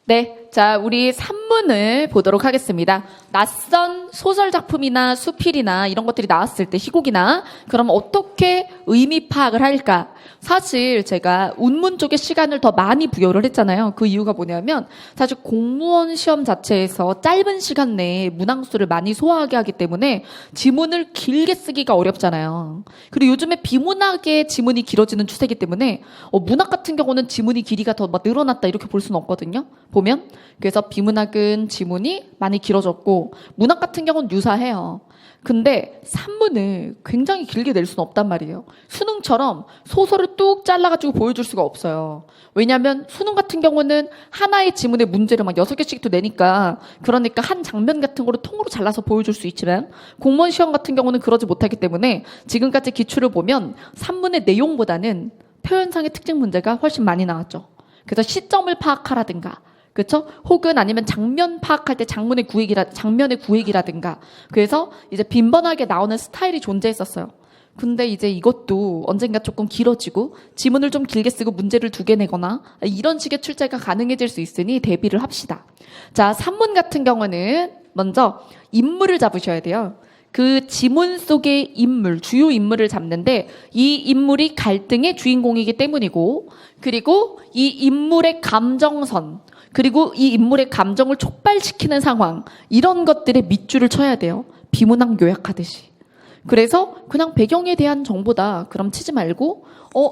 네, 자, 우리 산문을 보도록 하겠습니다. 낯선 소설 작품이나 수필이나 이런 것들이 나왔을 때, 희곡이나, 그럼 어떻게 의미 파악을 할까? 사실 제가 운문 쪽에 시간을 더 많이 부여를 했잖아요. 그 이유가 뭐냐면, 사실 공무원 시험 자체에서 짧은 시간 내에 문항수를 많이 소화하게 하기 때문에 지문을 길게 쓰기가 어렵잖아요. 그리고 요즘에 비문학의 지문이 길어지는 추세이기 때문에, 문학 같은 경우는 지문이 길이가 더 막 늘어났다 이렇게 볼 수는 없거든요. 보면. 그래서 비문학은 지문이 많이 길어졌고 문학 같은 경우는 유사해요. 근데 산문을 굉장히 길게 낼 수는 없단 말이에요. 수능처럼 소설을 뚝 잘라가지고 보여줄 수가 없어요. 왜냐하면 수능 같은 경우는 하나의 지문의 문제를 막 6개씩 또 내니까 그러니까 한 장면 같은 거를 통으로 잘라서 보여줄 수 있지만 공무원 시험 같은 경우는 그러지 못하기 때문에 지금까지 기출을 보면 산문의 내용보다는 표현상의 특징 문제가 훨씬 많이 나왔죠. 그래서 시점을 파악하라든가 그렇죠? 혹은 아니면 장면 파악할 때 장면의 구획이라든가 그래서 이제 빈번하게 나오는 스타일이 존재했었어요. 근데 이제 이것도 언젠가 조금 길어지고 지문을 좀 길게 쓰고 문제를 2개 내거나 이런 식의 출제가 가능해질 수 있으니 대비를 합시다. 자, 산문 같은 경우는 먼저 인물을 잡으셔야 돼요. 그 지문 속의 인물, 주요 인물을 잡는데 이 인물이 갈등의 주인공이기 때문이고 그리고 이 인물의 감정선 그리고 이 인물의 감정을 촉발시키는 상황 이런 것들에 밑줄을 쳐야 돼요. 비문학 요약하듯이. 그래서 그냥 배경에 대한 정보다 그럼 치지 말고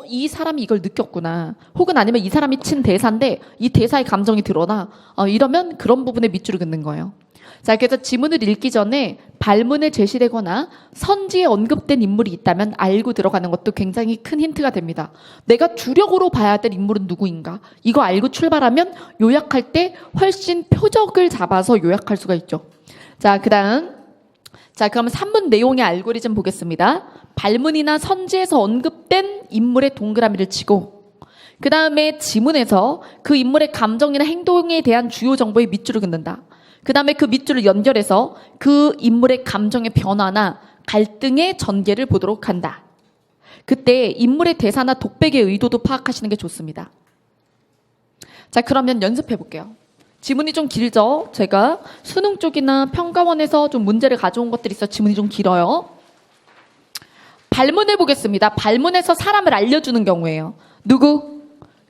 이 사람이 이걸 느꼈구나. 혹은 아니면 이 사람이 친 대사인데 이 대사의 감정이 드러나. 이러면 그런 부분에 밑줄을 긋는 거예요. 자, 그래서 지문을 읽기 전에 발문을 제시되거나 선지에 언급된 인물이 있다면 알고 들어가는 것도 굉장히 큰 힌트가 됩니다. 내가 주력으로 봐야 될 인물은 누구인가? 이거 알고 출발하면 요약할 때 훨씬 표적을 잡아서 요약할 수가 있죠. 자, 그다음. 자, 그럼 산문 내용의 알고리즘 보겠습니다. 발문이나 선지에서 언급된 인물의 동그라미를 치고 그 다음에 지문에서 그 인물의 감정이나 행동에 대한 주요 정보에 밑줄을 긋는다. 그 다음에 그 밑줄을 연결해서 그 인물의 감정의 변화나 갈등의 전개를 보도록 한다. 그때 인물의 대사나 독백의 의도도 파악하시는 게 좋습니다. 자, 그러면 연습해 볼게요. 지문이 좀 길죠? 제가 수능 쪽이나 평가원에서 좀 문제를 가져온 것들이 있어 지문이 좀 길어요. 발문을 보겠습니다. 발문에서 사람을 알려주는 경우에요. 누구?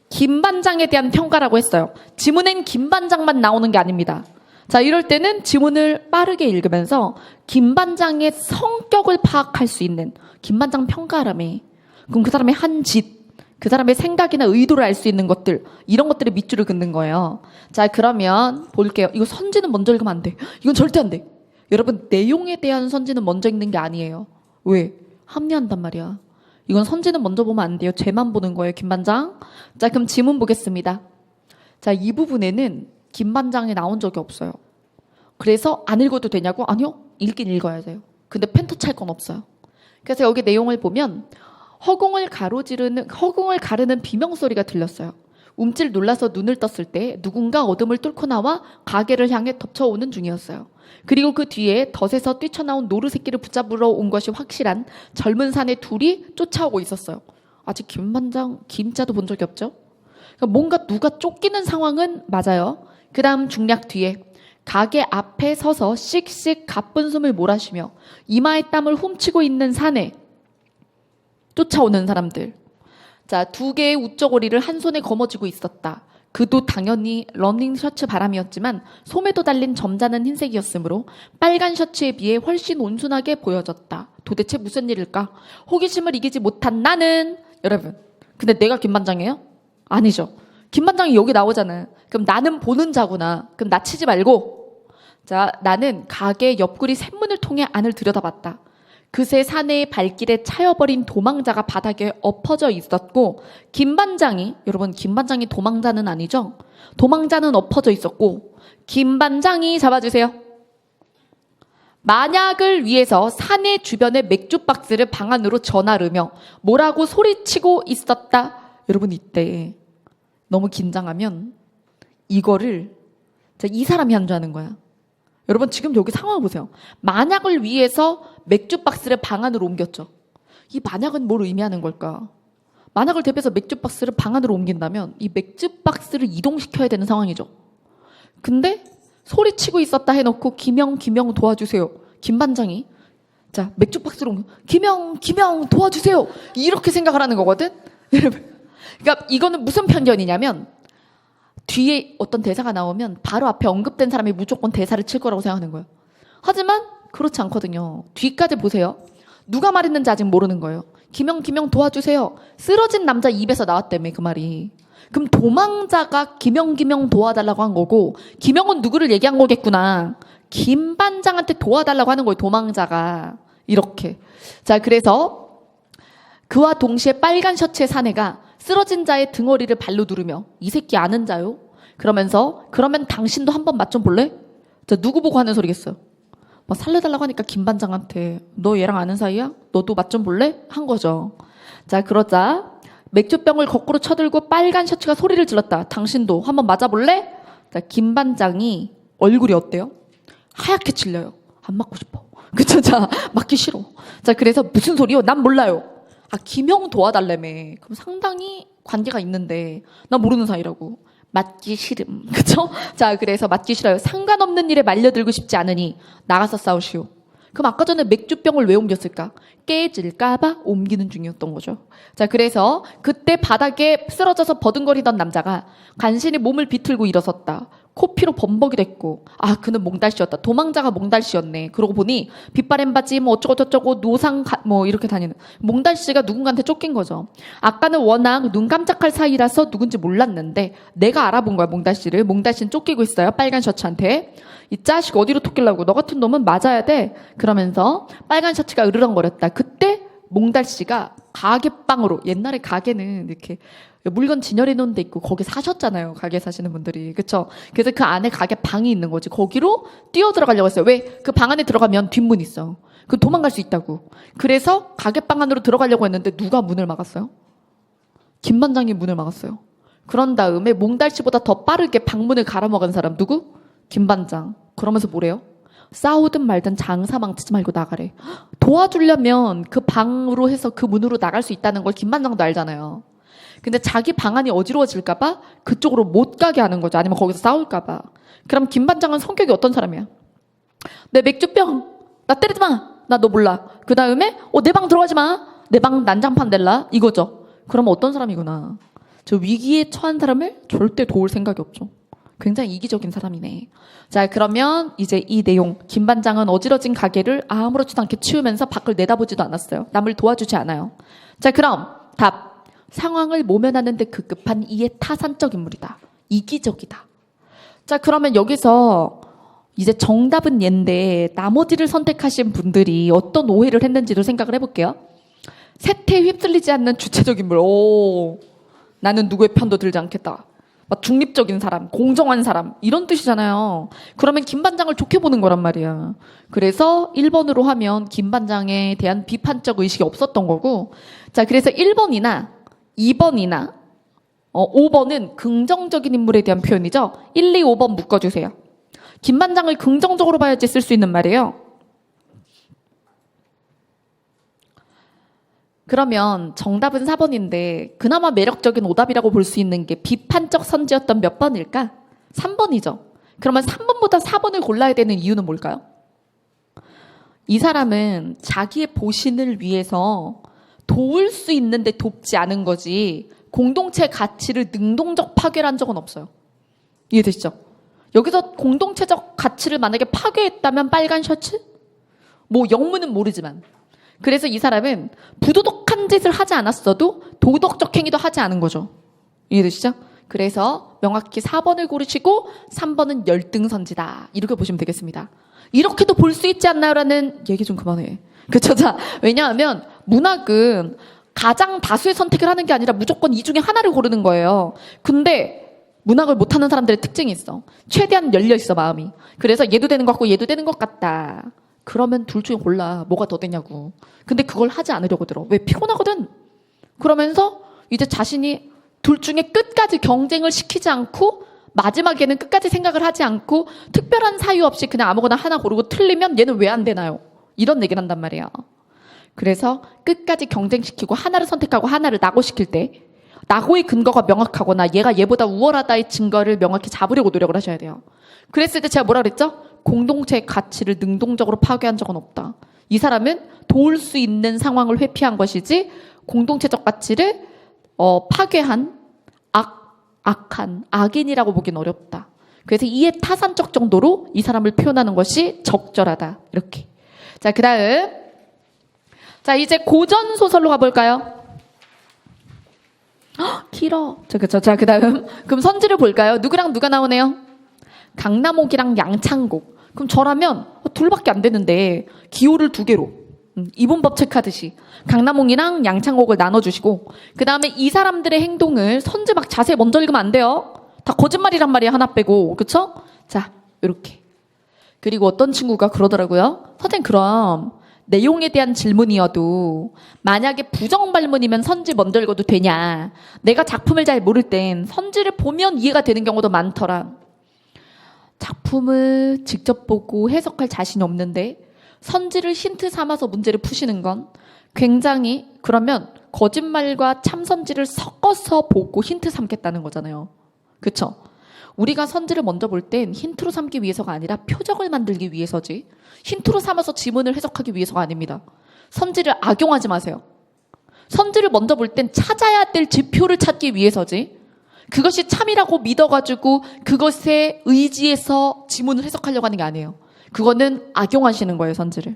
김반장에 대한 평가라고 했어요. 지문엔 김반장만 나오는 게 아닙니다. 자, 이럴 때는 지문을 빠르게 읽으면서 김반장의 성격을 파악할 수 있는 김반장 평가라며. 그럼 그 사람의 한 짓, 그 사람의 생각이나 의도를 알 수 있는 것들, 이런 것들에 밑줄을 긋는 거예요. 자, 그러면 볼게요. 이거 선지는 먼저 읽으면 안 돼. 이건 절대 안 돼. 여러분, 내용에 대한 선지는 먼저 읽는 게 아니에요. 왜? 합리한단 말이야. 이건 선지는 먼저 보면 안 돼요. 쟤만 보는 거예요, 김반장. 자, 그럼 지문 보겠습니다. 자, 이 부분에는 김반장이 나온 적이 없어요. 그래서 안 읽어도 되냐고? 아니요. 읽긴 읽어야 돼요. 근데 펜터 찰 건 없어요. 그래서 여기 내용을 보면 허공을 가르는 비명소리가 들렸어요. 움찔 놀라서 눈을 떴을 때 누군가 어둠을 뚫고 나와 가게를 향해 덮쳐오는 중이었어요. 그리고 그 뒤에 덫에서 뛰쳐나온 노루 새끼를 붙잡으러 온 것이 확실한 젊은 사내 둘이 쫓아오고 있었어요. 아직 김반장, 김자도 본 적이 없죠? 그러니까 뭔가 누가 쫓기는 상황은 맞아요. 그 다음 중략 뒤에 가게 앞에 서서 씩씩 가쁜 숨을 몰아쉬며 이마에 땀을 훔치고 있는 사내 쫓아오는 사람들. 자, 2개의 우쩌고리를 한 손에 거머쥐고 있었다. 그도 당연히 러닝 셔츠 바람이었지만 소매도 달린 점잖은 흰색이었으므로 빨간 셔츠에 비해 훨씬 온순하게 보여졌다. 도대체 무슨 일일까? 호기심을 이기지 못한 나는 여러분, 근데 내가 김반장이에요? 아니죠. 김반장이 여기 나오잖아. 그럼 나는 보는 자구나. 그럼 나 치지 말고. 자, 나는 가게 옆구리 샘문을 통해 안을 들여다봤다. 그새 사내의 발길에 차여버린 도망자가 바닥에 엎어져 있었고 김반장이, 여러분 김반장이 도망자는 아니죠? 도망자는 엎어져 있었고 김반장이 잡아주세요. 만약을 위해서 사내 주변의 맥주 박스를 방 안으로 전하르며 뭐라고 소리치고 있었다. 여러분 이때 너무 긴장하면 이거를 이 사람이 한 줄 아는 거야. 여러분 지금 여기 상황을 보세요. 만약을 위해서 맥주 박스를 방 안으로 옮겼죠. 이 만약은 뭘 의미하는 걸까? 만약을 대비해서 맥주 박스를 방 안으로 옮긴다면 이 맥주 박스를 이동시켜야 되는 상황이죠. 근데 소리치고 있었다 해놓고 김영 도와주세요. 김 반장이 자 맥주 박스로 김영 도와주세요. 이렇게 생각을 하는 거거든. 그러니까 이거는 무슨 편견이냐면 뒤에 어떤 대사가 나오면 바로 앞에 언급된 사람이 무조건 대사를 칠 거라고 생각하는 거예요. 하지만 그렇지 않거든요. 뒤까지 보세요. 누가 말했는지 아직 모르는 거예요. 김영 도와주세요. 쓰러진 남자 입에서 나왔다며 그 말이. 그럼 도망자가 김영 도와달라고 한 거고 김영은 누구를 얘기한 거겠구나. 김 반장한테 도와달라고 하는 거예요. 도망자가. 이렇게. 자, 그래서 그와 동시에 빨간 셔츠의 사내가 쓰러진 자의 등허리를 발로 누르며 이 새끼 아는 자요? 그러면서 그러면 당신도 한번 맛 좀 볼래? 자, 누구 보고 하는 소리겠어요? 막 살려달라고 하니까 김 반장한테 너 얘랑 아는 사이야? 너도 맛 좀 볼래? 한 거죠. 자, 그러자 맥주병을 거꾸로 쳐들고 빨간 셔츠가 소리를 질렀다. 당신도 한번 맞아볼래? 자, 김 반장이 얼굴이 어때요? 하얗게 질려요. 안 맞고 싶어. 그쵸? 자, 맞기 싫어. 자, 그래서 무슨 소리요? 난 몰라요. 아, 김영 도와달라며. 그럼 상당히 관계가 있는데 난 모르는 사이라고. 맞기 싫음. 그쵸? 자, 그래서 맞기 싫어요. 상관없는 일에 말려들고 싶지 않으니 나가서 싸우시오. 그럼 아까 전에 맥주병을 왜 옮겼을까? 깨질까봐 옮기는 중이었던 거죠. 자, 그래서 그때 바닥에 쓰러져서 버둥거리던 남자가 간신히 몸을 비틀고 일어섰다. 코피로 범벅이 됐고, 아, 그는 몽달씨였다. 도망자가 몽달씨였네. 그러고 보니 빗바람 바지 뭐 어쩌고저쩌고 뭐 이렇게 다니는 몽달씨가 누군가한테 쫓긴 거죠. 아까는 워낙 눈 깜짝할 사이라서 누군지 몰랐는데 내가 알아본 거야, 몽달씨를. 몽달씨는 쫓기고 있어요, 빨간 셔츠한테. 이 자식 어디로 토끼려고, 너 같은 놈은 맞아야 돼. 그러면서 빨간 셔츠가 으르렁거렸다. 그때 몽달씨가 가게방으로, 옛날에 가게는 이렇게 물건 진열해 놓은 데 있고 거기 사셨잖아요. 가게 사시는 분들이. 그쵸? 그래서 그 안에 가게 방이 있는 거지. 거기로 뛰어 들어가려고 했어요. 왜? 그 방 안에 들어가면 뒷문이 있어. 그 도망갈 수 있다고. 그래서 가게방 안으로 들어가려고 했는데 누가 문을 막았어요? 김 반장이 문을 막았어요. 그런 다음에 몽달씨보다 더 빠르게 방문을 갈아먹은 사람 누구? 김 반장. 그러면서 뭐래요? 싸우든 말든 장사 망치지 말고 나가래. 도와주려면 그 방으로 해서 그 문으로 나갈 수 있다는 걸 김 반장도 알잖아요. 근데 자기 방안이 어지러워질까봐 그쪽으로 못 가게 하는 거죠. 아니면 거기서 싸울까봐. 그럼 김 반장은 성격이 어떤 사람이야? 내 맥주병, 나 때리지 마. 나 너 몰라. 그 다음에 내 방 들어가지 마. 내 방 난장판 댈라. 이거죠. 그러면 어떤 사람이구나. 저 위기에 처한 사람을 절대 도울 생각이 없죠. 굉장히 이기적인 사람이네. 자, 그러면 이제 이 내용, 김 반장은 어지러진 가게를 아무렇지도 않게 치우면서 밖을 내다보지도 않았어요. 남을 도와주지 않아요. 자, 그럼 답. 상황을 모면하는 데 급급한 이해 타산적 인물이다. 이기적이다. 자, 그러면 여기서 이제 정답은 얘인데 나머지를 선택하신 분들이 어떤 오해를 했는지도 생각을 해볼게요. 세태에 휩쓸리지 않는 주체적 인물. 오, 나는 누구의 편도 들지 않겠다. 막 중립적인 사람, 공정한 사람 이런 뜻이잖아요. 그러면 김 반장을 좋게 보는 거란 말이야. 그래서 1번으로 하면 김 반장에 대한 비판적 의식이 없었던 거고, 자, 그래서 1번이나 2번이나 5번은 긍정적인 인물에 대한 표현이죠. 1, 2, 5번 묶어주세요. 김 반장을 긍정적으로 봐야지 쓸 수 있는 말이에요. 그러면 정답은 4번인데 그나마 매력적인 오답이라고 볼 수 있는 게 비판적 선지였던 몇 번일까? 3번이죠. 그러면 3번보다 4번을 골라야 되는 이유는 뭘까요? 이 사람은 자기의 보신을 위해서 도울 수 있는데 돕지 않은 거지 공동체 가치를 능동적 파괴를 한 적은 없어요. 이해되시죠? 여기서 공동체적 가치를 만약에 파괴했다면 빨간 셔츠? 뭐 영문은 모르지만, 그래서 이 사람은 부도덕한 짓을 하지 않았어도 도덕적 행위도 하지 않은 거죠. 이해되시죠? 그래서 명확히 4번을 고르시고 3번은 열등선지다. 이렇게 보시면 되겠습니다. 이렇게도 볼 수 있지 않나요? 라는 얘기 좀 그만해. 그쵸? 자, 왜냐하면 문학은 가장 다수의 선택을 하는 게 아니라 무조건 이 중에 하나를 고르는 거예요. 근데 문학을 못하는 사람들의 특징이 있어. 최대한 열려있어, 마음이. 그래서 얘도 되는 것 같고 얘도 되는 것 같다. 그러면 둘 중에 골라. 뭐가 더 되냐고. 근데 그걸 하지 않으려고 들어. 왜? 피곤하거든. 그러면서 이제 자신이 둘 중에 끝까지 경쟁을 시키지 않고 마지막에는 끝까지 생각을 하지 않고 특별한 사유 없이 그냥 아무거나 하나 고르고 틀리면 얘는 왜 안 되나요? 이런 얘기를 한단 말이에요. 그래서 끝까지 경쟁시키고 하나를 선택하고 하나를 낙오시킬 때 낙오의 근거가 명확하거나 얘가 얘보다 우월하다의 증거를 명확히 잡으려고 노력을 하셔야 돼요. 그랬을 때 제가 뭐라 그랬죠? 공동체의 가치를 능동적으로 파괴한 적은 없다. 이 사람은 도울 수 있는 상황을 회피한 것이지 공동체적 가치를 파괴한 악한 악인이라고 보기는 어렵다. 그래서 이해 타산적 정도로 이 사람을 표현하는 것이 적절하다. 이렇게. 자, 그 다음. 자, 이제 고전 소설로 가볼까요? 길어. 그쵸. 자, 그 다음. 그럼 선지를 볼까요? 누구랑 누가 나오네요? 강남옥이랑 양창곡. 그럼 저라면 둘밖에 안 되는데 기호를 2개로 이분법 체크하듯이 강남옥이랑 양창곡을 나눠주시고 그 다음에 이 사람들의 행동을 선지 막 자세히 먼저 읽으면 안 돼요. 다 거짓말이란 말이야 하나 빼고. 그쵸? 자, 요렇게. 그리고 어떤 친구가 그러더라고요. 선생님 그럼 내용에 대한 질문이어도 만약에 부정 발문이면 선지 먼저 읽어도 되냐. 내가 작품을 잘 모를 땐 선지를 보면 이해가 되는 경우도 많더라. 작품을 직접 보고 해석할 자신이 없는데 선지를 힌트 삼아서 문제를 푸시는 건 굉장히 그러면 거짓말과 참선지를 섞어서 보고 힌트 삼겠다는 거잖아요. 그쵸? 우리가 선지를 먼저 볼 땐 힌트로 삼기 위해서가 아니라 표적을 만들기 위해서지 힌트로 삼아서 지문을 해석하기 위해서가 아닙니다. 선지를 악용하지 마세요. 선지를 먼저 볼 땐 찾아야 될 지표를 찾기 위해서지 그것이 참이라고 믿어가지고 그것에 의지해서 지문을 해석하려고 하는 게 아니에요. 그거는 악용하시는 거예요, 선지를.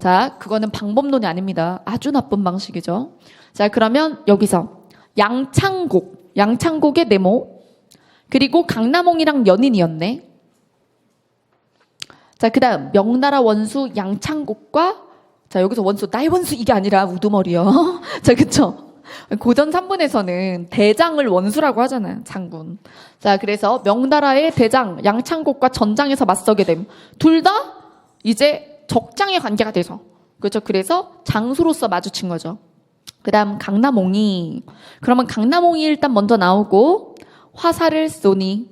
자, 그거는 방법론이 아닙니다. 아주 나쁜 방식이죠. 자, 그러면 여기서 양창곡의 네모 그리고 강남홍이랑 연인이었네. 자, 그 다음 명나라 원수 양창곡과 자, 여기서 원수 나의 원수 이게 아니라 우두머리요. 자, 그쵸? 고전 3분에서는 대장을 원수라고 하잖아요. 장군. 자, 그래서 명나라의 대장 양창곡과 전장에서 맞서게 됨. 둘 다 이제 적장의 관계가 돼서. 그렇죠. 그래서 장수로서 마주친 거죠. 그 다음 강남홍이. 그러면 강남홍이 일단 먼저 나오고 화살을 쏘니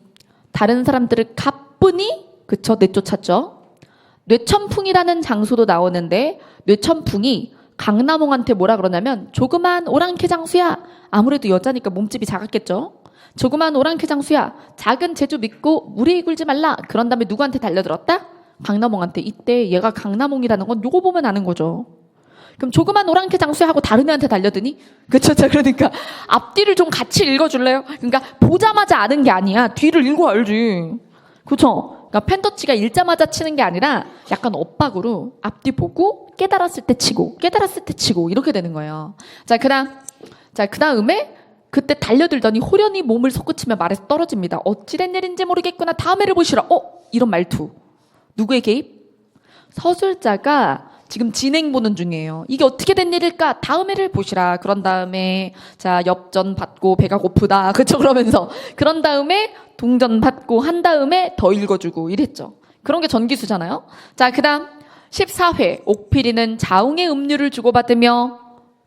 다른 사람들을 가쁘니 그쵸. 내쫓았죠. 뇌천풍이라는 장소도 나오는데 뇌천풍이 강남홍한테 뭐라 그러냐면 조그만 오랑캐 장수야. 아무래도 여자니까 몸집이 작았겠죠. 조그만 오랑캐 장수야. 작은 재주 믿고 무리에 굴지 말라. 그런 다음에 누구한테 달려들었다? 강남홍한테. 이때 얘가 강남홍이라는 건 요거 보면 아는 거죠. 그럼 조그만 오랑캐 장수야 하고 다른 애한테 달려드니? 그쵸. 자, 그러니까 앞뒤를 좀 같이 읽어줄래요? 그러니까 보자마자 아는 게 아니야. 뒤를 읽어 알지. 그쵸. 그러니까 펜터치가 읽자마자 치는 게 아니라 약간 엇박으로 앞뒤 보고 깨달았을 때 치고 이렇게 되는 거예요. 자, 그다음에 그때 달려들더니 호련히 몸을 솟구치며 말에서 떨어집니다. 어찌된 일인지 모르겠구나. 다음 해를 보시라. 이런 말투. 누구의 개입? 서술자가 지금 진행 보는 중이에요. 이게 어떻게 된 일일까? 다음 해를 보시라. 그런 다음에 자 엽전 받고 배가 고프다. 그쵸? 그러면서 그런 다음에 동전 받고 한 다음에 더 읽어주고 이랬죠. 그런 게 전기수잖아요. 자, 그다음 14회 옥필이는 자웅의 음료를 주고받으며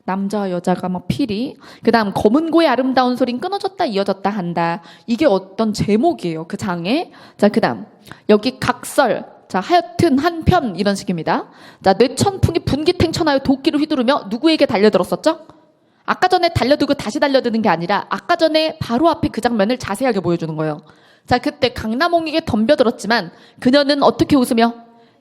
남자와 여자가 막 필이 그다음 검은 고의 아름다운 소린 끊어졌다 이어졌다 한다. 이게 어떤 제목이에요. 그 장에. 자, 그다음 여기 각설 자, 하여튼 한편 이런 식입니다. 자, 뇌천풍이 분기탱천하여 도끼를 휘두르며 누구에게 달려들었었죠? 아까 전에 달려들고 다시 달려드는 게 아니라 아까 전에 바로 앞에 그 장면을 자세하게 보여주는 거예요. 자, 그때 강남홍에게 덤벼들었지만 그녀는 어떻게 웃으며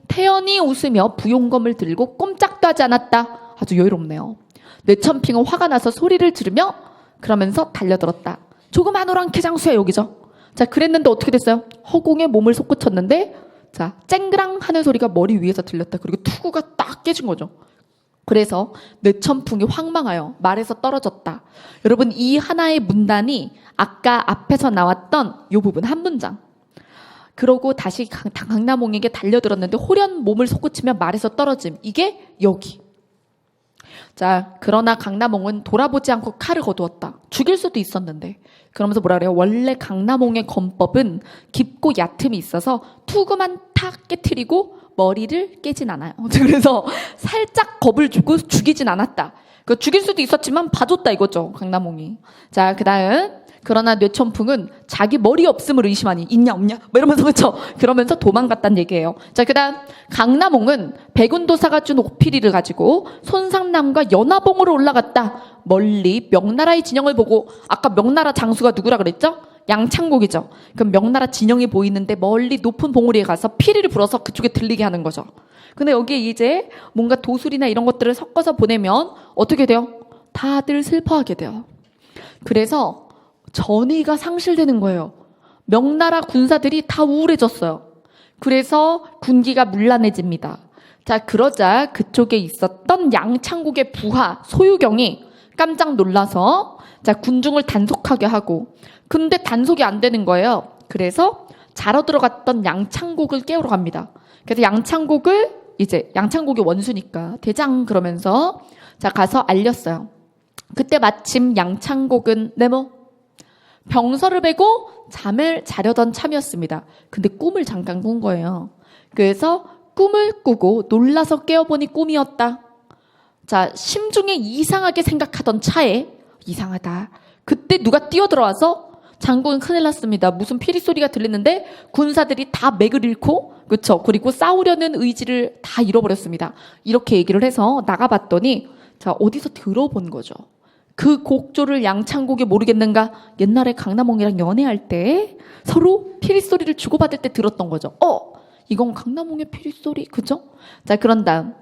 태연히 웃으며 부용검을 들고 꼼짝도 하지 않았다. 아주 여유롭네요. 뇌천핑은 화가 나서 소리를 지르며 그러면서 달려들었다. 조그만 오랑캐 장수야 여기죠. 자, 그랬는데 어떻게 됐어요? 허공에 몸을 솟구쳤는데 자, 쨍그랑 하는 소리가 머리 위에서 들렸다. 그리고 투구가 딱 깨진 거죠. 그래서 뇌천풍이 황망하여 말에서 떨어졌다. 여러분, 이 하나의 문단이 아까 앞에서 나왔던 이 부분 한 문장. 그러고 다시 강남홍에게 달려들었는데 호련 몸을 솟구치며 말에서 떨어짐. 이게 여기. 자, 그러나 강남홍은 돌아보지 않고 칼을 거두었다. 죽일 수도 있었는데. 그러면서 뭐라 그래요? 원래 강남홍의 검법은 깊고 얕음이 있어서 투구만 탁 깨트리고 머리를 깨진 않아요. 그래서 살짝 겁을 주고 죽이진 않았다. 죽일 수도 있었지만 봐줬다 이거죠. 강남홍이. 자, 그다음 그러나 뇌천풍은 자기 머리 없음을 의심하니 있냐 없냐 뭐 이러면서 그쵸? 그러면서 도망갔다는 얘기예요. 자, 그다음 강남홍은 백운도사가 준 옥피리를 가지고 손상남과 연화봉으로 올라갔다. 멀리 명나라의 진영을 보고 아까 명나라 장수가 누구라 그랬죠? 양창곡이죠. 그럼 명나라 진영이 보이는데 멀리 높은 봉우리에 가서 피리를 불어서 그쪽에 들리게 하는 거죠. 근데 여기에 이제 뭔가 도술이나 이런 것들을 섞어서 보내면 어떻게 돼요? 다들 슬퍼하게 돼요. 그래서 전의가 상실되는 거예요. 명나라 군사들이 다 우울해졌어요. 그래서 군기가 문란해집니다. 자, 그러자 그쪽에 있었던 양창국의 부하 소유경이 깜짝 놀라서 자, 군중을 단속하게 하고, 근데 단속이 안 되는 거예요. 그래서 자러 들어갔던 양창국을 깨우러 갑니다. 그래서 양창국이 원수니까 대장 그러면서 자, 가서 알렸어요. 그때 마침 양창국은 병서를 베고 잠을 자려던 참이었습니다. 근데 꿈을 잠깐 꾼 거예요. 그래서 꿈을 꾸고 놀라서 깨어보니 꿈이었다. 자, 심중에 이상하게 생각하던 차에 이상하다. 그때 누가 뛰어들어와서 장군 큰일 났습니다. 무슨 피리 소리가 들리는데 군사들이 다 맥을 잃고 그렇죠. 그리고 싸우려는 의지를 다 잃어버렸습니다. 이렇게 얘기를 해서 나가봤더니 자, 어디서 들어본 거죠. 그 곡조를 양창국이 모르겠는가? 옛날에 강남홍이랑 연애할 때 서로 피리 소리를 주고받을 때 들었던 거죠. 이건 강남홍의 피리 소리, 그죠? 자, 그런 다음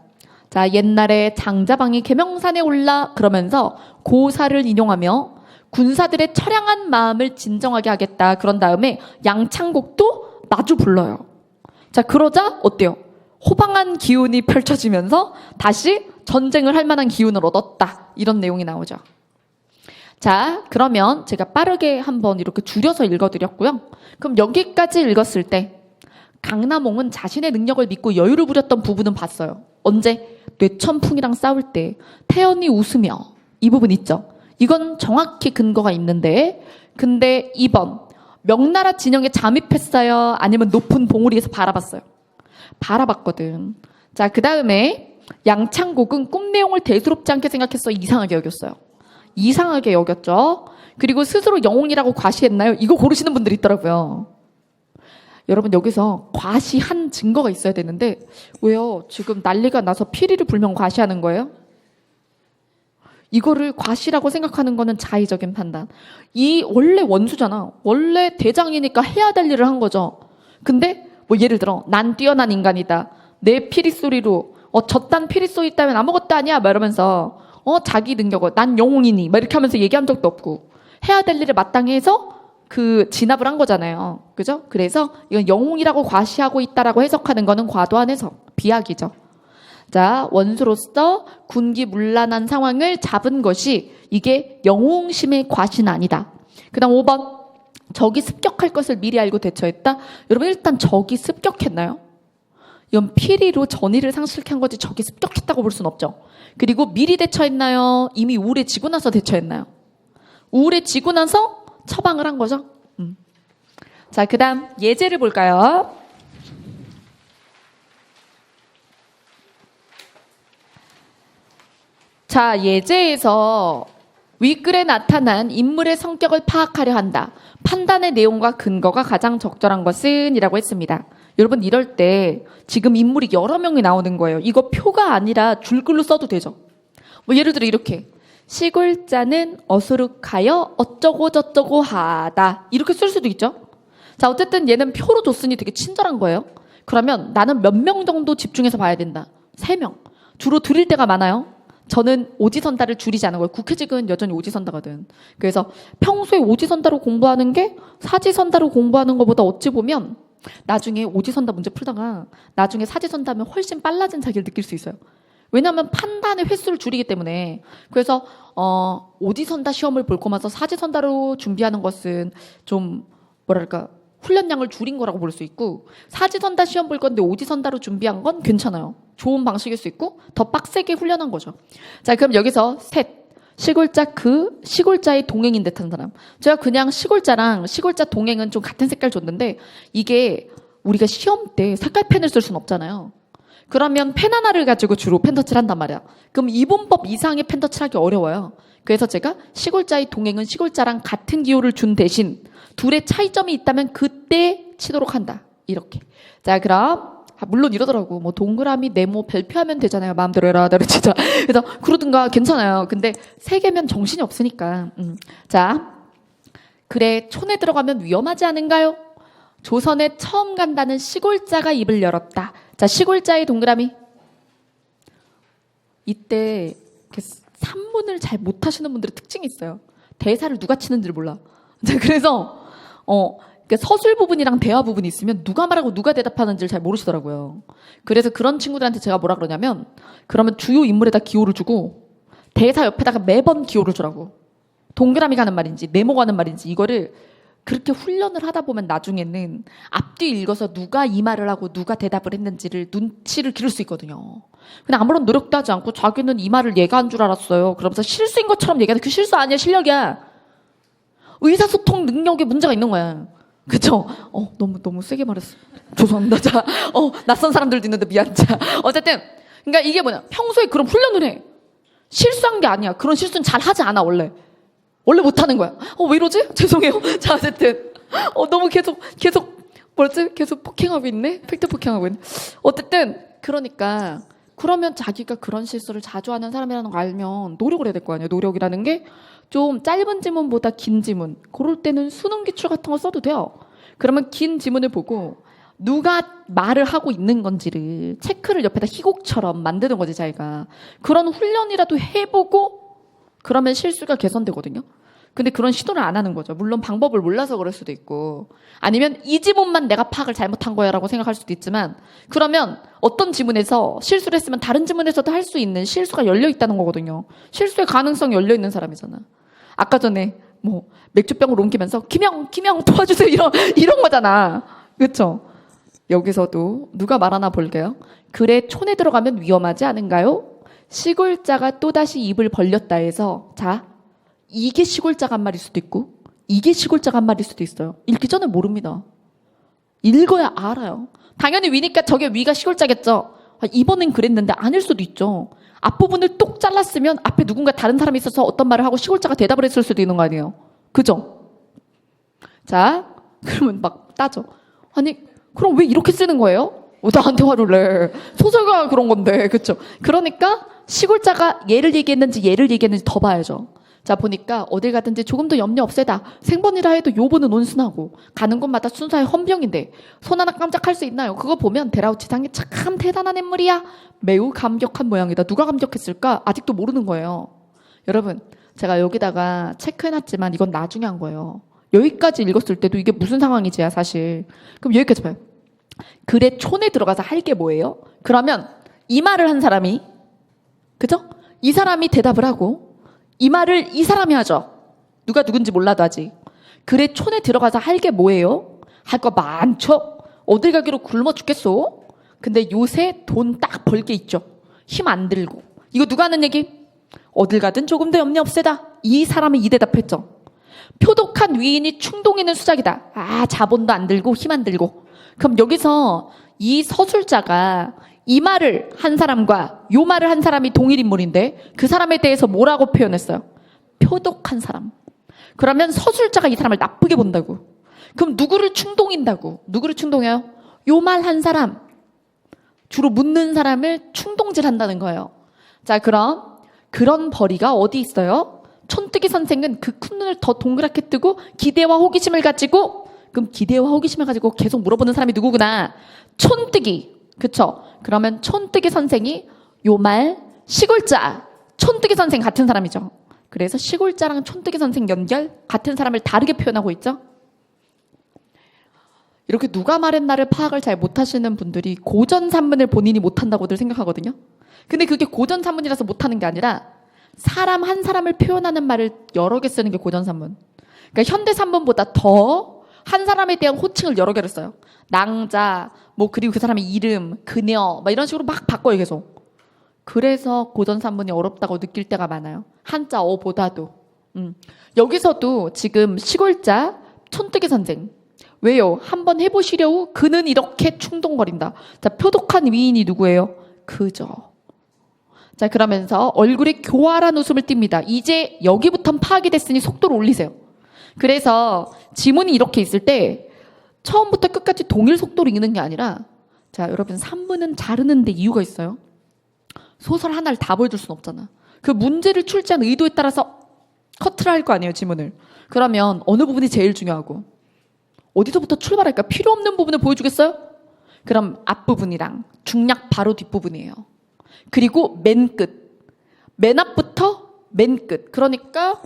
자, 옛날에 장자방이 계명산에 올라 그러면서 고사를 인용하며 군사들의 처량한 마음을 진정하게 하겠다. 그런 다음에 양창국도 마주 불러요. 자, 그러자 어때요? 호방한 기운이 펼쳐지면서 다시 전쟁을 할 만한 기운을 얻었다. 이런 내용이 나오죠. 자, 그러면 제가 빠르게 한번 이렇게 줄여서 읽어드렸고요. 그럼 여기까지 읽었을 때 강남홍은 자신의 능력을 믿고 여유를 부렸던 부분은 봤어요. 언제? 뇌천풍이랑 싸울 때 태연이 웃으며 이 부분 있죠. 이건 정확히 근거가 있는데 근데 2번 명나라 진영에 잠입했어요? 아니면 높은 봉우리에서 바라봤어요? 바라봤거든. 자, 그 다음에 양창국은 꿈 내용을 대수롭지 않게 생각해서 이상하게 여겼어요. 이상하게 여겼죠. 그리고 스스로 영웅이라고 과시했나요? 이거 고르시는 분들이 있더라고요. 여러분 여기서 과시한 증거가 있어야 되는데 왜요? 지금 난리가 나서 피리를 불면 과시하는 거예요? 이거를 과시라고 생각하는 거는 자의적인 판단. 이 원래 원수잖아. 원래 대장이니까 해야 될 일을 한 거죠. 근데 뭐 예를 들어 난 뛰어난 인간이다. 내 피리 소리로 저딴 피리 소리 있다면 아무것도 아니야. 막 이러면서 자기 능력을 난 영웅이니 막 이렇게 하면서 얘기한 적도 없고 해야 될 일을 마땅히 해서 그 진압을 한 거잖아요. 그죠? 그래서 이건 영웅이라고 과시하고 있다라고 해석하는 거는 과도한 해석, 비약이죠. 자, 원수로서 군기 문란한 상황을 잡은 것이 이게 영웅심의 과시는 아니다. 그 다음 5번 적이 습격할 것을 미리 알고 대처했다. 여러분 일단 적이 습격했나요? 이건 피리로 전의를 상실케 한 거지 적이 습격했다고 볼 수는 없죠. 그리고 미리 대처했나요? 이미 우울해지고 나서 대처했나요? 우울해지고 나서 처방을 한 거죠. 자, 그 다음 예제를 볼까요? 자, 예제에서 윗글에 나타난 인물의 성격을 파악하려 한다. 판단의 내용과 근거가 가장 적절한 것은 이라고 했습니다. 여러분 이럴 때 지금 인물이 여러 명이 나오는 거예요. 이거 표가 아니라 줄글로 써도 되죠. 뭐 예를 들어 이렇게 시골자는 어수룩하여 어쩌고 저쩌고 하다 이렇게 쓸 수도 있죠. 자, 어쨌든 얘는 표로 줬으니 되게 친절한 거예요. 그러면 나는 몇 명 정도 집중해서 봐야 된다. 3명. 주로 드릴 때가 많아요. 저는 오지선다를 줄이지 않은 거예요. 국회직은 여전히 오지선다거든. 그래서 평소에 오지선다로 공부하는 게 사지선다로 공부하는 것보다 어찌 보면 나중에 오지선다 문제 풀다가 나중에 사지선다면 훨씬 빨라진 자기를 느낄 수 있어요. 왜냐하면 판단의 횟수를 줄이기 때문에. 그래서 오지선다 시험을 볼 거면서 사지선다로 준비하는 것은 좀 뭐랄까 훈련량을 줄인 거라고 볼 수 있고 사지선다 시험 볼 건데 오지선다로 준비한 건 괜찮아요. 좋은 방식일 수 있고 더 빡세게 훈련한 거죠. 자, 그럼 여기서 셋. 시골자의 동행인 듯한 사람. 제가 그냥 시골자랑 시골자 동행은 좀 같은 색깔 줬는데 이게 우리가 시험 때 색깔 펜을 쓸 수는 없잖아요. 그러면 펜 하나를 가지고 주로 펜터치를 한단 말이야. 그럼 이분법 이상의 펜터치를 하기 어려워요. 그래서 제가 시골자의 동행은 시골자랑 같은 기호를 준 대신 둘의 차이점이 있다면 그때 치도록 한다. 이렇게. 자, 그럼 물론 이러더라고. 뭐 동그라미, 네모, 별표하면 되잖아요. 마음대로 해라. 진짜. 그래서 그러든가 괜찮아요. 근데 세 개면 정신이 없으니까. 자, 그래 촌에 들어가면 위험하지 않은가요? 조선에 처음 간다는 시골자가 입을 열었다. 자, 시골자의 동그라미. 이때 산문을 잘 못하시는 분들의 특징이 있어요. 대사를 누가 치는지를 몰라. 자, 그래서 그러니까 서술 부분이랑 대화 부분이 있으면 누가 말하고 누가 대답하는지를 잘 모르시더라고요. 그래서 그런 친구들한테 제가 뭐라 그러냐면 그러면 주요 인물에다 기호를 주고 대사 옆에다가 매번 기호를 주라고. 동그라미 가는 말인지 네모 가는 말인지 이거를 그렇게 훈련을 하다 보면 나중에는 앞뒤 읽어서 누가 이 말을 하고 누가 대답을 했는지를 눈치를 기를 수 있거든요. 근데 아무런 노력도 하지 않고 자기는 이 말을 얘가 한 줄 알았어요. 그러면서 실수인 것처럼 얘기하는 그 실수 아니야. 실력이야. 의사소통 능력에 문제가 있는 거야. 그쵸? 너무 세게 말했어. 죄송합니다. 자, 낯선 사람들도 있는데 미안. 자, 어쨌든. 그러니까 이게 뭐냐. 평소에 그런 훈련을 해. 실수한 게 아니야. 그런 실수는 잘 하지 않아, 원래 못하는 거야. 왜 이러지? 죄송해요. 자, 어쨌든. 너무 계속 폭행하고 있네? 팩트 폭행하고 있네. 어쨌든, 그러니까, 그러면 자기가 그런 실수를 자주 하는 사람이라는 거 알면 노력을 해야 될 거 아니에요. 노력이라는 게 좀 짧은 지문보다 긴 지문. 그럴 때는 수능 기출 같은 거 써도 돼요. 그러면 긴 지문을 보고 누가 말을 하고 있는 건지를 체크를 옆에다 희곡처럼 만드는 거지, 자기가. 그런 훈련이라도 해보고 그러면 실수가 개선되거든요. 근데 그런 시도를 안 하는 거죠. 물론 방법을 몰라서 그럴 수도 있고 아니면 이 지문만 내가 파악을 잘못한 거야 라고 생각할 수도 있지만 그러면 어떤 지문에서 실수를 했으면 다른 지문에서도 할 수 있는 실수가 열려 있다는 거거든요. 실수의 가능성이 열려 있는 사람이잖아. 아까 전에 뭐 맥주병을 옮기면서 김영 도와주세요 이런 거잖아. 그렇죠? 여기서도 누가 말하나 볼게요. 그래 촌에 들어가면 위험하지 않은가요? 시골자가 또다시 입을 벌렸다 해서 자 이게 시골자가 한 말일 수도 있고 이게 시골자가 한 말일 수도 있어요. 읽기 전에 모릅니다. 읽어야 알아요. 당연히 위니까 저게 위가 시골자겠죠. 이번엔 그랬는데 아닐 수도 있죠. 앞부분을 똑 잘랐으면 앞에 누군가 다른 사람이 있어서 어떤 말을 하고 시골자가 대답을 했을 수도 있는 거 아니에요. 그죠? 자, 그러면 막 따져. 아니 그럼 왜 이렇게 쓰는 거예요? 나한테 화를 내. 소설가가 그런 건데. 그렇죠? 그러니까 시골자가 얘를 얘기했는지 얘를 얘기했는지 더 봐야죠. 자, 보니까 어딜 가든지 조금 더 염려 없애다. 생번이라 해도 요번은 온순하고 가는 곳마다 순사의 헌병인데 손 하나 깜짝할 수 있나요? 그거 보면 데라우치상이 참 대단한 인물이야. 매우 감격한 모양이다. 누가 감격했을까? 아직도 모르는 거예요. 여러분, 제가 여기다가 체크해놨지만 이건 나중에 한 거예요. 여기까지 읽었을 때도 이게 무슨 상황이지야 사실. 그럼 여기까지 봐요. 그래 촌에 들어가서 할 게 뭐예요? 그러면 이 말을 한 사람이 그죠? 이 사람이 대답을 하고 이 말을 이 사람이 하죠. 누가 누군지 몰라도 아직. 그래 촌에 들어가서 할 게 뭐예요? 할 거 많죠. 어딜 가기로 굶어 죽겠소. 근데 요새 돈 딱 벌 게 있죠. 힘 안 들고. 이거 누가 하는 얘기? 어딜 가든 조금 더 염려 없애다. 이 사람이 이 대답했죠. 표독한 위인이 충동이는 수작이다. 자본도 안 들고 힘 안 들고. 그럼 여기서 이 서술자가 이 말을 한 사람과 요 말을 한 사람이 동일 인물인데 그 사람에 대해서 뭐라고 표현했어요? 표독한 사람. 그러면 서술자가 이 사람을 나쁘게 본다고. 그럼 누구를 충동인다고? 누구를 충동해요? 요 말 한 사람. 주로 묻는 사람을 충동질 한다는 거예요. 자, 그럼 그런 벌이가 어디 있어요? 촌뜨기 선생은 그 큰 눈을 더 동그랗게 뜨고 기대와 호기심을 가지고 그럼 기대와 호기심을 가지고 계속 물어보는 사람이 누구구나? 촌뜨기. 그쵸? 그러면 촌뜨기 선생이 요 말 시골자 촌뜨기 선생 같은 사람이죠. 그래서 시골자랑 촌뜨기 선생 연결 같은 사람을 다르게 표현하고 있죠. 이렇게 누가 말했나를 파악을 잘 못하시는 분들이 고전 산문을 본인이 못한다고들 생각하거든요. 근데 그게 고전 산문이라서 못하는 게 아니라 사람 한 사람을 표현하는 말을 여러 개 쓰는 게 고전 산문. 그러니까 현대 산문보다 더 한 사람에 대한 호칭을 여러 개를 써요. 낭자, 그리고 그 사람의 이름, 그녀, 이런 식으로 막 바꿔요, 계속. 그래서 고전 산문이 어렵다고 느낄 때가 많아요. 한자 어보다도. 여기서도 지금 시골자, 촌뜨기 선생. 왜요? 한번 해보시려고 그는 이렇게 충동거린다. 자, 표독한 위인이 누구예요? 그죠. 자, 그러면서 얼굴에 교활한 웃음을 띱니다. 이제 여기부터 파악이 됐으니 속도를 올리세요. 그래서 지문이 이렇게 있을 때 처음부터 끝까지 동일 속도로 읽는 게 아니라, 자, 여러분 산문은 자르는데 이유가 있어요. 소설 하나를 다 보여줄 순 없잖아. 그 문제를 출제한 의도에 따라서 커트를 할 거 아니에요, 지문을. 그러면 어느 부분이 제일 중요하고 어디서부터 출발할까? 필요 없는 부분을 보여주겠어요? 그럼 앞부분이랑 중략 바로 뒷부분이에요. 그리고 맨 끝. 맨 앞부터 맨 끝. 그러니까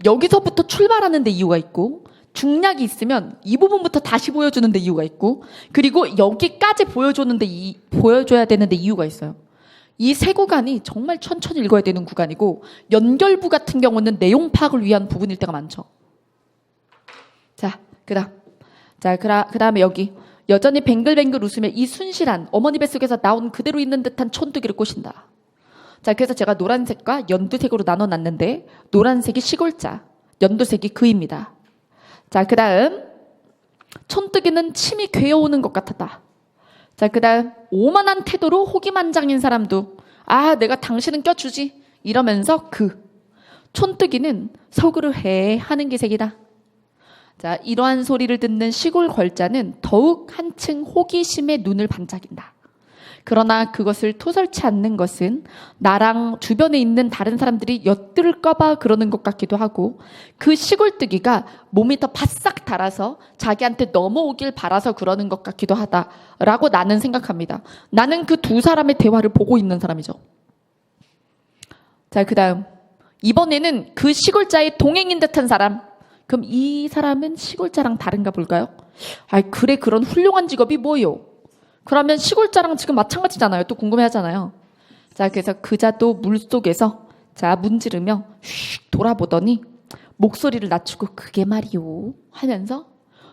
여기서부터 출발하는 데 이유가 있고, 중략이 있으면 이 부분부터 다시 보여주는 데 이유가 있고, 그리고 여기까지 보여줘야 되는데 이유가 있어요. 이 세 구간이 정말 천천히 읽어야 되는 구간이고, 연결부 같은 경우는 내용 파악을 위한 부분일 때가 많죠. 자, 그다음에 여기 여전히 뱅글뱅글 웃으며 이 순실한 어머니 뱃속에서 나온 그대로 있는 듯한 촌뜨기를 꼬신다. 자, 그래서 제가 노란색과 연두색으로 나눠놨는데, 노란색이 시골자, 연두색이 그입니다. 자, 그다음 촌뜨기는 침이 괴어오는 것 같았다. 자, 그다음 오만한 태도로 호기만장인 사람도 내가 당신은 껴주지 이러면서 촌뜨기는 속으로 해 하는 기색이다. 자, 이러한 소리를 듣는 시골 걸자는 더욱 한층 호기심에 눈을 반짝인다. 그러나 그것을 토설치 않는 것은 나랑 주변에 있는 다른 사람들이 엿들을까봐 그러는 것 같기도 하고, 그 시골뜨기가 몸이 더 바싹 달아서 자기한테 넘어오길 바라서 그러는 것 같기도 하다라고 나는 생각합니다. 나는 그 두 사람의 대화를 보고 있는 사람이죠. 자, 그다음 이번에는 그 시골자의 동행인 듯한 사람. 그럼 이 사람은 시골자랑 다른가 볼까요? 그래, 그런 훌륭한 직업이 뭐요? 그러면 시골자랑 지금 마찬가지잖아요. 또 궁금해하잖아요. 자, 그래서 그자도 물속에서 문지르며 휙 돌아보더니 목소리를 낮추고 그게 말이요 하면서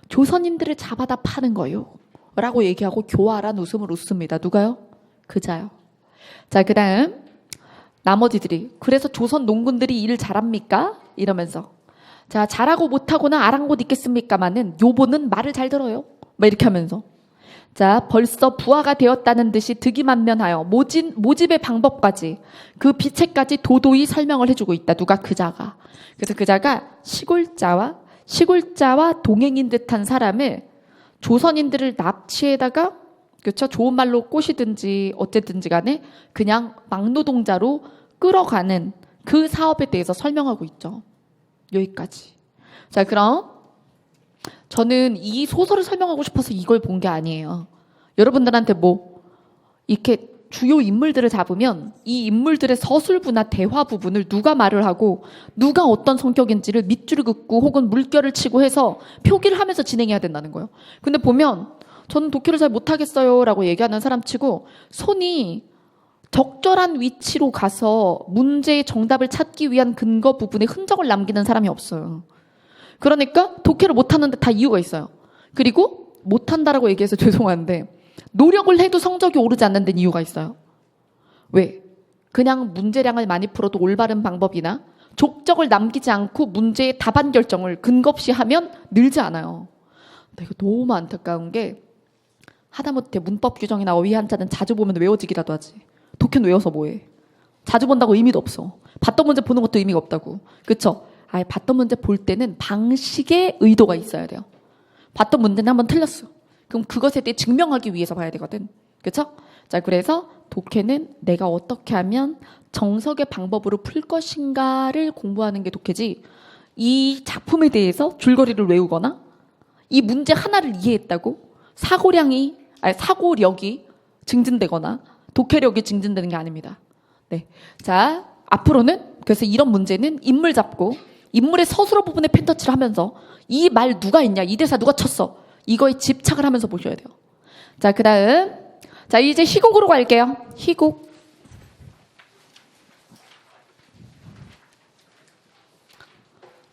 조선인들을 잡아다 파는 거요 라고 얘기하고 교활한 웃음을 웃습니다. 누가요? 그자요. 자, 그다음 나머지들이 그래서 조선 농군들이 일을 잘합니까? 이러면서, 자, 잘하고 못하고나 아랑곳 있겠습니까마는 요보는 말을 잘 들어요. 막 이렇게 하면서, 자, 벌써 부하가 되었다는 듯이 득이만면하여 모집의 방법까지 그 비책까지 도도히 설명을 해주고 있다. 누가? 그자가. 그래서 그자가 시골자와 동행인 듯한 사람을 조선인들을 납치에다가, 그렇죠? 좋은 말로 꼬시든지 어쨌든지 간에 그냥 막노동자로 끌어가는 그 사업에 대해서 설명하고 있죠. 여기까지. 자, 그럼 저는 이 소설을 설명하고 싶어서 이걸 본 게 아니에요. 여러분들한테 이렇게 주요 인물들을 잡으면 이 인물들의 서술부나 대화 부분을 누가 말을 하고 누가 어떤 성격인지를 밑줄을 긋고 혹은 물결을 치고 해서 표기를 하면서 진행해야 된다는 거예요. 근데 보면 저는 독해를 잘 못하겠어요 라고 얘기하는 사람 치고 손이 적절한 위치로 가서 문제의 정답을 찾기 위한 근거 부분에 흔적을 남기는 사람이 없어요. 그러니까 독해를 못하는데 다 이유가 있어요. 그리고 못한다라고 얘기해서 죄송한데 노력을 해도 성적이 오르지 않는 데는 이유가 있어요. 왜? 그냥 문제량을 많이 풀어도 올바른 방법이나 족적을 남기지 않고 문제의 답안 결정을 근거 없이 하면 늘지 않아요. 근데 이거 너무 안타까운 게 하다못해 문법 규정이나 어휘 한자는 자주 보면 외워지기라도 하지. 독해는 외워서 뭐해? 자주 본다고 의미도 없어. 봤던 문제 보는 것도 의미가 없다고. 그쵸? 봤던 문제 볼 때는 방식의 의도가 있어야 돼요. 봤던 문제는 한번 틀렸어. 그럼 그것에 대해 증명하기 위해서 봐야 되거든. 그쵸? 자, 그래서 독해는 내가 어떻게 하면 정석의 방법으로 풀 것인가를 공부하는 게 독해지, 이 작품에 대해서 줄거리를 외우거나 이 문제 하나를 이해했다고 사고력이 증진되거나 독해력이 증진되는 게 아닙니다. 네. 자, 앞으로는 그래서 이런 문제는 인물 잡고 인물의 서술어 부분에 펜터치를 하면서 이 말 누가 했냐, 이 대사 누가 쳤어, 이거에 집착을 하면서 보셔야 돼요. 자, 그다음 자, 이제 희곡으로 갈게요. 희곡.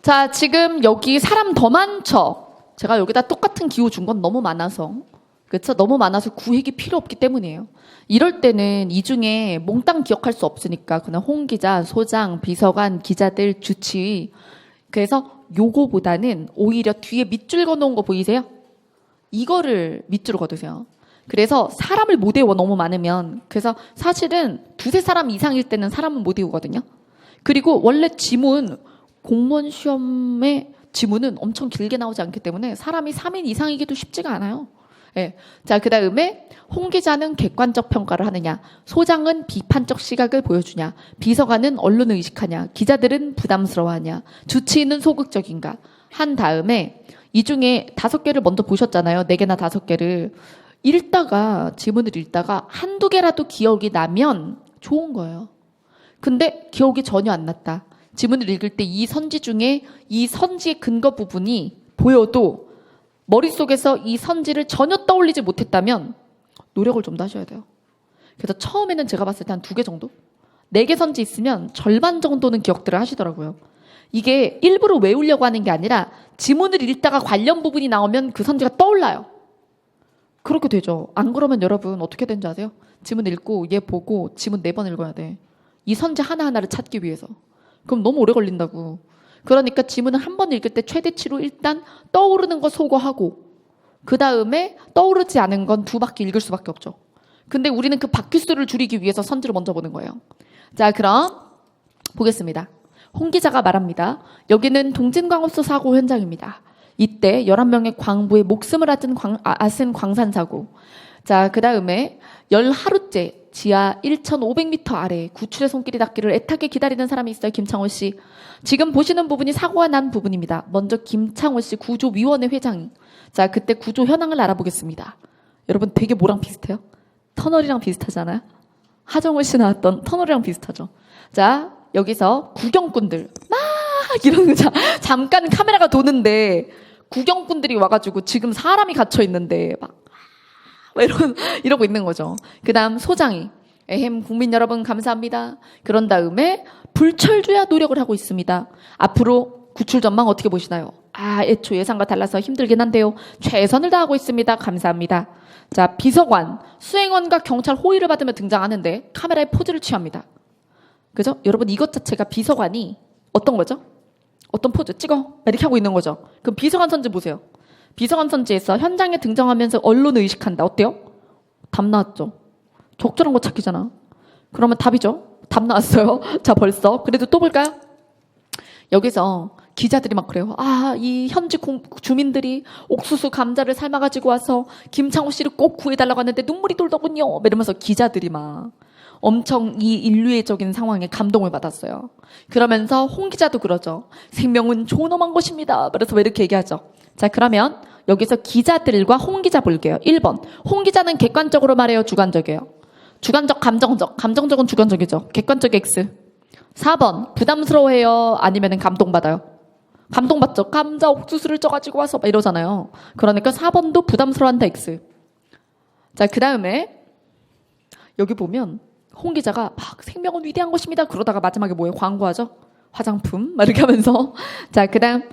자, 지금 여기 사람 더 많죠? 제가 여기다 똑같은 기호 준 건 너무 많아서, 그렇죠? 너무 많아서 구획이 필요 없기 때문이에요. 이럴 때는 이 중에 몽땅 기억할 수 없으니까 그냥 홍 기자, 소장, 비서관, 기자들, 주치의, 그래서 요거보다는 오히려 뒤에 밑줄 그어놓은 거 보이세요? 이거를 밑줄을 그어두세요. 그래서 사람을 못 외워, 너무 많으면. 그래서 사실은 두세 사람 이상일 때는 사람은 못 외우거든요. 그리고 원래 지문, 공무원 시험의 지문은 엄청 길게 나오지 않기 때문에 사람이 3인 이상이기도 쉽지가 않아요. 예. 자, 그 다음에 홍 기자는 객관적 평가를 하느냐, 소장은 비판적 시각을 보여주냐, 비서관은 언론을 의식하냐, 기자들은 부담스러워하냐, 주치의는 소극적인가 한 다음에 이 중에 5개를 먼저 보셨잖아요. 4개나 5개를. 지문을 읽다가 한두 개라도 기억이 나면 좋은 거예요. 근데 기억이 전혀 안 났다. 지문을 읽을 때 이 선지 중에 이 선지의 근거 부분이 보여도 머릿속에서 이 선지를 전혀 떠올리지 못했다면 노력을 좀 더 하셔야 돼요. 그래서 처음에는 제가 봤을 때 한 2개 정도? 4개 선지 있으면 절반 정도는 기억들을 하시더라고요. 이게 일부러 외우려고 하는 게 아니라 지문을 읽다가 관련 부분이 나오면 그 선지가 떠올라요. 그렇게 되죠. 안 그러면 여러분 어떻게 되는지 아세요? 지문 읽고 얘 보고 지문 4번 읽어야 돼. 이 선지 하나하나를 찾기 위해서. 그럼 너무 오래 걸린다고. 그러니까 지문을 한 번 읽을 때 최대치로 일단 떠오르는 거 소거하고 그 다음에 떠오르지 않은 건 2바퀴 읽을 수밖에 없죠. 근데 우리는 그 바퀴수를 줄이기 위해서 선지를 먼저 보는 거예요. 자, 그럼 보겠습니다. 홍 기자가 말합니다. 여기는 동진광업소 사고 현장입니다. 이때 11명의 광부의 목숨을 앗은 광산사고. 자, 그 다음에 10하루째 지하 1,500m 아래 구출의 손길이 닿기를 애타게 기다리는 사람이 있어요. 김창호 씨. 지금 보시는 부분이 사고가 난 부분입니다. 먼저 김창호 씨 구조위원회 회장. 자, 그때 구조 현황을 알아보겠습니다. 여러분 되게 뭐랑 비슷해요? 터널이랑 비슷하잖아요. 하정우 씨 나왔던 터널이랑 비슷하죠. 자, 여기서 구경꾼들 막 이러는 잠깐 카메라가 도는데 구경꾼들이 와가지고 지금 사람이 갇혀 있는데 막 이러고 있는 거죠. 그 다음 소장이 에헴 국민 여러분 감사합니다. 그런 다음에 불철주야 노력을 하고 있습니다. 앞으로 구출 전망 어떻게 보시나요? 애초 예상과 달라서 힘들긴 한데요. 최선을 다하고 있습니다. 감사합니다. 자, 비서관, 수행원과 경찰 호의를 받으며 등장하는데 카메라에 포즈를 취합니다. 그죠? 여러분 이것 자체가 비서관이 어떤 거죠? 어떤 포즈 찍어 이렇게 하고 있는 거죠. 그럼 비서관 선지 보세요. 비서관 선지에서 현장에 등장하면서 언론을 의식한다. 어때요? 답 나왔죠. 적절한 거 찾기잖아. 그러면 답이죠. 답 나왔어요. 자, 벌써. 그래도 또 볼까요? 여기서 기자들이 막 그래요. 이 현지 주민들이 옥수수 감자를 삶아가지고 와서 김창호 씨를 꼭 구해달라고 하는데 눈물이 돌더군요. 이러면서 기자들이 막 엄청 이 인류애적인 상황에 감동을 받았어요. 그러면서 홍 기자도 그러죠. 생명은 존엄한 것입니다. 그래서 왜 이렇게 얘기하죠. 자, 그러면 여기서 기자들과 홍 기자 볼게요. 1번. 홍 기자는 객관적으로 말해요? 주관적이에요? 주관적, 감정적. 감정적은 주관적이죠. 객관적 X. 4번. 부담스러워해요? 아니면 감동받아요? 감동받죠. 감자 옥수수를 쪄가지고 와서 막 이러잖아요. 그러니까 4번도 부담스러워한다 X. 자, 그 다음에 여기 보면 홍 기자가 막 생명은 위대한 것입니다. 그러다가 마지막에 뭐예요? 광고하죠? 화장품? 막 이렇게 하면서. 자, 그 다음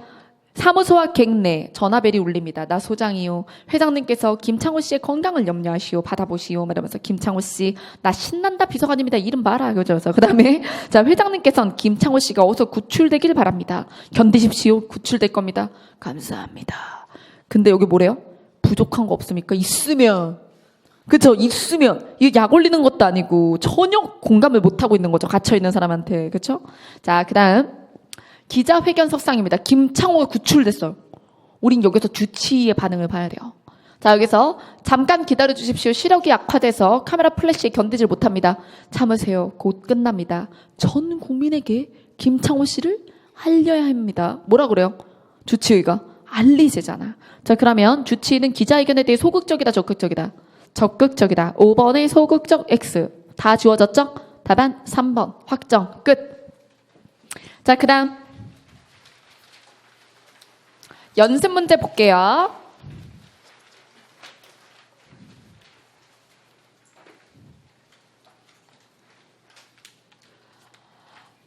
사무소와 객내 전화벨이 울립니다. 나 소장이요. 회장님께서 김창호 씨의 건강을 염려하시오. 받아보시오. 이러면서 김창호 씨, 나 신난다 비서관입니다. 이름 봐라. 그죠? 그 다음에 자, 회장님께서는 김창호 씨가 어서 구출되길 바랍니다. 견디십시오. 구출될 겁니다. 감사합니다. 근데 여기 뭐래요? 부족한 거 없습니까? 있으면. 그쵸? 있으면. 이게 약 올리는 것도 아니고 전혀 공감을 못하고 있는 거죠. 갇혀있는 사람한테. 그쵸? 자, 그 다음 기자회견 석상입니다. 김창호가 구출됐어요. 우린 여기서 주치의의 반응을 봐야 돼요. 자, 여기서 잠깐 기다려 주십시오. 시력이 악화돼서 카메라 플래시에 견디질 못합니다. 참으세요. 곧 끝납니다. 전 국민에게 김창호 씨를 알려야 합니다. 뭐라 그래요? 주치의가 알리세잖아. 자, 그러면 주치의는 기자회견에 대해 소극적이다, 적극적이다? 적극적이다. 5번의 소극적 X. 다 지워졌죠? 답안 3번. 확정. 끝. 자, 그 다음 연습 문제 볼게요.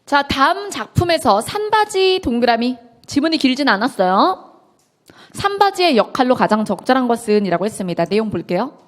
자, 다음 작품에서 산바지 동그라미. 지문이 길진 않았어요. 산바지의 역할로 가장 적절한 것은 이라고 했습니다. 내용 볼게요.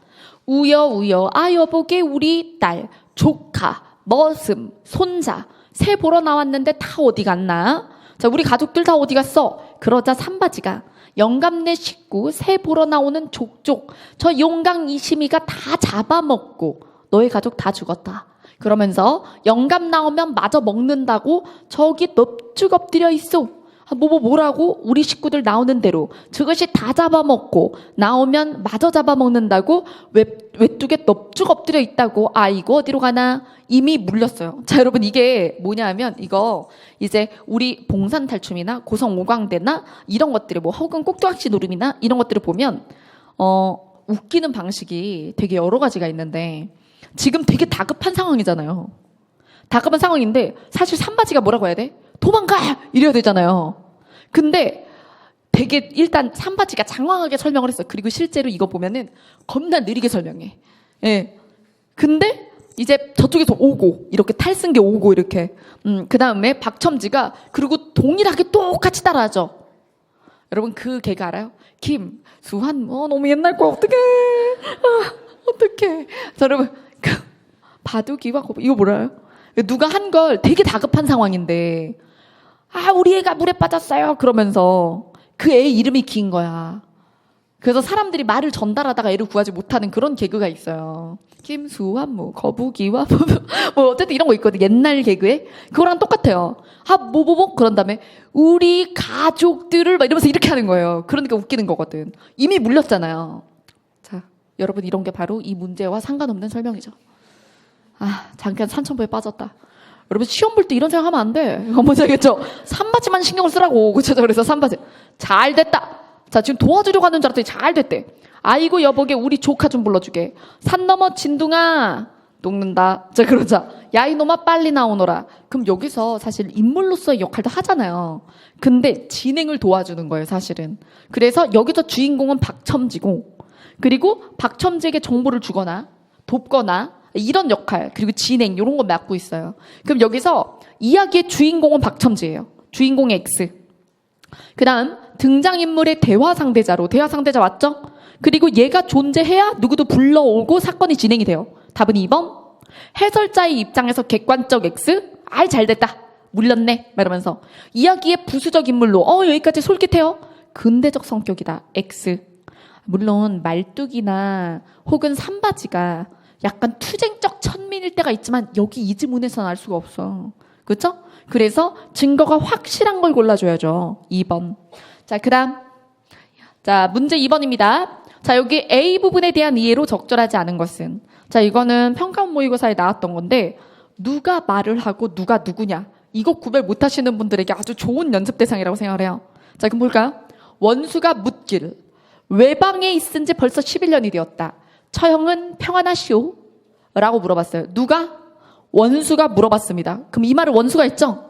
우여 여보게 우리 딸 조카 머슴 손자 새 보러 나왔는데 다 어디 갔나? 자, 우리 가족들 다 어디 갔어? 그러자 산바지가 영감네 식구 새 보러 나오는 족족 저 용강 이심이가 다 잡아먹고 너의 가족 다 죽었다. 그러면서 영감 나오면 마저 먹는다고 저기 넙죽 엎드려 있어. 뭐라고? 우리 식구들 나오는 대로 저것이 다 잡아먹고 나오면 마저 잡아먹는다고 외뚝에 넙죽 엎드려 있다고. 아이고 어디로 가나. 이미 물렸어요. 자 여러분 이게 뭐냐 하면 이거 이제 우리 봉산탈춤이나 고성오광대나 이런 것들이 뭐 혹은 꼭두각시 노름이나 이런 것들을 보면 웃기는 방식이 되게 여러 가지가 있는데 지금 되게 다급한 상황이잖아요. 다급한 상황인데 사실 산바지가 뭐라고 해야 돼? 도망가! 이래야 되잖아요. 근데 되게 일단 산바지가 장황하게 설명을 했어. 그리고 실제로 이거 보면은 겁나 느리게 설명해. 예. 근데 이제 저쪽에서 오고 이렇게 탈승계 오고 이렇게 그 다음에 박첨지가 그리고 동일하게 똑같이 따라하죠. 여러분 그 개그 알아요? 김수환 너무 옛날 거 어떡해. 어떡해. 자 여러분 바둑이와 이거 몰라요? 누가 한 걸 되게 다급한 상황인데 우리 애가 물에 빠졌어요 그러면서 그 애 이름이 긴 거야. 그래서 사람들이 말을 전달하다가 애를 구하지 못하는 그런 개그가 있어요. 김수환 거북이와 어쨌든 이런 거 있거든. 옛날 개그에 그거랑 똑같아요. 그런 다음에 우리 가족들을 막 이러면서 이렇게 하는 거예요. 그러니까 웃기는 거거든. 이미 물렸잖아요. 자 여러분 이런 게 바로 이 문제와 상관없는 설명이죠. 잠깐 산천부에 빠졌다. 여러분 시험 볼 때 이런 생각하면 안 돼. 뭔지 알겠죠? 산바지만 신경을 쓰라고. 그쵸? 그래서 산바지. 잘 됐다. 자 지금 도와주려고 하는 줄 알았더니 잘 됐대. 아이고 여보게 우리 조카 좀 불러주게. 산 넘어 진둥아 녹는다. 자 그러자. 야 이놈아 빨리 나오너라. 그럼 여기서 사실 인물로서의 역할도 하잖아요. 근데 진행을 도와주는 거예요 사실은. 그래서 여기서 주인공은 박첨지고 그리고 박첨지에게 정보를 주거나 돕거나 이런 역할 그리고 진행 이런 거 맡고 있어요. 그럼 여기서 이야기의 주인공은 박첨지예요. 주인공의 X. 그 다음 등장인물의 대화상대자로 대화상대자 맞죠? 그리고 얘가 존재해야 누구도 불러오고 사건이 진행이 돼요. 답은 2번. 해설자의 입장에서 객관적 X. 잘됐다. 물렸네. 이러면서 이야기의 부수적 인물로 여기까지 솔깃해요. 근대적 성격이다. X. 물론 말뚝이나 혹은 산바지가 약간 투쟁적 천민일 때가 있지만 여기 이 지문에서는 알 수가 없어. 그렇죠? 그래서 증거가 확실한 걸 골라줘야죠. 2번. 자, 그다음. 자, 문제 2번입니다. 자, 여기 A 부분에 대한 이해로 적절하지 않은 것은. 자, 이거는 평가원 모의고사에 나왔던 건데 누가 말을 하고 누가 누구냐. 이거 구별 못 하시는 분들에게 아주 좋은 연습 대상이라고 생각을 해요. 자, 그럼 볼까요? 원수가 묻길. 외방에 있은 지 벌써 11년이 되었다. 처형은 평안하시오? 라고 물어봤어요. 누가? 원수가 물어봤습니다. 그럼 이 말을 원수가 했죠?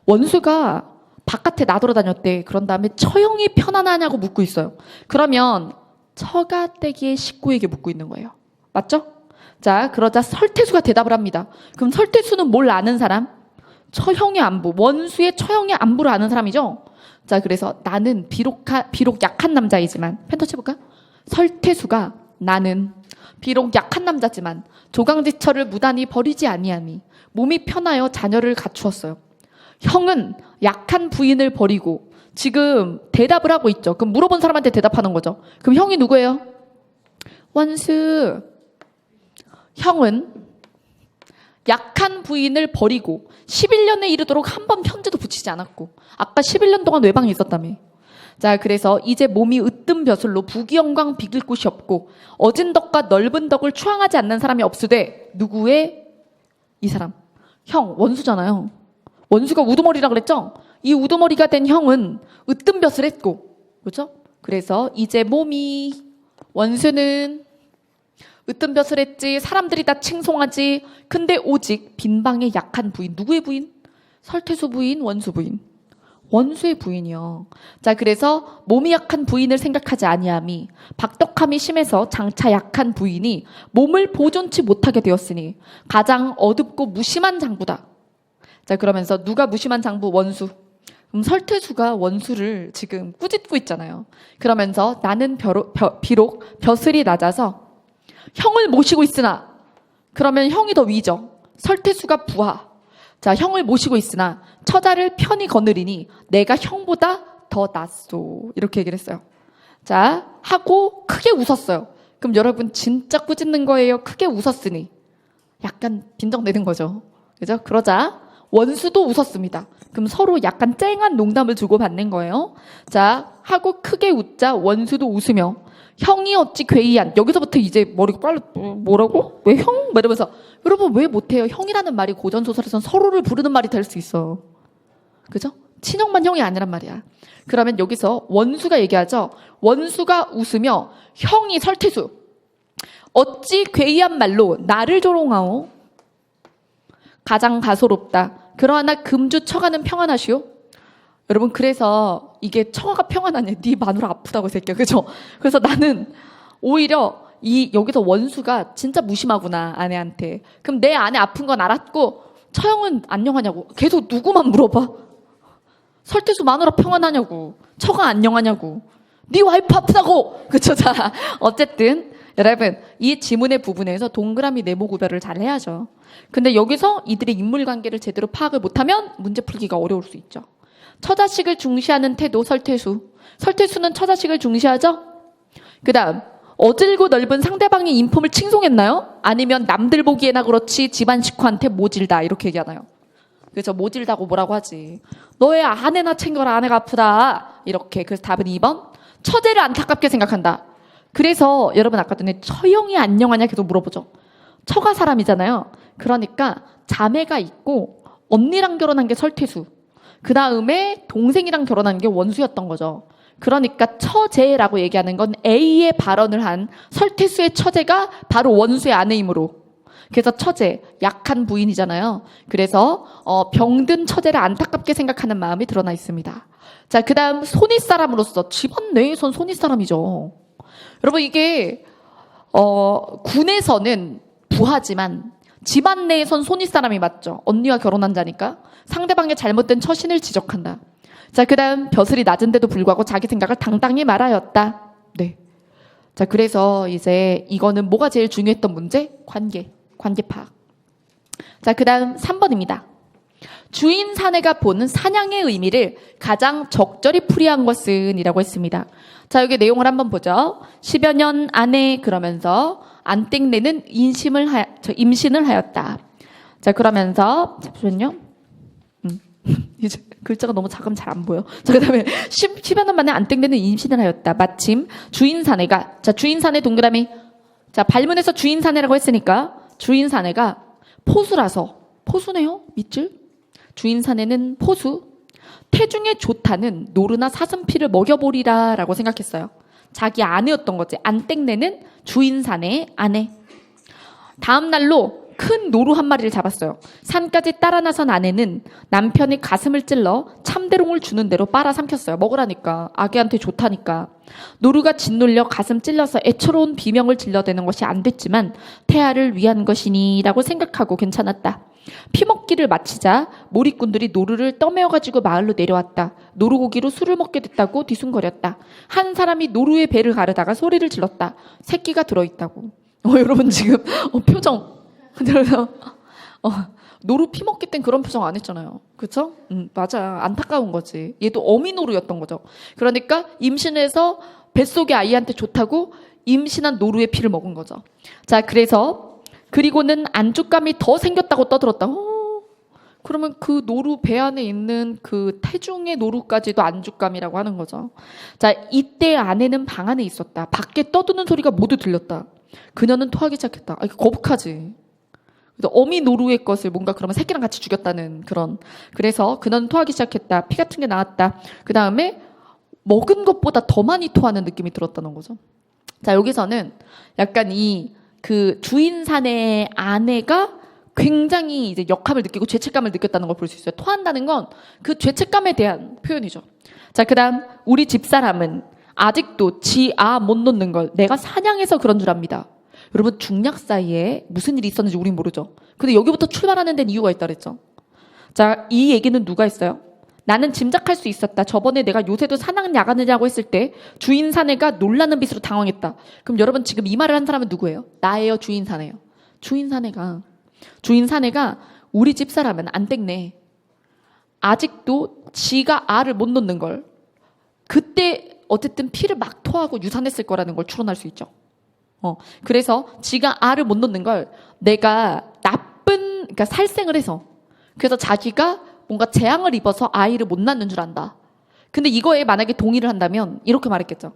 원수가 바깥에 나돌아다녔대. 그런 다음에 처형이 편안하냐고 묻고 있어요. 그러면 처가댁의 식구에게 묻고 있는 거예요. 맞죠? 자, 그러자 설태수가 대답을 합니다. 그럼 설태수는 뭘 아는 사람? 처형의 안부, 원수의 처형의 안부를 아는 사람이죠? 자, 그래서 나는 비록 약한 남자이지만 펜 터치해볼까? 설태수가 나는 비록 약한 남자지만 조강지처를 무단히 버리지 아니하니 몸이 편하여 자녀를 갖추었어요. 형은 약한 부인을 버리고 지금 대답을 하고 있죠. 그럼 물어본 사람한테 대답하는 거죠. 그럼 형이 누구예요? 원수. 형은 약한 부인을 버리고 11년에 이르도록 한 번 편지도 붙이지 않았고 아까 11년 동안 외방에 있었다며. 자, 그래서 이제 몸이 으뜸 벼슬로 부귀영광 비길 곳이 없고 어진 덕과 넓은 덕을 추앙하지 않는 사람이 없으되 누구의? 이 사람. 형, 원수잖아요. 원수가 우두머리라 그랬죠? 이 우두머리가 된 형은 으뜸 벼슬 했고, 그렇죠? 그래서 이제 몸이 원수는 으뜸 벼슬 했지, 사람들이 다 칭송하지. 근데 오직 빈방의 약한 부인. 누구의 부인? 설태수 부인, 원수 부인. 원수의 부인이요. 자, 그래서 몸이 약한 부인을 생각하지 아니함이 박덕함이 심해서 장차 약한 부인이 몸을 보존치 못하게 되었으니 가장 어둡고 무심한 장부다. 자, 그러면서 누가 무심한 장부? 원수. 그럼 설태수가 원수를 지금 꾸짖고 있잖아요. 그러면서 나는 비록 벼슬이 낮아서 형을 모시고 있으나, 그러면 형이 더 위죠. 설태수가 부하. 자, 형을 모시고 있으나 처자를 편히 거느리니 내가 형보다 더 낫소. 이렇게 얘기를 했어요. 자, 하고 크게 웃었어요. 그럼 여러분 진짜 꾸짖는 거예요? 크게 웃었으니. 약간 빈정내는 거죠. 그죠? 그러자 원수도 웃었습니다. 그럼 서로 약간 쨍한 농담을 주고받는 거예요. 자, 하고 크게 웃자 원수도 웃으며 형이 어찌 괴이한. 여기서부터 이제 머리가 빨리 뭐라고? 왜 형? 이러면서 여러분 왜 못해요? 형이라는 말이 고전소설에선 서로를 부르는 말이 될 수 있어. 그죠? 친형만 형이 아니란 말이야. 그러면 여기서 원수가 얘기하죠. 원수가 웃으며 형이 설태수 어찌 괴이한 말로 나를 조롱하오. 가장 가소롭다. 그러나 금주 처가는 평안하시오. 여러분 그래서 이게 처가가 평안하냐. 네 마누라 아프다고 이 새끼야. 그죠? 그래서 나는 오히려 여기서 원수가 진짜 무심하구나 아내한테. 그럼 내 아내 아픈 건 알았고 처형은 안녕하냐고. 계속 누구만 물어봐. 설태수 마누라 평안하냐고. 처가 안녕하냐고. 네 와이프 아프다고. 그쵸? 자, 어쨌든 여러분 이 지문의 부분에서 동그라미 네모 구별을 잘 해야죠. 근데 여기서 이들의 인물관계를 제대로 파악을 못하면 문제 풀기가 어려울 수 있죠. 처자식을 중시하는 태도 설태수. 설태수는 처자식을 중시하죠? 그 다음 어질고 넓은 상대방의 인품을 칭송했나요? 아니면 남들 보기에나 그렇지 집안 식구한테 모질다 이렇게 얘기하나요? 그래서 모질다고 뭐라고 하지. 너의 아내나 챙겨라. 아내가 아프다. 이렇게. 그래서 답은 2번. 처제를 안타깝게 생각한다. 그래서 여러분 아까 전에 처형이 안녕하냐 계속 물어보죠. 처가 사람이잖아요. 그러니까 자매가 있고 언니랑 결혼한 게 설태수. 그 다음에 동생이랑 결혼한 게 원수였던 거죠. 그러니까 처제라고 얘기하는 건 A의 발언을 한 설태수의 처제가 바로 원수의 아내이므로. 그래서 처제, 약한 부인이잖아요. 그래서 병든 처제를 안타깝게 생각하는 마음이 드러나 있습니다. 자, 그 다음 손윗사람으로서 집안 내에선 손윗사람이죠. 여러분 이게 군에서는 부하지만 집안 내에선 손윗사람이 맞죠. 언니와 결혼한 자니까 상대방의 잘못된 처신을 지적한다. 자, 그 다음 벼슬이 낮은데도 불구하고 자기 생각을 당당히 말하였다. 네. 자, 그래서 이제 이거는 뭐가 제일 중요했던 문제? 관계 파악. 자, 그 다음 3번입니다. 주인 사내가 보는 사냥의 의미를 가장 적절히 풀이한 것은 이라고 했습니다. 자, 여기 내용을 한번 보죠. 10여 년 안에 그러면서 안땡내는 임신을 하였다. 자, 그러면서 잠시만요. 이제 글자가 너무 작으면 잘 안 보여. 자, 그 다음에 10여 년 만에 안땡내는 임신을 하였다. 마침 주인 사내가, 자, 주인 사내 동그라미. 자, 발문에서 주인 사내라고 했으니까 주인 사내가 포수라서, 포수네요? 밑줄? 주인 사내는 포수. 태중에 좋다는 노르나 사슴피를 먹여보리라 라고 생각했어요. 자기 아내였던 거지. 안땡내는 주인 사내의 아내. 다음 날로 큰 노루 한 마리를 잡았어요. 산까지 따라 나선 아내는 남편의 가슴을 찔러 참대롱을 주는 대로 빨아삼켰어요. 먹으라니까. 아기한테 좋다니까. 노루가 짓눌려 가슴 찔러서 애처로운 비명을 질러대는 것이 안 됐지만 태아를 위한 것이니 라고 생각하고 괜찮았다. 피먹기를 마치자 몰입꾼들이 노루를 떠매어가지고 마을로 내려왔다. 노루고기로 술을 먹게 됐다고 뒤숭거렸다. 한 사람이 노루의 배를 가르다가 소리를 질렀다. 새끼가 들어있다고. 여러분 지금 표정. 노루 피먹기 땐 그런 표정 안 했잖아요. 그쵸? 맞아. 안타까운 거지. 얘도 어미노루였던 거죠. 그러니까 임신해서 뱃속의 아이한테 좋다고 임신한 노루의 피를 먹은 거죠. 자, 그리고는 안죽감이 더 생겼다고 떠들었다. 그러면 그 노루 배 안에 있는 그 태중의 노루까지도 안죽감이라고 하는 거죠. 자, 이때 아내는 방 안에 있었다. 밖에 떠드는 소리가 모두 들렸다. 그녀는 토하기 시작했다. 거북하지. 어미 노루의 것을 뭔가 그러면 새끼랑 같이 죽였다는 그런. 그래서 그녀는 토하기 시작했다. 피 같은 게 나왔다. 그 다음에 먹은 것보다 더 많이 토하는 느낌이 들었다는 거죠. 자, 여기서는 약간 그 주인 사내의 아내가 굉장히 이제 역함을 느끼고 죄책감을 느꼈다는 걸 볼 수 있어요. 토한다는 건 그 죄책감에 대한 표현이죠. 자, 그 다음 우리 집사람은 아직도 못 놓는 걸 내가 사냥해서 그런 줄 압니다. 여러분 중략 사이에 무슨 일이 있었는지 우린 모르죠. 근데 여기부터 출발하는 데는 이유가 있다 그랬죠. 자, 이 얘기는 누가 했어요? 나는 짐작할 수 있었다. 저번에 내가 요새도 사냥 나가느냐고 했을 때 주인 사내가 놀라는 빛으로 당황했다. 그럼 여러분 지금 이 말을 한 사람은 누구예요? 나예요, 주인 사내요. 주인 사내가 우리 집사람은 안 땡네. 아직도 지가 알을 못 놓는 걸 그때 어쨌든 피를 막 토하고 유산했을 거라는 걸 추론할 수 있죠. 그래서 지가 알을 못 놓는 걸 내가 그러니까 살생을 해서 그래서 자기가 뭔가 재앙을 입어서 아이를 못 낳는 줄 안다. 근데 이거에 만약에 동의를 한다면 이렇게 말했겠죠.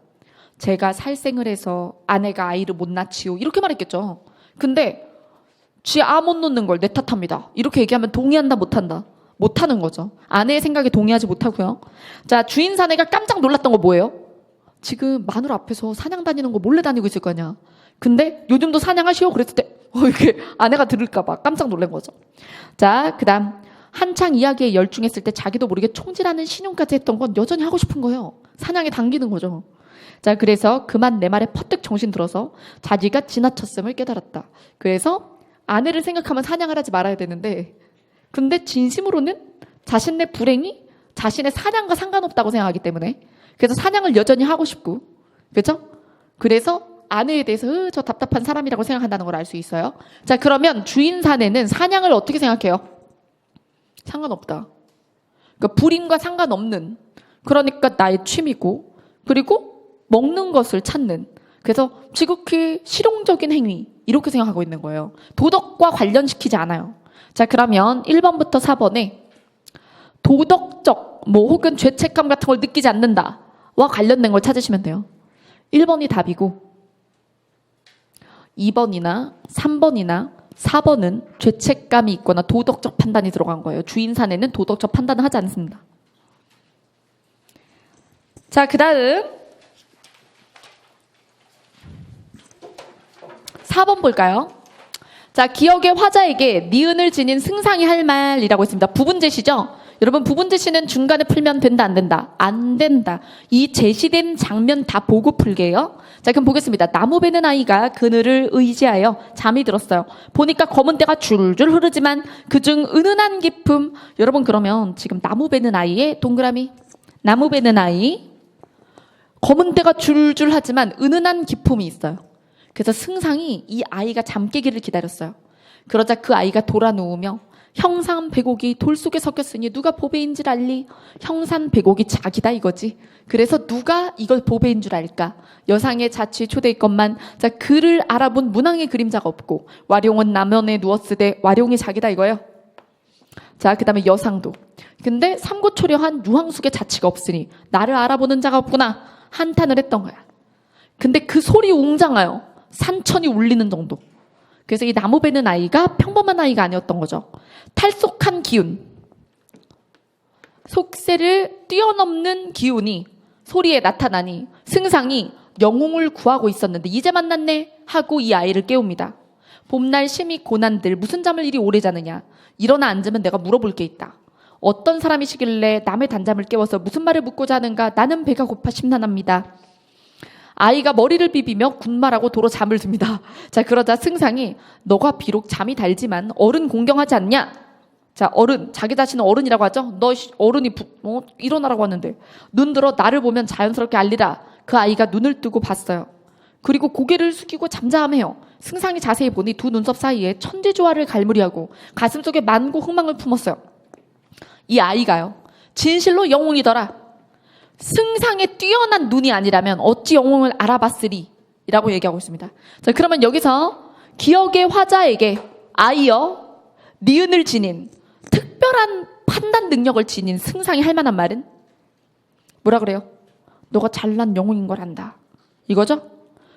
제가 살생을 해서 아내가 아이를 못 낳지요. 이렇게 말했겠죠. 근데 쥐 아 못 놓는 걸 내 탓합니다. 이렇게 얘기하면 동의한다 못한다? 못하는 거죠. 아내의 생각에 동의하지 못하고요. 자, 주인 사내가 깜짝 놀랐던 거 뭐예요? 지금 마누 앞에서 사냥 다니는 거 몰래 다니고 있을 거 아니야. 근데 요즘도 사냥하시오? 그랬을 때 이렇게 아내가 들을까 봐 깜짝 놀란 거죠. 자, 그다음 한창 이야기에 열중했을 때 자기도 모르게 총질하는 신용까지 했던 건 여전히 하고 싶은 거예요. 사냥에 당기는 거죠. 자, 그래서 그만 내 말에 퍼뜩 정신 들어서 자기가 지나쳤음을 깨달았다. 그래서 아내를 생각하면 사냥을 하지 말아야 되는데 근데 진심으로는 자신의 불행이 자신의 사냥과 상관없다고 생각하기 때문에 그래서 사냥을 여전히 하고 싶고 그렇죠? 그래서 아내에 대해서 저 답답한 사람이라고 생각한다는 걸 알 수 있어요. 자, 그러면 주인 사내는 사냥을 어떻게 생각해요? 상관없다. 그러니까 불임과 상관없는 그러니까 나의 취미고 그리고 먹는 것을 찾는 그래서 지극히 실용적인 행위 이렇게 생각하고 있는 거예요. 도덕과 관련시키지 않아요. 자, 그러면 1번부터 4번에 도덕적 혹은 죄책감 같은 걸 느끼지 않는다와 관련된 걸 찾으시면 돼요. 1번이 답이고 2번이나 3번이나 4번은 죄책감이 있거나 도덕적 판단이 들어간 거예요. 주인 사내는 도덕적 판단을 하지 않습니다. 자, 그 다음 4번 볼까요? 자, 기억의 화자에게 니은을 지닌 승상이 할 말이라고 했습니다. 부분제시죠? 여러분 부분제시는 중간에 풀면 된다 안 된다? 안 된다. 이 제시된 장면 다 보고 풀게요. 자, 그럼 보겠습니다. 나무 베는 아이가 그늘을 의지하여 잠이 들었어요. 보니까 검은 때가 줄줄 흐르지만 그중 은은한 기품. 여러분 그러면 지금 나무 베는 아이의 동그라미 나무 베는 아이 검은 때가 줄줄 하지만 은은한 기품이 있어요. 그래서 승상이 이 아이가 잠 깨기를 기다렸어요. 그러자 그 아이가 돌아 누우며 형산 백옥이 돌 속에 섞였으니 누가 보배인 줄 알리? 형산 백옥이 자기다 이거지. 그래서 누가 이걸 보배인 줄 알까? 여상의 자취 초대있건만 자 그를 알아본 문왕의 그림자가 없고 와룡은 남원에 누웠으되 와룡이 자기다 이거예요. 자, 그 다음에 여상도. 근데 삼고초려한 유황숙의 자취가 없으니 나를 알아보는 자가 없구나 한탄을 했던 거야. 근데 그 소리 웅장하여 산천이 울리는 정도. 그래서 이 나무 베는 아이가 평범한 아이가 아니었던 거죠. 탈속한 기운, 속세를 뛰어넘는 기운이 소리에 나타나니 승상이 영웅을 구하고 있었는데 이제 만났네 하고 이 아이를 깨웁니다. 봄날 심히 고난들 무슨 잠을 이리 오래 자느냐. 일어나 앉으면 내가 물어볼 게 있다. 어떤 사람이시길래 남의 단잠을 깨워서 무슨 말을 묻고자 하는가. 나는 배가 고파 심란합니다. 아이가 머리를 비비며 군말하고 도로 잠을 듭니다. 자, 그러자 승상이 너가 비록 잠이 달지만 어른 공경하지 않냐? 자, 어른, 자기 자신은 어른이라고 하죠? 너 어른이 일어나라고 하는데 눈 들어 나를 보면 자연스럽게 알리라. 그 아이가 눈을 뜨고 봤어요. 그리고 고개를 숙이고 잠잠해요. 승상이 자세히 보니 두 눈썹 사이에 천지조화를 갈무리하고 가슴속에 만고 흥망을 품었어요. 이 아이가요. 진실로 영웅이더라. 승상의 뛰어난 눈이 아니라면 어찌 영웅을 알아봤으리? 라고 얘기하고 있습니다. 자, 그러면 여기서 기억의 화자에게 아이여 니은을 지닌 특별한 판단 능력을 지닌 승상이 할 만한 말은 뭐라 그래요? 너가 잘난 영웅인 걸 안다. 이거죠?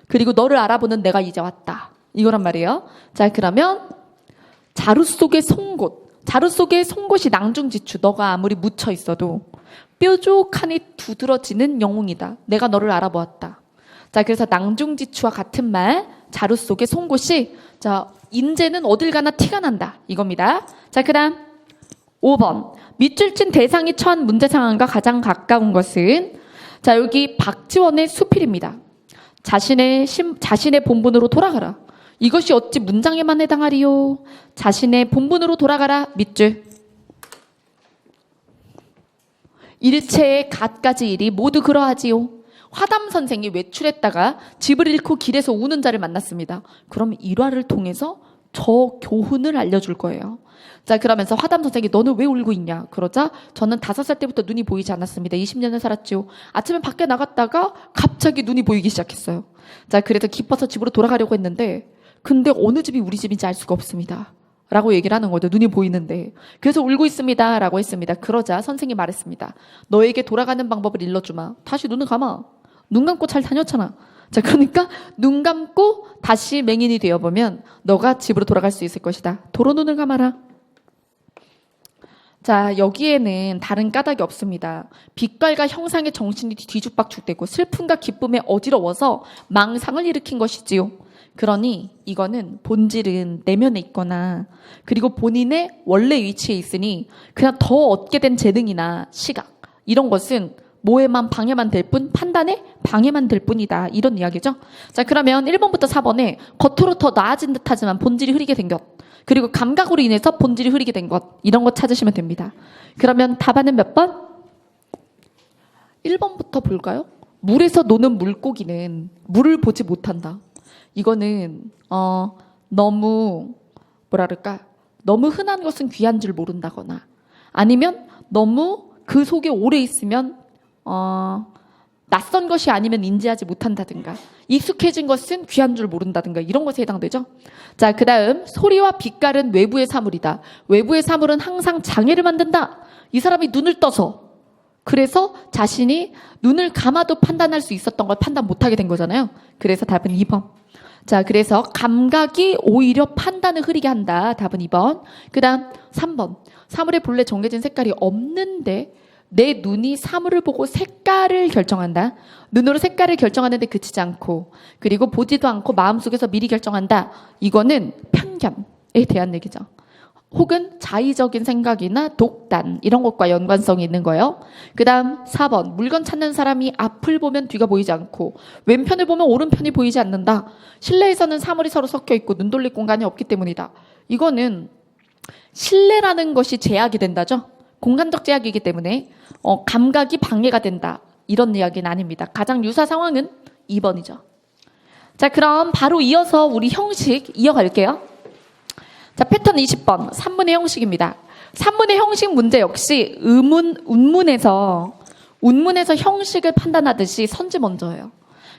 그리고 너를 알아보는 내가 이제 왔다. 이거란 말이에요. 자, 그러면 자루 속의 송곳. 자루 속의 송곳이 낭중지추. 너가 아무리 묻혀 있어도 뾰족하니 두드러지는 영웅이다. 내가 너를 알아보았다. 자, 그래서 낭중지추와 같은 말, 자루 속의 송곳이 자, 인재는 어딜 가나 티가 난다. 이겁니다. 자, 그 다음 5번. 밑줄 친 대상이 처한 문제 상황과 가장 가까운 것은 자, 여기 박지원의 수필입니다. 자신의 본분으로 돌아가라. 이것이 어찌 문장에만 해당하리요. 자신의 본분으로 돌아가라. 밑줄. 일체의 갖가지 일이 모두 그러하지요. 화담 선생이 외출했다가 집을 잃고 길에서 우는 자를 만났습니다. 그럼 일화를 통해서 저 교훈을 알려줄 거예요. 자, 그러면서 화담 선생이 너는 왜 울고 있냐? 그러자 저는 5살 때부터 눈이 보이지 않았습니다. 20년을 살았지요. 아침에 밖에 나갔다가 갑자기 눈이 보이기 시작했어요. 자, 그래서 기뻐서 집으로 돌아가려고 했는데 근데 어느 집이 우리 집인지 알 수가 없습니다. 라고 얘기를 하는 거죠. 눈이 보이는데. 그래서 울고 있습니다. 라고 했습니다. 그러자 선생이 말했습니다. 너에게 돌아가는 방법을 일러주마. 다시 눈을 감아. 눈 감고 잘 다녔잖아. 자, 그러니까 눈 감고 다시 맹인이 되어보면 너가 집으로 돌아갈 수 있을 것이다. 도로 눈을 감아라. 자, 여기에는 다른 까닭이 없습니다. 빛깔과 형상의 정신이 뒤죽박죽되고 슬픔과 기쁨에 어지러워서 망상을 일으킨 것이지요. 그러니 이거는 본질은 내면에 있거나 그리고 본인의 원래 위치에 있으니 그냥 더 얻게 된 재능이나 시각 이런 것은 모에만 방해만 될 뿐 판단에 방해만 될 뿐이다. 이런 이야기죠. 자, 그러면 1번부터 4번에 겉으로 더 나아진 듯하지만 본질이 흐리게 된 것 그리고 감각으로 인해서 본질이 흐리게 된 것 이런 거 찾으시면 됩니다. 그러면 답안은 몇 번? 1번부터 볼까요? 물에서 노는 물고기는 물을 보지 못한다. 이거는 너무 뭐랄까 너무 흔한 것은 귀한 줄 모른다거나 아니면 너무 그 속에 오래 있으면 낯선 것이 아니면 인지하지 못한다든가 익숙해진 것은 귀한 줄 모른다든가 이런 것에 해당되죠. 자, 그 다음 소리와 빛깔은 외부의 사물이다. 외부의 사물은 항상 장애를 만든다. 이 사람이 눈을 떠서 그래서 자신이 눈을 감아도 판단할 수 있었던 걸 판단 못하게 된 거잖아요. 그래서 답은 2번. 자, 그래서 감각이 오히려 판단을 흐리게 한다. 답은 2번. 그 다음 3번. 사물의 본래 정해진 색깔이 없는데 내 눈이 사물을 보고 색깔을 결정한다. 눈으로 색깔을 결정하는데 그치지 않고 그리고 보지도 않고 마음속에서 미리 결정한다. 이거는 편견에 대한 얘기죠. 혹은 자의적인 생각이나 독단 이런 것과 연관성이 있는 거예요. 그 다음 4번 물건 찾는 사람이 앞을 보면 뒤가 보이지 않고 왼편을 보면 오른편이 보이지 않는다. 실내에서는 사물이 서로 섞여 있고 눈 돌릴 공간이 없기 때문이다. 이거는 실내라는 것이 제약이 된다죠. 공간적 제약이기 때문에 감각이 방해가 된다. 이런 이야기는 아닙니다. 가장 유사 상황은 2번이죠. 자, 그럼 바로 이어서 우리 형식 이어갈게요. 자, 패턴 20번 3문의 형식입니다. 3문의 형식 문제 역시 운문에서 형식을 판단하듯이 선지 먼저예요.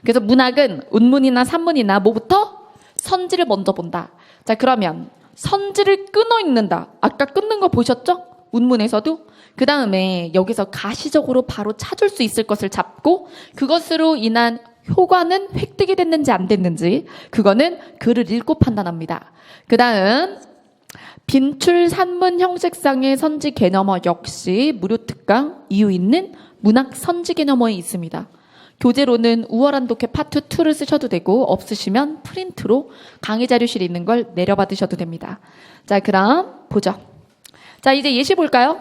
그래서 문학은 운문이나 산문이나 뭐부터? 선지를 먼저 본다. 자, 그러면 선지를 끊어 읽는다. 아까 끊는 거 보셨죠? 운문에서도. 그 다음에 여기서 가시적으로 바로 찾을 수 있을 것을 잡고 그것으로 인한 효과는 획득이 됐는지 안 됐는지 그거는 글을 읽고 판단합니다. 그 다음 빈출 산문 형식상의 선지 개념어 역시 무료 특강 이유 있는 문학 선지 개념어에 있습니다. 교재로는 우월한 독해 파트 2를 쓰셔도 되고 없으시면 프린트로 강의 자료실에 있는 걸 내려받으셔도 됩니다. 자, 그럼 보죠. 자, 이제 예시 볼까요?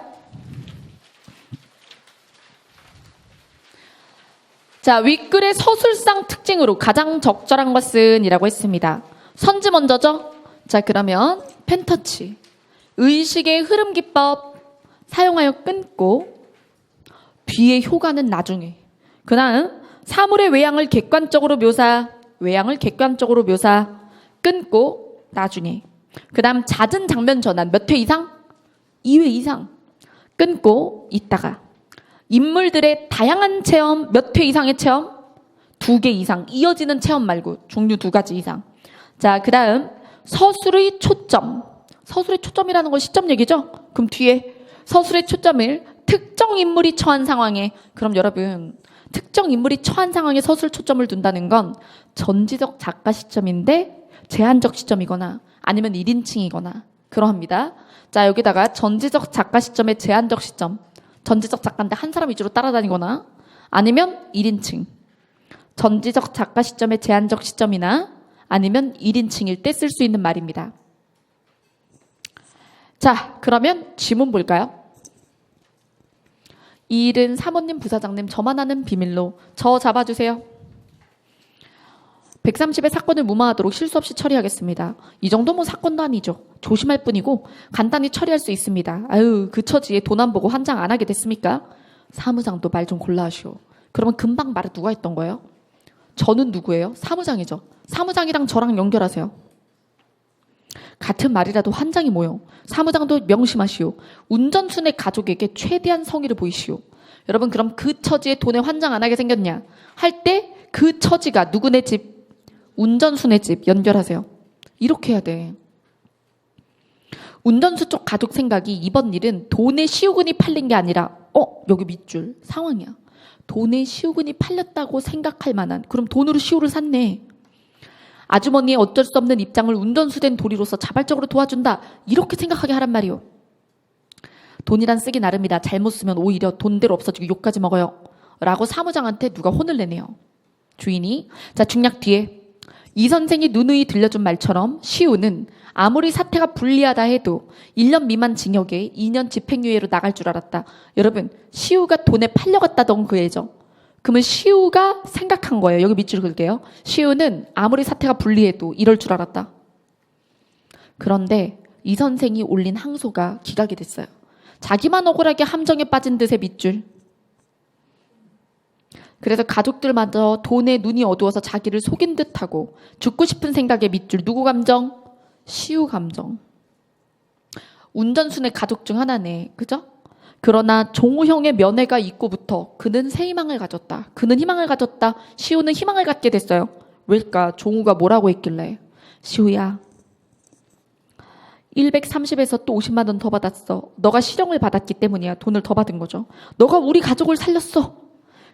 자, 윗글의 서술상 특징으로 가장 적절한 것은 이라고 했습니다. 선지 먼저죠? 자, 그러면 펜터치. 의식의 흐름 기법 사용하여 끊고 뒤의 효과는 나중에. 그 다음 사물의 외양을 객관적으로 묘사 끊고 나중에. 그 다음 잦은 장면 전환 몇 회 이상? 2회 이상 끊고 있다가. 인물들의 다양한 체험 몇 회 이상의 체험? 2개 이상 이어지는 체험 말고 종류 2가지 이상. 자, 그 다음 서술의 초점이라는 건 시점 얘기죠? 그럼 뒤에 서술의 초점을 특정 인물이 처한 상황에 그럼 여러분 특정 인물이 처한 상황에 서술 초점을 둔다는 건 전지적 작가 시점인데 제한적 시점이거나 아니면 1인칭이거나 그러합니다. 자, 여기다가 전지적 작가 시점의 제한적 시점 전지적 작가인데 한 사람 위주로 따라다니거나 아니면 1인칭 전지적 작가 시점의 제한적 시점이나 아니면 1인칭일 때 쓸 수 있는 말입니다. 자, 그러면 지문 볼까요? 이 일은 사모님 부사장님 저만 아는 비밀로 저 잡아주세요. 130의 사건을 무마하도록 실수 없이 처리하겠습니다. 이 정도 뭐 사건도 아니죠. 조심할 뿐이고 간단히 처리할 수 있습니다. 아유, 그 처지에 돈 안 보고 환장 안 하게 됐습니까? 사무장도 말 좀 골라 하시오. 그러면 금방 말을 누가 했던 거예요? 저는 누구예요? 사무장이죠. 사무장이랑 저랑 연결하세요. 같은 말이라도 환장이 모여. 사무장도 명심하시오. 운전순의 가족에게 최대한 성의를 보이시오. 여러분, 그럼 그 처지에 돈에 환장 안 하게 생겼냐 할 때 그 처지가 누구네 집? 운전순의 집 연결하세요. 이렇게 해야 돼. 운전수 쪽 가족 생각이 이번 일은 돈의 시우근이 팔린 게 아니라 여기 밑줄 상황이야. 돈의 시우근이 팔렸다고 생각할 만한, 그럼 돈으로 시우를 샀네. 아주머니의 어쩔 수 없는 입장을 운전수된 도리로서 자발적으로 도와준다. 이렇게 생각하게 하란 말이요. 돈이란 쓰기 나름이다. 잘못 쓰면 오히려 돈대로 없어지고 욕까지 먹어요. 라고 사무장한테 누가 혼을 내네요. 주인이. 자, 중략 뒤에 이 선생이 누누이 들려준 말처럼 시우는 아무리 사태가 불리하다 해도 1년 미만 징역에 2년 집행유예로 나갈 줄 알았다. 여러분, 시우가 돈에 팔려갔다던 그 애죠. 그러면 시우가 생각한 거예요. 여기 밑줄 그을게요. 시우는 아무리 사태가 불리해도 이럴 줄 알았다. 그런데 이 선생이 올린 항소가 기각이 됐어요. 자기만 억울하게 함정에 빠진 듯의 밑줄. 그래서 가족들마저 돈에 눈이 어두워서 자기를 속인 듯하고 죽고 싶은 생각에 밑줄. 누구 감정? 시우 감정. 운전순의 가족 중 하나네. 그죠? 그러나 종우 형의 면회가 있고부터 그는 새 희망을 가졌다. 그는 희망을 가졌다. 시우는 희망을 갖게 됐어요. 왜일까? 종우가 뭐라고 했길래. 시우야, 130에서 또 50만 원 더 받았어. 너가 실형을 받았기 때문이야. 돈을 더 받은 거죠. 너가 우리 가족을 살렸어.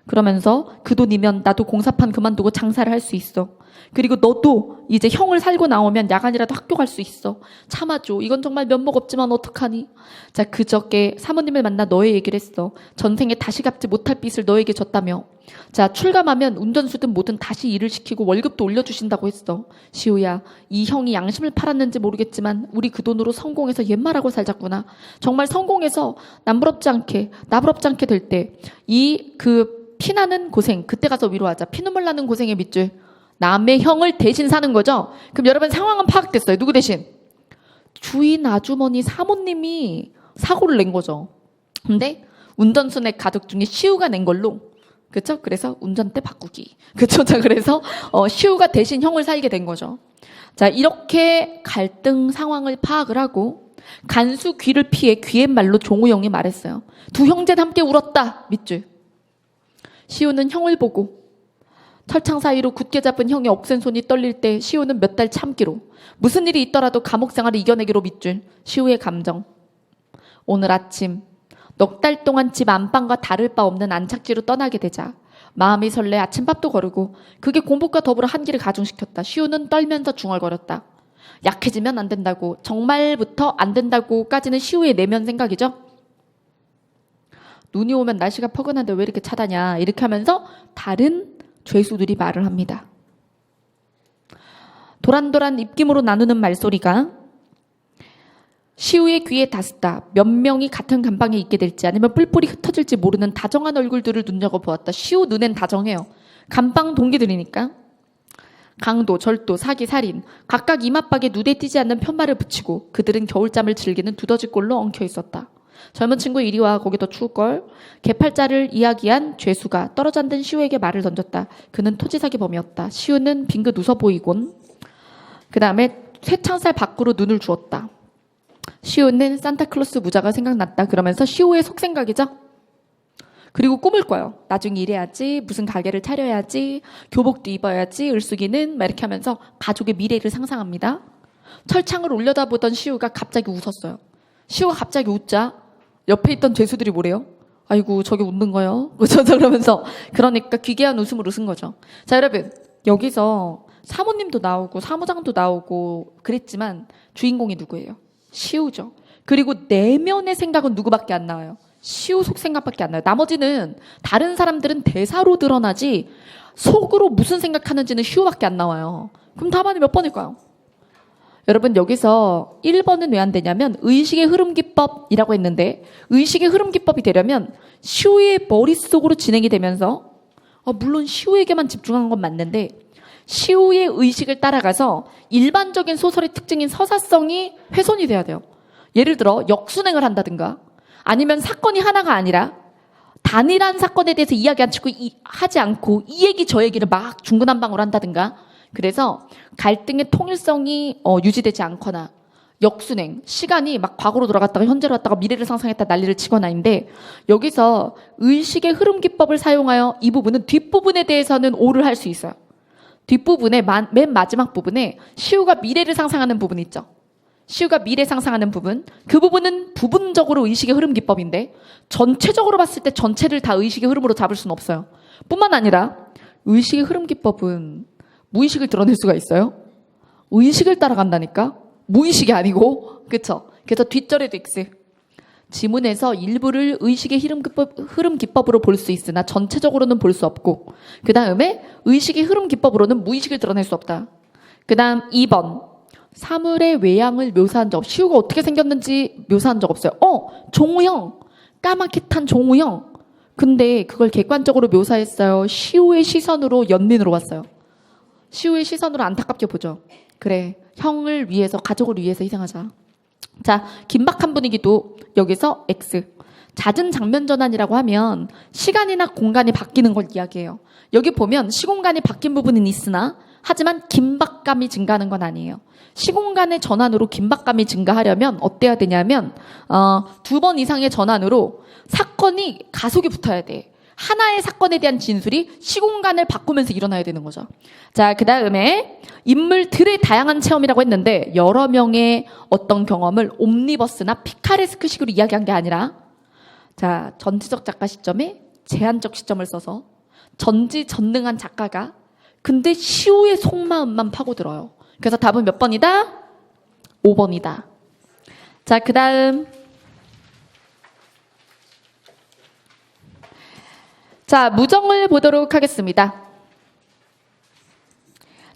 그러면서 그 돈이면 나도 공사판 그만두고 장사를 할 수 있어. 그리고 너도 이제 형을 살고 나오면 야간이라도 학교 갈 수 있어. 참아줘. 이건 정말 면목 없지만 어떡하니. 자, 그저께 사모님을 만나 너의 얘기를 했어. 전생에 다시 갚지 못할 빚을 너에게 졌다며. 자, 출감하면 운전수든 뭐든 다시 일을 시키고 월급도 올려주신다고 했어. 시우야, 이 형이 양심을 팔았는지 모르겠지만 우리 그 돈으로 성공해서 옛말하고 살자꾸나. 정말 성공해서 남부럽지 않게 나부럽지 않게 될 때 이 피나는 고생, 그때 가서 위로하자. 피눈물 나는 고생의 밑줄. 남의 형을 대신 사는 거죠. 그럼 여러분, 상황은 파악됐어요. 누구 대신? 주인 아주머니 사모님이 사고를 낸 거죠. 근데 운전순의 가족 중에 시우가 낸 걸로, 그렇죠? 그래서 운전대 바꾸기. 그렇죠? 자, 그래서 시우가 대신 형을 살게 된 거죠. 자, 이렇게 갈등 상황을 파악을 하고 간수 귀를 피해 귀의 말로 종우 형이 말했어요. 두 형제는 함께 울었다. 밑줄. 시우는 형을 보고 철창 사이로 굳게 잡은 형의 억센 손이 떨릴 때 시우는 몇 달 참기로, 무슨 일이 있더라도 감옥 생활을 이겨내기로 밑줄. 시우의 감정. 오늘 아침 넉 달 동안 집 안방과 다를 바 없는 안착지로 떠나게 되자 마음이 설레 아침밥도 거르고 그게 공복과 더불어 한기를 가중시켰다. 시우는 떨면서 중얼거렸다. 약해지면 안 된다고, 정말부터 안 된다고까지는 시우의 내면 생각이죠. 눈이 오면 날씨가 포근한데 왜 이렇게 차다냐, 이렇게 하면서 다른 죄수들이 말을 합니다. 도란도란 입김으로 나누는 말소리가 시우의 귀에 닿았다. 몇 명이 같은 감방에 있게 될지 아니면 뿔뿔이 흩어질지 모르는 다정한 얼굴들을 눈여겨보았다. 시우 눈엔 다정해요. 감방 동기들이니까. 강도, 절도, 사기, 살인 각각 이맛박에 눈에 띄지 않는 편말을 붙이고 그들은 겨울잠을 즐기는 두더지꼴로 엉켜 있었다. 젊은 친구 이리 와, 거기 더 추울걸. 개팔자를 이야기한 죄수가 떨어져 앉은 시우에게 말을 던졌다. 그는 토지사기 범이었다. 시우는 빙긋 웃어 보이곤 그 다음에 쇠창살 밖으로 눈을 주었다. 시우는 산타클로스 무자가 생각났다. 그러면서 시우의 속생각이죠. 그리고 꿈을 꿔요. 나중에 이래야지, 무슨 가게를 차려야지, 교복도 입어야지, 을숙이는 막 이렇게 하면서 가족의 미래를 상상합니다. 철창을 올려다보던 시우가 갑자기 웃었어요. 시우가 갑자기 웃자 옆에 있던 죄수들이 뭐래요? 아이고, 저게 웃는 거요? 그러면서 그러니까 기괴한 웃음을 웃은 거죠. 자, 여러분, 여기서 사모님도 나오고 사무장도 나오고 그랬지만 주인공이 누구예요? 시우죠. 그리고 내면의 생각은 누구밖에 안 나와요? 시우 속 생각밖에 안 나요. 나머지는 다른 사람들은 대사로 드러나지 속으로 무슨 생각하는지는 시우밖에 안 나와요. 그럼 답안이 몇 번일까요? 여러분, 여기서 1번은 왜 안 되냐면 의식의 흐름 기법이라고 했는데, 의식의 흐름 기법이 되려면 시우의 머릿속으로 진행이 되면서, 물론 시우에게만 집중한 건 맞는데 시우의 의식을 따라가서 일반적인 소설의 특징인 서사성이 훼손이 돼야 돼요. 예를 들어 역순행을 한다든가, 아니면 사건이 하나가 아니라 단일한 사건에 대해서 하지 않고 이 얘기 저 얘기를 막 중구난방으로 한다든가. 그래서 갈등의 통일성이 유지되지 않거나, 역순행, 시간이 막 과거로 돌아갔다가 현재로 왔다가 미래를 상상했다 난리를 치거나인데 여기서 의식의 흐름 기법을 사용하여 이 부분은 뒷부분에 대해서는 오를 할 수 있어요. 뒷부분에 맨 마지막 부분에 시우가 미래를 상상하는 부분 있죠. 시우가 미래 상상하는 부분, 그 부분은 부분적으로 의식의 흐름 기법인데 전체적으로 봤을 때 전체를 다 의식의 흐름으로 잡을 수는 없어요. 뿐만 아니라 의식의 흐름 기법은 무의식을 드러낼 수가 있어요. 의식을 따라간다니까? 무의식이 아니고, 그쵸? 그래서 뒷절에도 X. 지문에서 일부를 의식의 흐름 기법으로 볼 수 있으나 전체적으로는 볼 수 없고, 그 다음에 의식의 흐름 기법으로는 무의식을 드러낼 수 없다. 그 다음 2번. 사물의 외양을 묘사한 적, 시우가 어떻게 생겼는지 묘사한 적 없어요. 종우형. 까맣게 탄 종우형. 근데 그걸 객관적으로 묘사했어요. 시우의 시선으로 연민으로 왔어요. 시우의 시선으로 안타깝게 보죠. 그래, 형을 위해서, 가족을 위해서 희생하자. 자, 긴박한 분위기도 여기서 X. 잦은 장면 전환이라고 하면 시간이나 공간이 바뀌는 걸 이야기해요. 여기 보면 시공간이 바뀐 부분은 있으나 하지만 긴박감이 증가하는 건 아니에요. 시공간의 전환으로 긴박감이 증가하려면 어때야 되냐면 2번 이상의 전환으로 사건이 가속이 붙어야 돼. 하나의 사건에 대한 진술이 시공간을 바꾸면서 일어나야 되는 거죠. 자, 그 다음에 인물들의 다양한 체험이라고 했는데 여러 명의 어떤 경험을 옴니버스나 피카레스크식으로 이야기한 게 아니라 자, 전지적 작가 시점에 제한적 시점을 써서 전지전능한 작가가 근데 시우의 속마음만 파고들어요. 그래서 답은 몇 번이다? 5번이다. 자, 그 다음 자, 무정을 보도록 하겠습니다.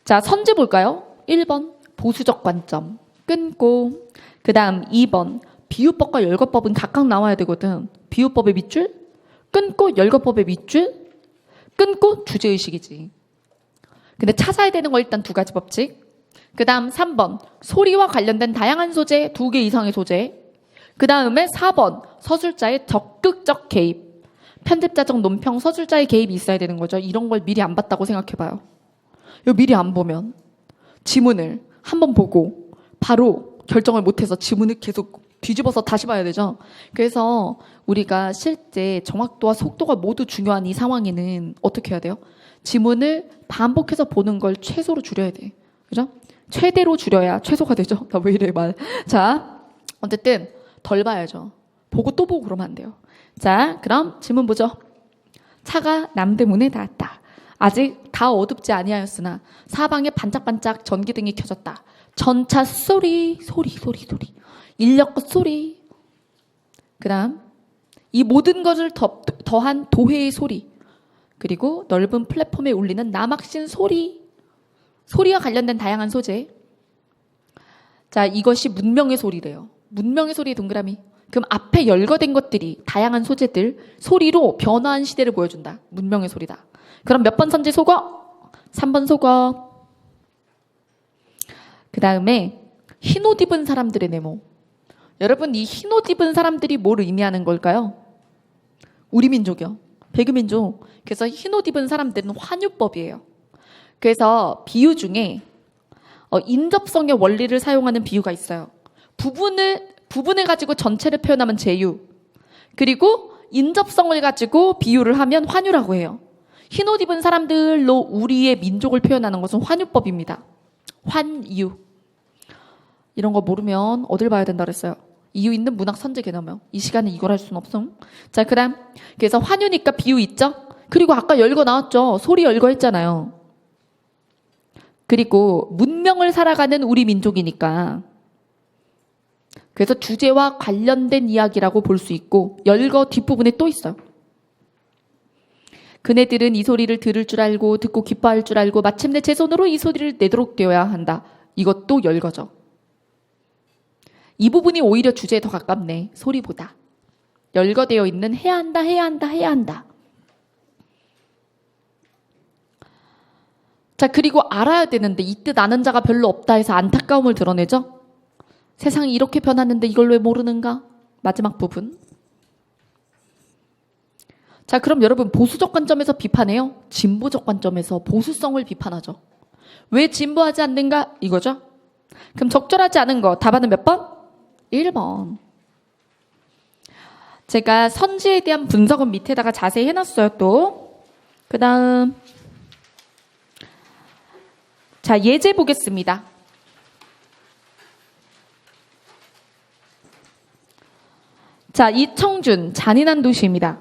자, 선지 볼까요? 1번 보수적 관점 끊고 그 다음 2번 비유법과 열거법은 각각 나와야 되거든. 비유법의 밑줄 끊고 열거법의 밑줄 끊고 주제의식이지. 근데 찾아야 되는 거 일단 2가지 법칙. 그 다음 3번 소리와 관련된 다양한 소재 2개 이상의 소재. 그 다음에 4번 서술자의 적극적 개입. 편집자적 논평 서술자의 개입이 있어야 되는 거죠. 이런 걸 미리 안 봤다고 생각해봐요. 이거 미리 안 보면 지문을 한번 보고 바로 결정을 못해서 지문을 계속 뒤집어서 다시 봐야 되죠. 그래서 우리가 실제 정확도와 속도가 모두 중요한 이 상황에는 어떻게 해야 돼요? 지문을 반복해서 보는 걸 최소로 줄여야 돼. 그죠? 최대로 줄여야 최소가 되죠. 나 왜 이래 말. 자, 어쨌든 덜 봐야죠. 보고 또 보고 그러면 안 돼요. 자, 그럼 질문 보죠. 차가 남대문에 닿았다. 아직 다 어둡지 아니하였으나 사방에 반짝반짝 전기등이 켜졌다. 전차 소리. 인력거 소리. 그 다음 이 모든 것을 더한 도회의 소리. 그리고 넓은 플랫폼에 울리는 남학신 소리. 소리와 관련된 다양한 소재. 자, 이것이 문명의 소리래요. 문명의 소리의 동그라미. 그럼 앞에 열거된 것들이 다양한 소재들, 소리로 변화한 시대를 보여준다. 문명의 소리다. 그럼 몇 번 선지 속어? 3번 속어. 그 다음에 흰옷 입은 사람들의 네모. 여러분, 이 흰옷 입은 사람들이 뭘 의미하는 걸까요? 우리 민족이요. 배그민족. 그래서 흰옷 입은 사람들은 환유법이에요. 그래서 비유 중에 인접성의 원리를 사용하는 비유가 있어요. 부분을 가지고 전체를 표현하면 제유. 그리고 인접성을 가지고 비유를 하면 환유라고 해요. 흰옷 입은 사람들로 우리의 민족을 표현하는 것은 환유법입니다. 환유. 이런 거 모르면 어딜 봐야 된다 그랬어요. 이유 있는 문학 선제 개념이요. 이 시간에 이걸 할 수는 없음. 자, 그다음 그래서 환유니까 비유 있죠? 그리고 아까 열거 나왔죠? 소리 열거 했잖아요. 그리고 문명을 살아가는 우리 민족이니까 그래서 주제와 관련된 이야기라고 볼 수 있고 열거 뒷부분에 또 있어요. 그네들은 이 소리를 들을 줄 알고 듣고 기뻐할 줄 알고 마침내 제 손으로 이 소리를 내도록 되어야 한다. 이것도 열거죠. 이 부분이 오히려 주제에 더 가깝네. 소리보다. 열거되어 있는 해야 한다. 자, 그리고 알아야 되는데 이 뜻 아는 자가 별로 없다 해서 안타까움을 드러내죠. 세상이 이렇게 변했는데 이걸 왜 모르는가? 마지막 부분. 자, 그럼 여러분 보수적 관점에서 비판해요? 진보적 관점에서 보수성을 비판하죠. 왜 진보하지 않는가? 이거죠. 그럼 적절하지 않은 거 답안은 몇 번? 1번. 제가 선지에 대한 분석은 밑에다가 자세히 해놨어요, 또. 그 다음. 자, 예제 보겠습니다. 자, 이청준, 잔인한 도시입니다.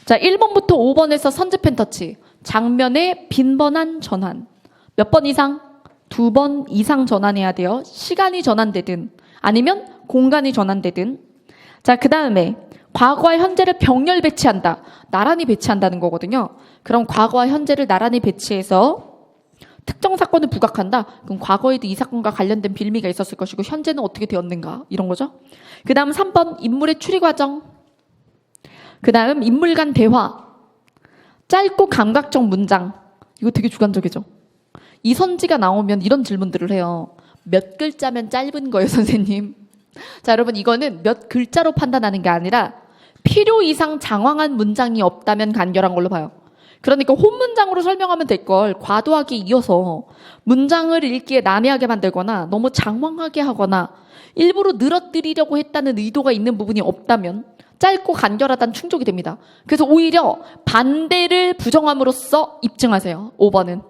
자, 1번부터 5번에서 선지 펜터치. 장면의 빈번한 전환. 몇 번 이상? 2번 이상 전환해야 돼요. 시간이 전환되든 아니면 공간이 전환되든. 자, 그 다음에 과거와 현재를 병렬 배치한다. 나란히 배치한다는 거거든요. 그럼 과거와 현재를 나란히 배치해서 특정 사건을 부각한다. 그럼 과거에도 이 사건과 관련된 빌미가 있었을 것이고 현재는 어떻게 되었는가 이런 거죠. 그 다음 3번 인물의 추리 과정. 그 다음 인물 간 대화. 짧고 감각적 문장. 이거 되게 주관적이죠. 이 선지가 나오면 이런 질문들을 해요. 몇 글자면 짧은 거예요, 선생님. 자, 여러분 이거는 몇 글자로 판단하는 게 아니라 필요 이상 장황한 문장이 없다면 간결한 걸로 봐요. 그러니까 혼문장으로 설명하면 될 걸 과도하게 이어서 문장을 읽기에 난해하게 만들거나 너무 장황하게 하거나 일부러 늘어뜨리려고 했다는 의도가 있는 부분이 없다면 짧고 간결하다는 충족이 됩니다. 그래서 오히려 반대를 부정함으로써 입증하세요. 5번은.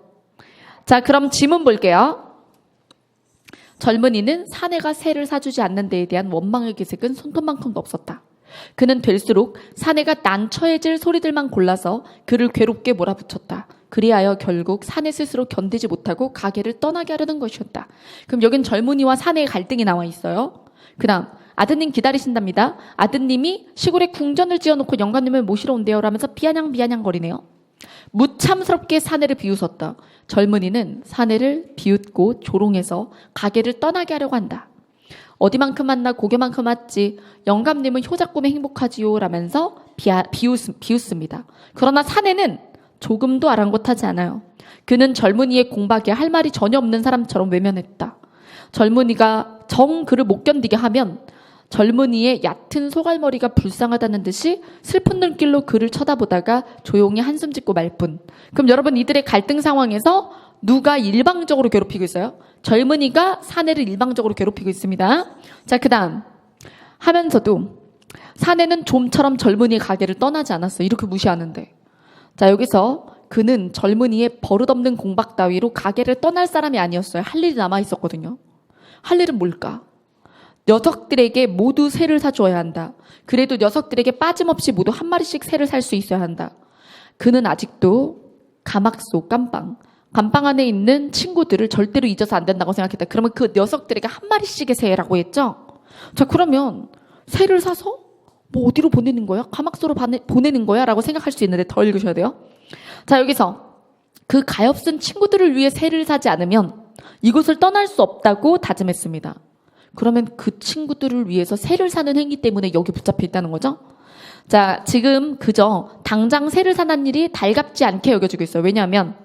자, 그럼 지문 볼게요. 젊은이는 사내가 새를 사주지 않는 데에 대한 원망의 기색은 손톱만큼도 없었다. 그는 될수록 사내가 난처해질 소리들만 골라서 그를 괴롭게 몰아붙였다. 그리하여 결국 사내 스스로 견디지 못하고 가게를 떠나게 하려는 것이었다. 그럼 여긴 젊은이와 사내의 갈등이 나와 있어요. 그 다음 아드님 기다리신답니다. 아드님이 시골에 궁전을 지어놓고 영감님을 모시러 온대요 라면서 비아냥 거리네요. 무참스럽게 사내를 비웃었다. 젊은이는 사내를 비웃고 조롱해서 가게를 떠나게 하려고 한다. 어디만큼 왔나 고개만큼 왔지. 영감님은 효자 꿈에 행복하지요 라면서 비웃습니다. 그러나 사내는 조금도 아랑곳하지 않아요. 그는 젊은이의 공박에 할 말이 전혀 없는 사람처럼 외면했다. 젊은이가 정 그를 못 견디게 하면 젊은이의 얕은 소갈머리가 불쌍하다는 듯이 슬픈 눈길로 그를 쳐다보다가 조용히 한숨 짓고 말 뿐. 그럼 여러분 이들의 갈등 상황에서 누가 일방적으로 괴롭히고 있어요? 젊은이가 사내를 일방적으로 괴롭히고 있습니다. 자, 그 다음 하면서도 사내는 좀처럼 젊은이의 가게를 떠나지 않았어. 이렇게 무시하는데. 자, 여기서 그는 젊은이의 버릇없는 공박 따위로 가게를 떠날 사람이 아니었어요. 할 일이 남아있었거든요. 할 일은 뭘까? 녀석들에게 모두 새를 사주어야 한다. 그래도 녀석들에게 빠짐없이 모두 한 마리씩 새를 살 수 있어야 한다. 그는 아직도 가막소 깜빵 안에 있는 친구들을 절대로 잊어서 안 된다고 생각했다. 그러면 그 녀석들에게 한 마리씩의 새라고 했죠? 자, 그러면 새를 사서 뭐 어디로 보내는 거야? 가막소로 보내는 거야? 라고 생각할 수 있는데 더 읽으셔야 돼요. 자, 여기서 그 가엾은 친구들을 위해 새를 사지 않으면 이곳을 떠날 수 없다고 다짐했습니다. 그러면 그 친구들을 위해서 새를 사는 행위 때문에 여기 붙잡혀 있다는 거죠? 자, 지금 그저 당장 새를 사는 일이 달갑지 않게 여겨지고 있어요. 왜냐하면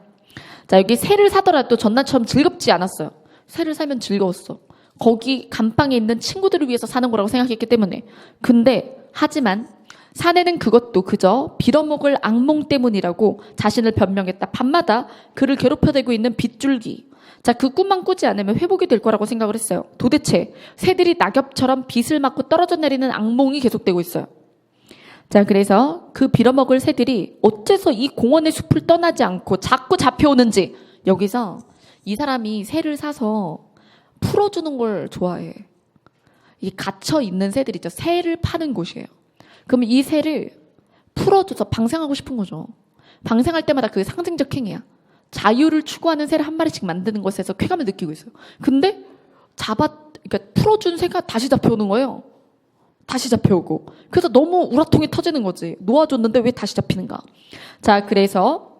자, 여기 새를 사더라도 전날처럼 즐겁지 않았어요. 새를 사면 즐거웠어. 거기 감방에 있는 친구들을 위해서 사는 거라고 생각했기 때문에. 근데 하지만 사내는 그것도 그저 빌어먹을 악몽 때문이라고 자신을 변명했다. 밤마다 그를 괴롭혀대고 있는 빗줄기. 자, 그 꿈만 꾸지 않으면 회복이 될 거라고 생각을 했어요. 도대체 새들이 낙엽처럼 빛을 맞고 떨어져 내리는 악몽이 계속되고 있어요. 자, 그래서 그 빌어먹을 새들이 어째서 이 공원의 숲을 떠나지 않고 자꾸 잡혀오는지 여기서 이 사람이 새를 사서 풀어주는 걸 좋아해. 이 갇혀있는 새들 있죠. 새를 파는 곳이에요. 그러면 이 새를 풀어줘서 방생하고 싶은 거죠. 방생할 때마다 그게 상징적 행위야. 자유를 추구하는 새를 한 마리씩 만드는 것에서 쾌감을 느끼고 있어요. 근데 그러니까 풀어준 새가 다시 잡혀오는 거예요. 다시 잡혀오고. 그래서 너무 우라통이 터지는 거지. 놓아줬는데 왜 다시 잡히는가. 자, 그래서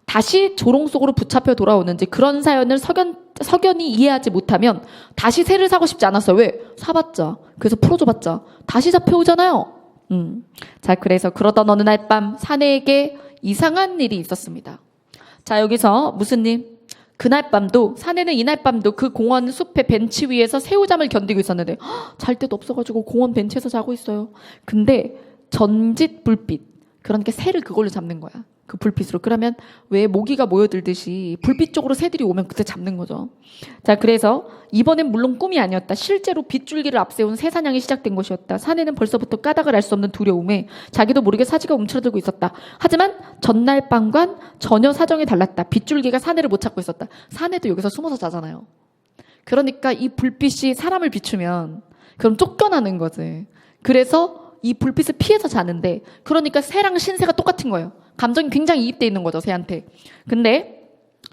다시 조롱 속으로 붙잡혀 돌아오는지 그런 사연을 석연히 이해하지 못하면 다시 새를 사고 싶지 않았어요. 왜? 사봤자. 그래서 풀어줘봤자. 다시 잡혀오잖아요. 자, 그래서 그러던 어느 날 밤 사내에게 이상한 일이 있었습니다. 자, 여기서 무슨 일? 그날 밤도 사내는 이날 밤도 그 공원 숲의 벤치 위에서 새우잠을 견디고 있었는데 잘 데도 없어가지고 공원 벤치에서 자고 있어요. 근데 전짓 불빛, 그러니까 새를 그걸로 잡는 거야. 그 불빛으로. 그러면 왜 모기가 모여들듯이 불빛 쪽으로 새들이 오면 그때 잡는 거죠. 자, 그래서 이번엔 물론 꿈이 아니었다. 실제로 빗줄기를 앞세운 새 사냥이 시작된 것이었다. 사내는 벌써부터 까닭을 알 수 없는 두려움에 자기도 모르게 사지가 움츠러들고 있었다. 하지만 전날 밤과는 전혀 사정이 달랐다. 빗줄기가 사내를 못 찾고 있었다. 사내도 여기서 숨어서 자잖아요. 그러니까 이 불빛이 사람을 비추면 그럼 쫓겨나는 거지. 그래서 이 불빛을 피해서 자는데, 그러니까 새랑 신새가 똑같은 거예요. 감정이 굉장히 이입돼 있는 거죠, 새한테. 근데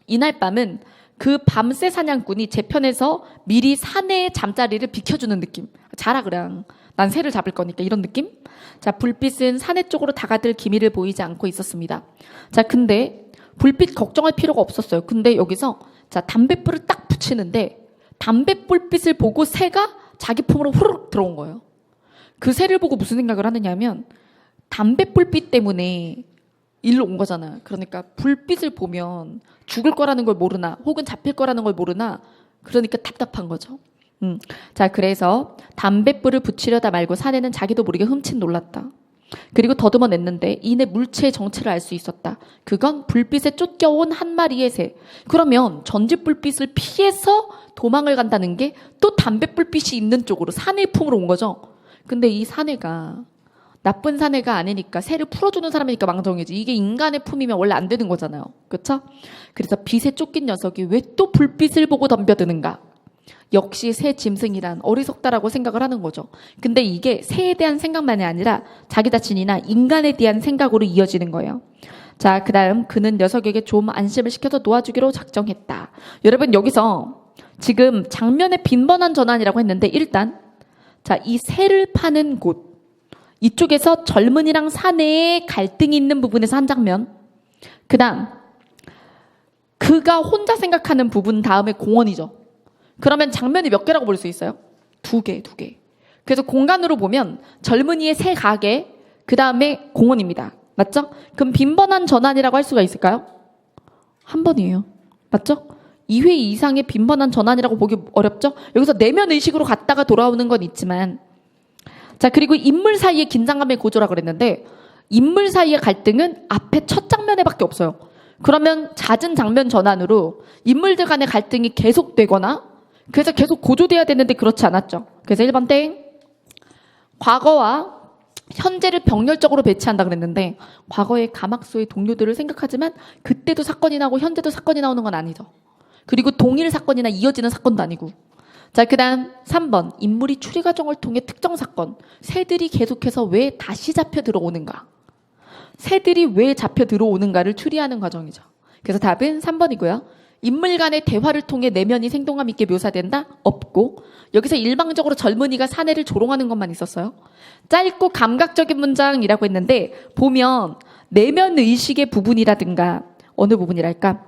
이날 밤은 그 밤새 사냥꾼이 제편에서 미리 사내의 잠자리를 비켜주는 느낌. 자라 그냥. 난 새를 잡을 거니까, 이런 느낌? 자, 불빛은 사내 쪽으로 다가들 기미를 보이지 않고 있었습니다. 자, 근데 불빛 걱정할 필요가 없었어요. 근데 여기서 자, 담뱃불을 딱 붙이는데 담뱃불빛을 보고 새가 자기 품으로 후루룩 들어온 거예요. 그 새를 보고 무슨 생각을 하느냐 하면 담뱃불빛 때문에 일로 온 거잖아요. 그러니까 불빛을 보면 죽을 거라는 걸 모르나 혹은 잡힐 거라는 걸 모르나 그러니까 답답한 거죠. 자, 그래서 담뱃불을 붙이려다 말고 사내는 자기도 모르게 흠칫 놀랐다. 그리고 더듬어 냈는데 이내 물체의 정체를 알 수 있었다. 그건 불빛에 쫓겨온 한 마리의 새. 그러면 전지불빛을 피해서 도망을 간다는 게 또 담뱃불빛이 있는 쪽으로 사내의 품으로 온 거죠. 근데 이 사내가 나쁜 사내가 아니니까 새를 풀어주는 사람이니까 망정이지. 이게 인간의 품이면 원래 안 되는 거잖아요. 그렇죠? 그래서 빛에 쫓긴 녀석이 왜 또 불빛을 보고 덤벼드는가? 역시 새 짐승이란 어리석다라고 생각을 하는 거죠. 근데 이게 새에 대한 생각만이 아니라 자기 자신이나 인간에 대한 생각으로 이어지는 거예요. 자, 그 다음 그는 녀석에게 좀 안심을 시켜서 놓아주기로 작정했다. 여러분, 여기서 지금 장면에 빈번한 전환이라고 했는데 일단 자, 이 새를 파는 곳 이쪽에서 젊은이랑 사내의 갈등이 있는 부분에서 한 장면, 그 다음 그가 혼자 생각하는 부분 다음에 공원이죠. 그러면 장면이 몇 개라고 볼 수 있어요? 두 개. 그래서 공간으로 보면 젊은이의 새 가게, 그 다음에 공원입니다. 맞죠? 그럼 빈번한 전환이라고 할 수가 있을까요? 한 번이에요. 맞죠? 2회 이상의 빈번한 전환이라고 보기 어렵죠? 여기서 내면 의식으로 갔다가 돌아오는 건 있지만, 자, 그리고 인물 사이의 긴장감의 고조라 그랬는데 인물 사이의 갈등은 앞에 첫 장면에밖에 없어요. 그러면 잦은 장면 전환으로 인물들 간의 갈등이 계속되거나 그래서 계속 고조돼야 되는데 그렇지 않았죠. 그래서 1번 땡. 과거와 현재를 병렬적으로 배치한다 그랬는데 과거의 가막소의 동료들을 생각하지만 그때도 사건이 나고 현재도 사건이 나오는 건 아니죠. 그리고 동일 사건이나 이어지는 사건도 아니고. 자, 그 다음 3번. 인물이 추리 과정을 통해 특정 사건. 새들이 계속해서 왜 다시 잡혀 들어오는가. 새들이 왜 잡혀 들어오는가를 추리하는 과정이죠. 그래서 답은 3번이고요. 인물 간의 대화를 통해 내면이 생동감 있게 묘사된다? 없고, 여기서 일방적으로 젊은이가 사내를 조롱하는 것만 있었어요. 짧고 감각적인 문장이라고 했는데 보면 내면 의식의 부분이라든가 어느 부분이랄까?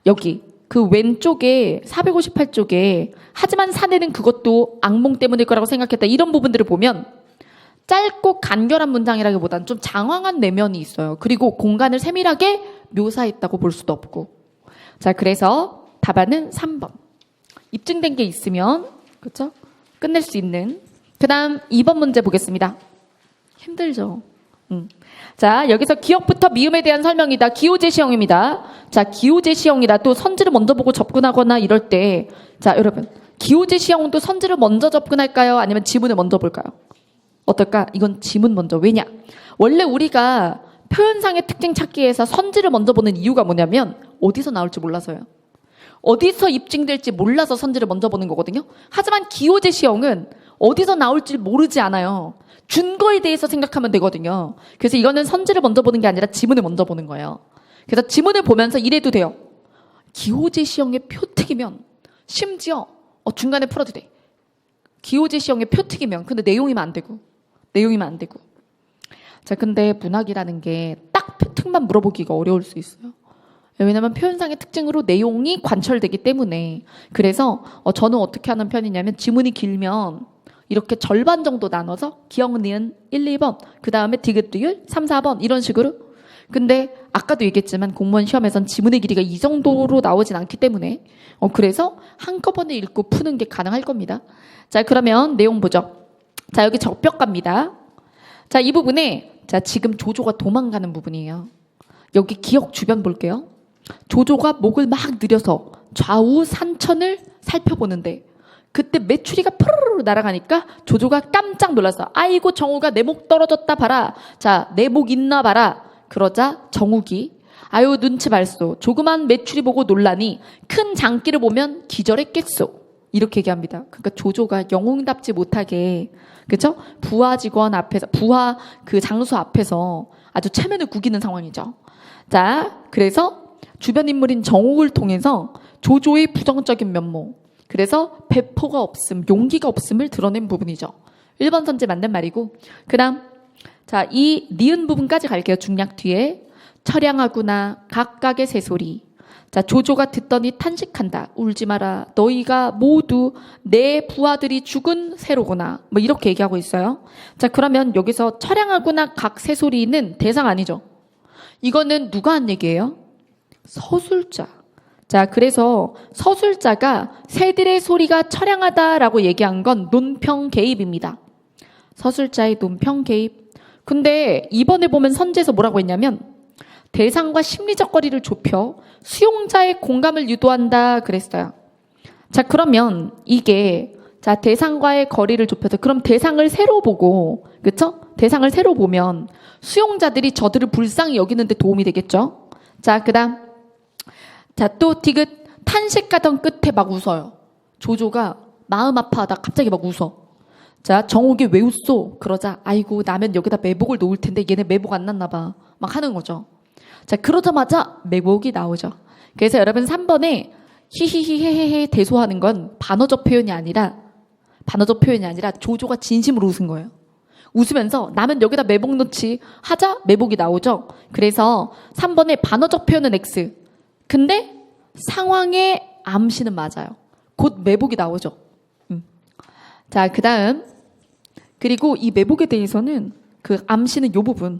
여기 그 왼쪽에 458쪽에 하지만 사내는 그것도 악몽 때문일 거라고 생각했다. 이런 부분들을 보면 짧고 간결한 문장이라기보다는 좀 장황한 내면이 있어요. 그리고 공간을 세밀하게 묘사했다고 볼 수도 없고. 자, 그래서 답안은 3번. 입증된 게 있으면, 그렇죠? 끝낼 수 있는. 그 다음 2번 문제 보겠습니다. 힘들죠? 자, 여기서 기억부터 미음에 대한 설명이다. 기호제시형입니다. 자, 기호제시형이다. 또 선지를 먼저 보고 접근하거나 이럴 때, 자, 여러분, 기호제시형도 선지를 먼저 접근할까요? 아니면 지문을 먼저 볼까요? 어떨까? 이건 지문 먼저. 왜냐? 원래 우리가 표현상의 특징 찾기에서 선지를 먼저 보는 이유가 뭐냐면 어디서 나올지 몰라서요. 어디서 입증될지 몰라서 선지를 먼저 보는 거거든요. 하지만 기호제시형은 어디서 나올지 모르지 않아요. 준거에 대해서 생각하면 되거든요. 그래서 이거는 선지를 먼저 보는 게 아니라 지문을 먼저 보는 거예요. 그래서 지문을 보면서 이래도 돼요. 기호제시형의 표특이면 심지어 중간에 풀어도 돼. 기호제시형의 표특이면 근데 내용이면 안 되고. 자, 근데 문학이라는 게 딱 표특만 물어보기가 어려울 수 있어요. 왜냐하면 표현상의 특징으로 내용이 관철되기 때문에. 그래서 저는 어떻게 하는 편이냐면 지문이 길면 이렇게 절반 정도 나눠서 기억, 니은 1, 2번, 그 다음에 디귿, 리을 3, 4번 이런 식으로. 근데 아까도 얘기했지만 공무원 시험에선 지문의 길이가 이 정도로 나오진 않기 때문에 그래서 한꺼번에 읽고 푸는 게 가능할 겁니다. 자, 그러면 내용 보죠. 자, 여기 적벽갑니다. 자, 이 부분에 자, 지금 조조가 도망가는 부분이에요. 여기 기억 주변 볼게요. 조조가 목을 막 늘여서 좌우 산천을 살펴보는데 그때 메추리가 푸르르 날아가니까 조조가 깜짝 놀랐어. 아이고 정우가 내 목 떨어졌다 봐라. 자, 내 목 있나 봐라. 그러자 정욱이 아유 눈치 발소. 조그만 메추리 보고 놀라니 큰 장기를 보면 기절했겠소. 이렇게 얘기합니다. 그러니까 조조가 영웅답지 못하게 그렇죠? 부하 직원 앞에서 부하 그 장수 앞에서 아주 체면을 구기는 상황이죠. 자, 그래서 주변 인물인 정욱을 통해서 조조의 부정적인 면모, 그래서 배포가 없음, 용기가 없음을 드러낸 부분이죠. 1번 선제 맞는 말이고, 그 다음, 자, 이 니은 부분까지 갈게요. 중략 뒤에. 처량하구나, 각각의 새소리. 자, 조조가 듣더니 탄식한다. 울지 마라. 너희가 모두 내 부하들이 죽은 새로구나. 뭐 이렇게 얘기하고 있어요. 자, 그러면 여기서 처량하구나, 각 새소리는 대상 아니죠. 이거는 누가 한 얘기예요? 서술자. 자, 그래서 서술자가 새들의 소리가 처량하다라고 얘기한 건 논평 개입입니다. 서술자의 논평 개입. 근데 이번에 보면 선제에서 뭐라고 했냐면 대상과 심리적 거리를 좁혀 수용자의 공감을 유도한다 그랬어요. 자, 그러면 이게 자, 대상과의 거리를 좁혀서 그럼 대상을 새로 보고 그렇죠? 대상을 새로 보면 수용자들이 저들을 불쌍히 여기는 데 도움이 되겠죠? 자, 그다음 자, 또 디귿 탄식하던 끝에 막 웃어요. 조조가 마음 아파하다 갑자기 막 웃어. 자, 정욱이 왜 웃소? 그러자 아이고 나면 여기다 매복을 놓을 텐데 얘네 매복 안 났나 봐. 막 하는 거죠. 자, 그러자마자 매복이 나오죠. 그래서 여러분 3번에 히히히헤헤헤 대소하는 건 반어적 표현이 아니라 조조가 진심으로 웃은 거예요. 웃으면서 나면 여기다 매복 놓지 하자 매복이 나오죠. 그래서 3번에 반어적 표현은 X. 근데 상황의 암시는 맞아요. 곧 매복이 나오죠. 자, 그 다음 그리고 이 매복에 대해서는 그 암시는 요 부분.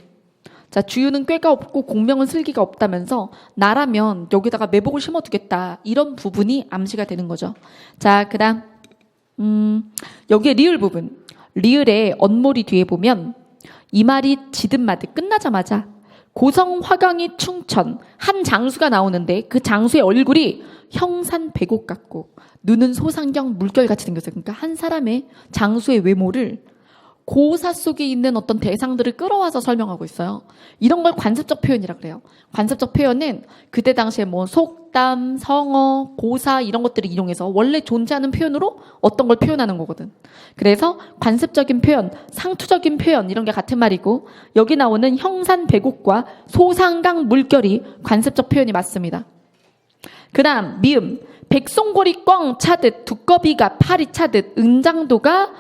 자, 주유는 꾀가 없고 공명은 슬기가 없다면서 나라면 여기다가 매복을 심어두겠다. 이런 부분이 암시가 되는 거죠. 자, 그 다음 여기에 리을 부분. 리을의 언모리 뒤에 보면 이 말이 지듭마듯 끝나자마자 고성, 화강이, 충천 한 장수가 나오는데 그 장수의 얼굴이 형산배곡 같고 눈은 소상경 물결같이 생겼어요. 그러니까 한 사람의 장수의 외모를 고사 속에 있는 어떤 대상들을 끌어와서 설명하고 있어요. 이런 걸 관습적 표현이라 그래요. 관습적 표현은 그때 당시에 뭐 속담, 성어, 고사 이런 것들을 이용해서 원래 존재하는 표현으로 어떤 걸 표현하는 거거든. 그래서 관습적인 표현, 상투적인 표현 이런 게 같은 말이고 여기 나오는 형산배곡과 소상강 물결이 관습적 표현이 맞습니다. 그 다음 미음. 백송골이 꽝 차듯 두꺼비가 팔이 차듯 은장도가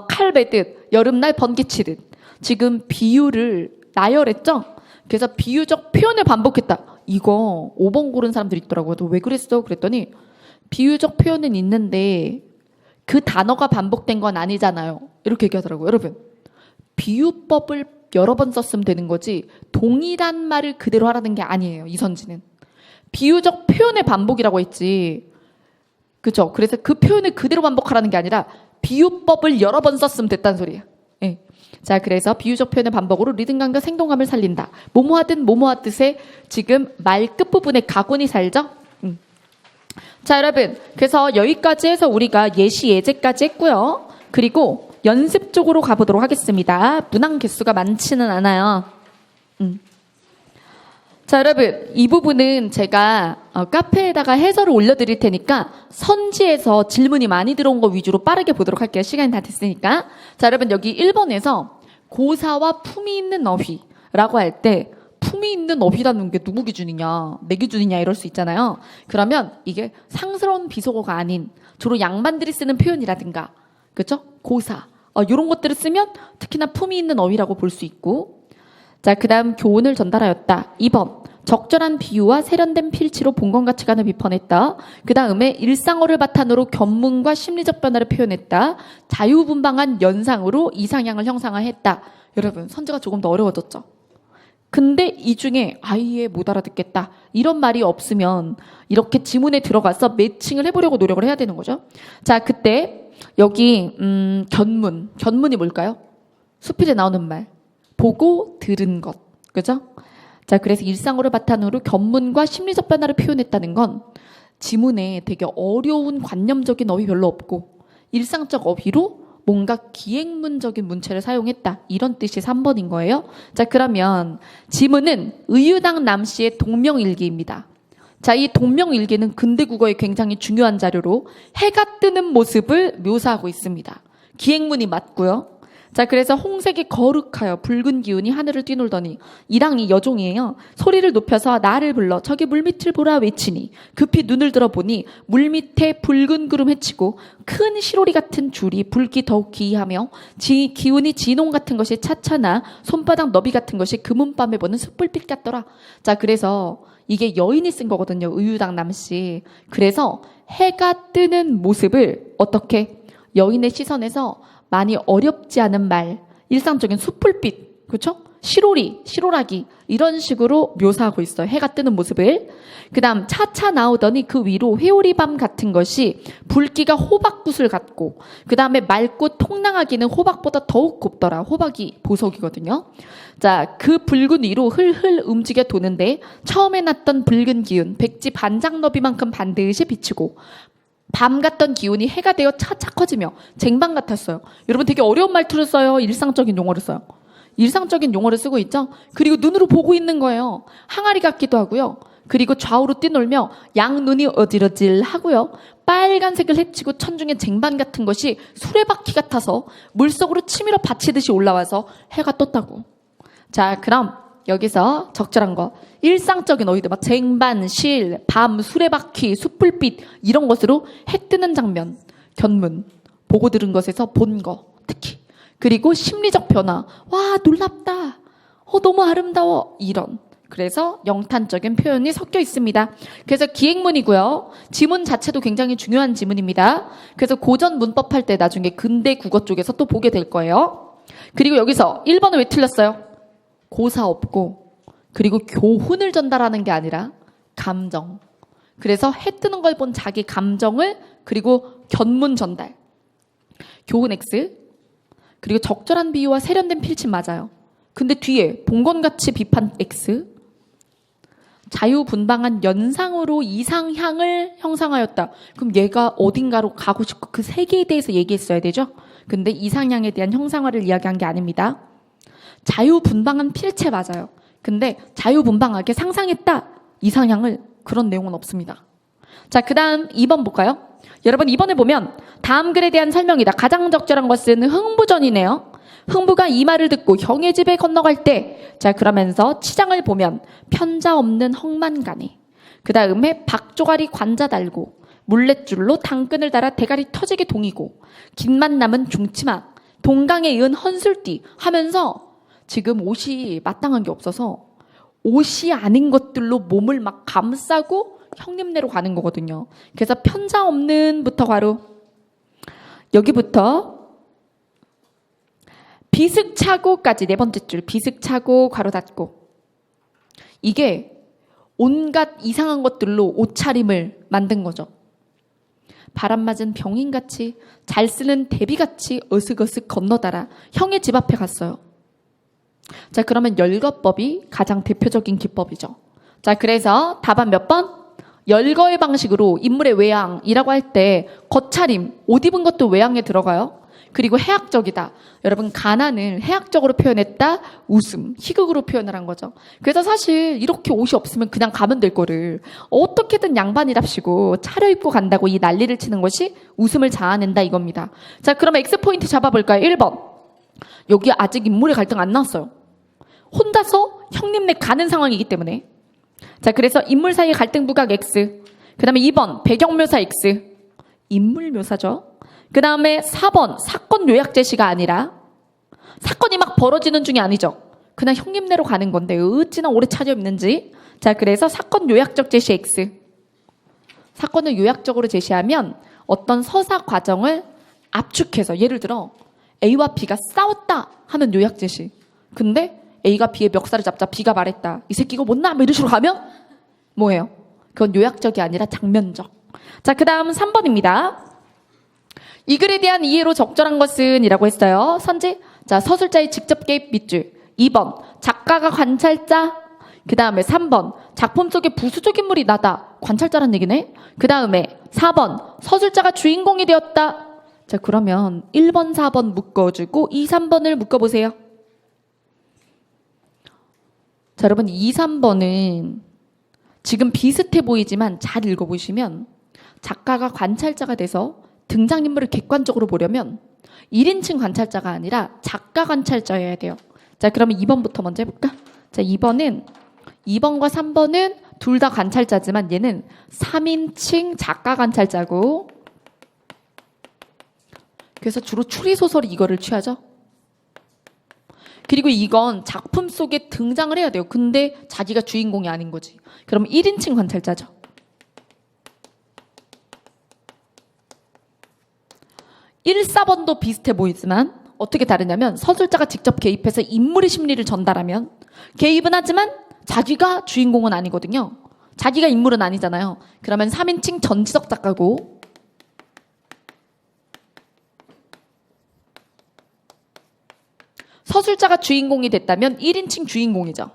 칼 베듯 여름날 번개치듯. 지금 비유를 나열했죠? 그래서 비유적 표현을 반복했다. 이거 5번 고른 사람들이 있더라고요. 너 왜 그랬어? 그랬더니 비유적 표현은 있는데 그 단어가 반복된 건 아니잖아요. 이렇게 얘기하더라고요. 여러분, 비유법을 여러 번 썼으면 되는 거지 동일한 말을 그대로 하라는 게 아니에요. 이선지는. 비유적 표현의 반복이라고 했지. 그죠? 그래서 그 표현을 그대로 반복하라는 게 아니라 비유법을 여러 번 썼으면 됐다는 소리예요. 예. 자, 그래서 비유적 표현의 반복으로 리듬감과 생동감을 살린다. 뭐뭐하든 뭐뭐하듯의 지금 말 끝부분에 가군이 살죠? 자, 여러분. 그래서 여기까지 해서 우리가 예시 예제까지 했고요. 그리고 연습 쪽으로 가보도록 하겠습니다. 문항 개수가 많지는 않아요. 자, 여러분, 이 부분은 제가 카페에다가 해설을 올려드릴 테니까 선지에서 질문이 많이 들어온 거 위주로 빠르게 보도록 할게요. 시간이 다 됐으니까. 자, 여러분, 여기 1번에서 고사와 품이 있는 어휘라고 할 때 품이 있는 어휘라는 게 누구 기준이냐, 내 기준이냐 이럴 수 있잖아요. 그러면 이게 상스러운 비속어가 아닌 주로 양반들이 쓰는 표현이라든가, 그렇죠? 고사, 이런 것들을 쓰면 특히나 품이 있는 어휘라고 볼 수 있고. 자, 그 다음 교훈을 전달하였다. 2번. 적절한 비유와 세련된 필치로 본건가치관을 비판했다. 그 다음에 일상어를 바탕으로 견문과 심리적 변화를 표현했다. 자유분방한 연상으로 이상향을 형상화했다. 여러분, 선지가 조금 더 어려워졌죠? 근데 이 중에 아예 못 알아듣겠다. 이런 말이 없으면 이렇게 지문에 들어가서 매칭을 해보려고 노력을 해야 되는 거죠. 자, 그때 여기 견문이 뭘까요? 수필에 나오는 말. 보고 들은 것. 그죠? 자, 그래서 일상어를 바탕으로 견문과 심리적 변화를 표현했다는 건 지문에 되게 어려운 관념적인 어휘 별로 없고 일상적 어휘로 뭔가 기행문적인 문체를 사용했다. 이런 뜻이 3번인 거예요. 자, 그러면 지문은 의유당 남씨의 동명일기입니다. 자, 이 동명일기는 근대국어에 굉장히 중요한 자료로 해가 뜨는 모습을 묘사하고 있습니다. 기행문이 맞고요. 자, 그래서 홍색이 거룩하여 붉은 기운이 하늘을 뛰놀더니 이랑이 여종이에요. 소리를 높여서 나를 불러 저기 물밑을 보라 외치니 급히 눈을 들어보니 물밑에 붉은 구름 헤치고 큰 시로리 같은 줄이 붉기 더욱 기이하며 기운이 진홍 같은 것이 차차나 손바닥 너비 같은 것이 금은밤에 보는 숯불빛 같더라. 자, 그래서 이게 여인이 쓴 거거든요. 의유당 남씨. 그래서 해가 뜨는 모습을 어떻게 여인의 시선에서 많이 어렵지 않은 말, 일상적인 숯불빛, 그렇죠? 시로리, 시로라기 이런 식으로 묘사하고 있어요. 해가 뜨는 모습을. 그 다음 차차 나오더니 그 위로 회오리밤 같은 것이 붉기가 호박붓을 같고 그 다음에 맑고 통랑하기는 호박보다 더욱 곱더라. 호박이 보석이거든요. 자, 그 붉은 위로 흘흘 움직여 도는데 처음에 났던 붉은 기운 백지 반장너비만큼 반드시 비치고 밤 같던 기운이 해가 되어 차차 커지며 쟁반 같았어요. 여러분 되게 어려운 말투를 써요. 일상적인 용어를 써요. 일상적인 용어를 쓰고 있죠. 그리고 눈으로 보고 있는 거예요. 항아리 같기도 하고요. 그리고 좌우로 뛰놀며 양눈이 어질어질 하고요. 빨간색을 헤치고 천중에 쟁반 같은 것이 수레바퀴 같아서 물속으로 치밀어 받치듯이 올라와서 해가 떴다고. 자, 그럼 여기서 적절한 거. 일상적인 어휘들, 막 쟁반, 실, 밤, 수레바퀴, 숯불빛 이런 것으로 해 뜨는 장면, 견문, 보고 들은 것에서 본 거, 특히. 그리고 심리적 변화. 와, 놀랍다. 너무 아름다워. 이런. 그래서 영탄적인 표현이 섞여 있습니다. 그래서 기행문이고요. 지문 자체도 굉장히 중요한 지문입니다. 그래서 고전 문법 할 때 나중에 근대 국어 쪽에서 또 보게 될 거예요. 그리고 여기서 1번은 왜 틀렸어요? 고사 없고 그리고 교훈을 전달하는 게 아니라 감정. 그래서 해 뜨는 걸 본 자기 감정을 그리고 견문 전달. 교훈 X. 그리고 적절한 비유와 세련된 필침 맞아요. 근데 뒤에 본건같이 비판 X. 자유분방한 연상으로 이상향을 형상하였다. 그럼 얘가 어딘가로 가고 싶고 그 세계에 대해서 얘기했어야 되죠? 근데 이상향에 대한 형상화를 이야기한 게 아닙니다. 자유분방한 필체 맞아요. 근데 자유분방하게 상상했다. 이상향을 그런 내용은 없습니다. 자, 그 다음 2번 볼까요? 여러분 2번에 보면 다음 글에 대한 설명이다. 가장 적절한 것은 흥부전이네요. 흥부가 이 말을 듣고 형의 집에 건너갈 때, 자, 그러면서 치장을 보면 편자 없는 헝만가네. 그 다음에 박조가리 관자 달고 물렛줄로 당근을 달아 대가리 터지게 동이고 긴만 남은 중치마 동강에 이은 헌술띠 하면서 지금 옷이 마땅한 게 없어서 옷이 아닌 것들로 몸을 막 감싸고 형님네로 가는 거거든요. 그래서 편자 없는부터 가로 여기부터 비슥차고까지 네 번째 줄 비슥차고 괄호 닫고 이게 온갖 이상한 것들로 옷차림을 만든 거죠. 바람 맞은 병인같이 잘 쓰는 대비같이 어슥어슥 건너다라 형의 집 앞에 갔어요. 자, 그러면 열거법이 가장 대표적인 기법이죠. 자, 그래서 답안 몇 번? 열거의 방식으로 인물의 외양이라고 할 때 겉차림, 옷 입은 것도 외양에 들어가요. 그리고 해학적이다. 여러분 가난을 해학적으로 표현했다. 웃음, 희극으로 표현을 한 거죠. 그래서 사실 이렇게 옷이 없으면 그냥 가면 될 거를 어떻게든 양반이랍시고 차려입고 간다고 이 난리를 치는 것이 웃음을 자아낸다 이겁니다. 자, 그러면 X포인트 잡아볼까요? 1번. 여기 아직 인물의 갈등 안 나왔어요. 혼자서 형님네 가는 상황이기 때문에. 자, 그래서 인물 사이의 갈등 부각 X. 그 다음에 2번 배경묘사 X. 인물 묘사죠. 그 다음에 4번 사건 요약 제시가 아니라 사건이 막 벌어지는 중이 아니죠. 그냥 형님네로 가는 건데 어찌나 오래 차려입는지. 자, 그래서 사건 요약적 제시 X. 사건을 요약적으로 제시하면 어떤 서사 과정을 압축해서 예를 들어 A와 B가 싸웠다 하면 요약 제시. 근데 A가 B의 멱살을 잡자 B가 말했다. 이 새끼가 못나? 뭐 이런 식으로 가면 뭐예요? 그건 요약적이 아니라 장면적. 자, 그 다음 3번입니다. 이 글에 대한 이해로 적절한 것은 이라고 했어요. 선지. 자, 서술자의 직접 개입 밑줄. 2번 작가가 관찰자. 그 다음에 3번 작품 속에 부수적 인물이 나다. 관찰자란 얘기네. 그 다음에 4번 서술자가 주인공이 되었다. 자, 그러면 1번, 4번 묶어주고 2, 3번을 묶어보세요. 자, 여러분 2, 3번은 지금 비슷해 보이지만 잘 읽어보시면 작가가 관찰자가 돼서 등장인물을 객관적으로 보려면 1인칭 관찰자가 아니라 작가 관찰자여야 돼요. 자, 그러면 2번부터 먼저 해볼까? 자, 2번과 3번은 둘 다 관찰자지만 얘는 3인칭 작가 관찰자고, 그래서 주로 추리소설이 이거를 취하죠. 그리고 이건 작품 속에 등장을 해야 돼요. 근데 자기가 주인공이 아닌 거지. 그럼 1인칭 관찰자죠. 1, 4번도 비슷해 보이지만 어떻게 다르냐면 서술자가 직접 개입해서 인물의 심리를 전달하면 개입은 하지만 자기가 주인공은 아니거든요. 자기가 인물은 아니잖아요. 그러면 3인칭 전지적 작가고, 서술자가 주인공이 됐다면 1인칭 주인공이죠.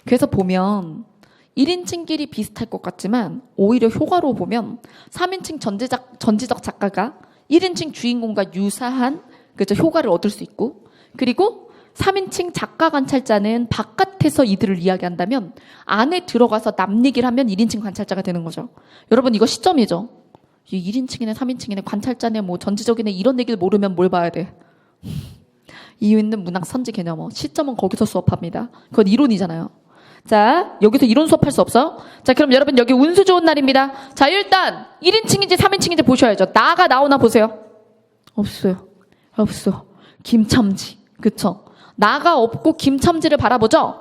그래서 보면 1인칭끼리 비슷할 것 같지만 오히려 효과로 보면 3인칭 전지적 작가가 1인칭 주인공과 유사한 그죠 효과를 얻을 수 있고, 그리고 3인칭 작가 관찰자는 바깥에서 이들을 이야기한다면 안에 들어가서 남 얘기를 하면 1인칭 관찰자가 되는 거죠. 여러분 이거 시점이죠. 이 1인칭이네 3인칭이네 관찰자네 뭐 전지적이네 이런 얘기를 모르면 뭘 봐야 돼. 이유 있는 문학 선지 개념어. 시점은 거기서 수업합니다. 그건 이론이잖아요. 자, 여기서 이론 수업할 수 없어. 자, 그럼 여러분 여기 운수 좋은 날입니다. 자, 일단 1인칭인지 3인칭인지 보셔야죠. 나가 나오나 보세요. 없어요. 없어. 김첨지. 그쵸? 나가 없고 김첨지를 바라보죠.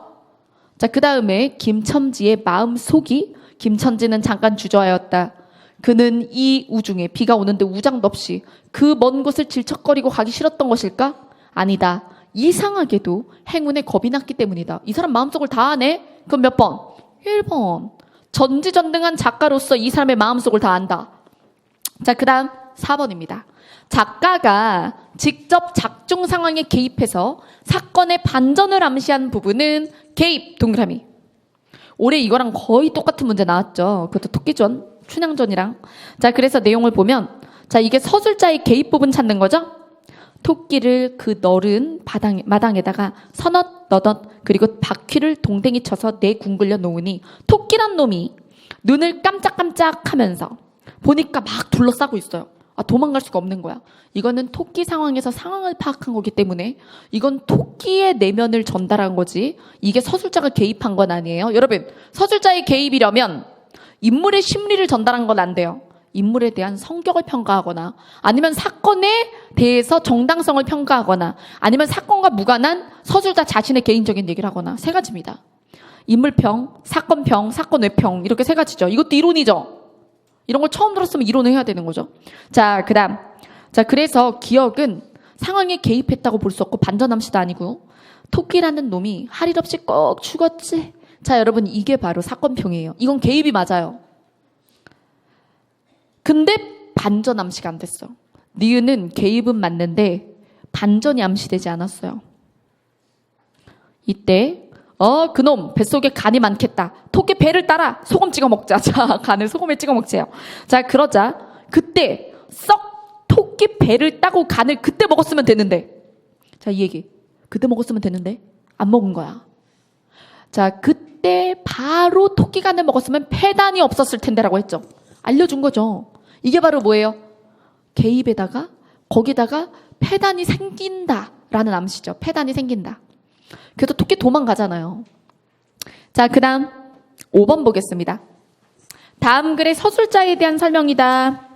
자, 그 다음에 김첨지의 마음속이, 김첨지는 잠깐 주저하였다. 그는 이 우중에 비가 오는데 우장도 없이 그 먼 곳을 질척거리고 가기 싫었던 것일까? 아니다. 이상하게도 행운에 겁이 났기 때문이다. 이 사람 마음속을 다 아네? 그럼 몇 번? 1번. 전지전능한 작가로서 이 사람의 마음속을 다 안다. 자, 그 다음 4번입니다. 작가가 직접 작중 상황에 개입해서 사건의 반전을 암시한 부분은 개입, 동그라미. 올해 이거랑 거의 똑같은 문제 나왔죠. 그것도 토끼전, 춘향전이랑. 자, 그래서 내용을 보면, 자, 이게 서술자의 개입 부분 찾는 거죠? 토끼를 그 넓은 마당에다가 서넛 너덧 그리고 바퀴를 동댕이 쳐서 내궁글려 놓으니 토끼란 놈이 눈을 깜짝깜짝 하면서 보니까 막 둘러싸고 있어요. 아, 도망갈 수가 없는 거야. 이거는 토끼 상황에서 상황을 파악한 거기 때문에 이건 토끼의 내면을 전달한 거지 이게 서술자가 개입한 건 아니에요. 여러분, 서술자의 개입이려면 인물의 심리를 전달한 건 안 돼요. 인물에 대한 성격을 평가하거나 아니면 사건에 대해서 정당성을 평가하거나 아니면 사건과 무관한 서술자 자신의 개인적인 얘기를 하거나 세 가지입니다. 인물평, 사건평, 사건외평 이렇게 세 가지죠. 이것도 이론이죠. 이런 걸 처음 들었으면 이론을 해야 되는 거죠. 자, 그다음. 자, 그래서 기억은 상황에 개입했다고 볼 수 없고 반전암시도 아니고 토끼라는 놈이 할 일 없이 꼭 죽었지. 자, 여러분 이게 바로 사건평이에요. 이건 개입이 맞아요. 근데 반전 암시가 안 됐어. 니은은 개입은 맞는데 반전이 암시되지 않았어요. 이때 그놈 뱃속에 간이 많겠다. 토끼 배를 따라 소금 찍어 먹자. 자, 간을 소금에 찍어 먹재요. 자, 그러자 그때 썩 토끼 배를 따고 간을 그때 먹었으면 되는데, 자, 이 얘기 그때 먹었으면 되는데 안 먹은 거야. 자, 그때 바로 토끼 간을 먹었으면 폐단이 없었을 텐데라고 했죠. 알려준 거죠. 이게 바로 뭐예요? 개입에다가 거기다가 폐단이 생긴다라는 암시죠. 폐단이 생긴다. 그래서 토끼 도망가잖아요. 자, 그 다음 5번 보겠습니다. 다음 글의 서술자에 대한 설명이다.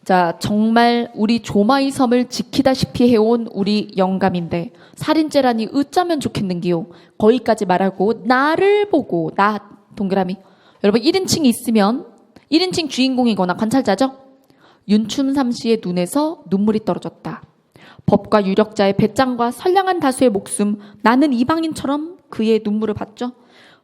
자, 정말 우리 조마이 섬을 지키다시피 해온 우리 영감인데 살인죄라니 어쩌면 좋겠는기요. 거기까지 말하고 나를 보고 나 동그라미. 여러분 1인칭이 있으면 1인칭 주인공이거나 관찰자죠. 윤춤삼 씨의 눈에서 눈물이 떨어졌다. 법과 유력자의 배짱과 선량한 다수의 목숨, 나는 이방인처럼 그의 눈물을 봤죠.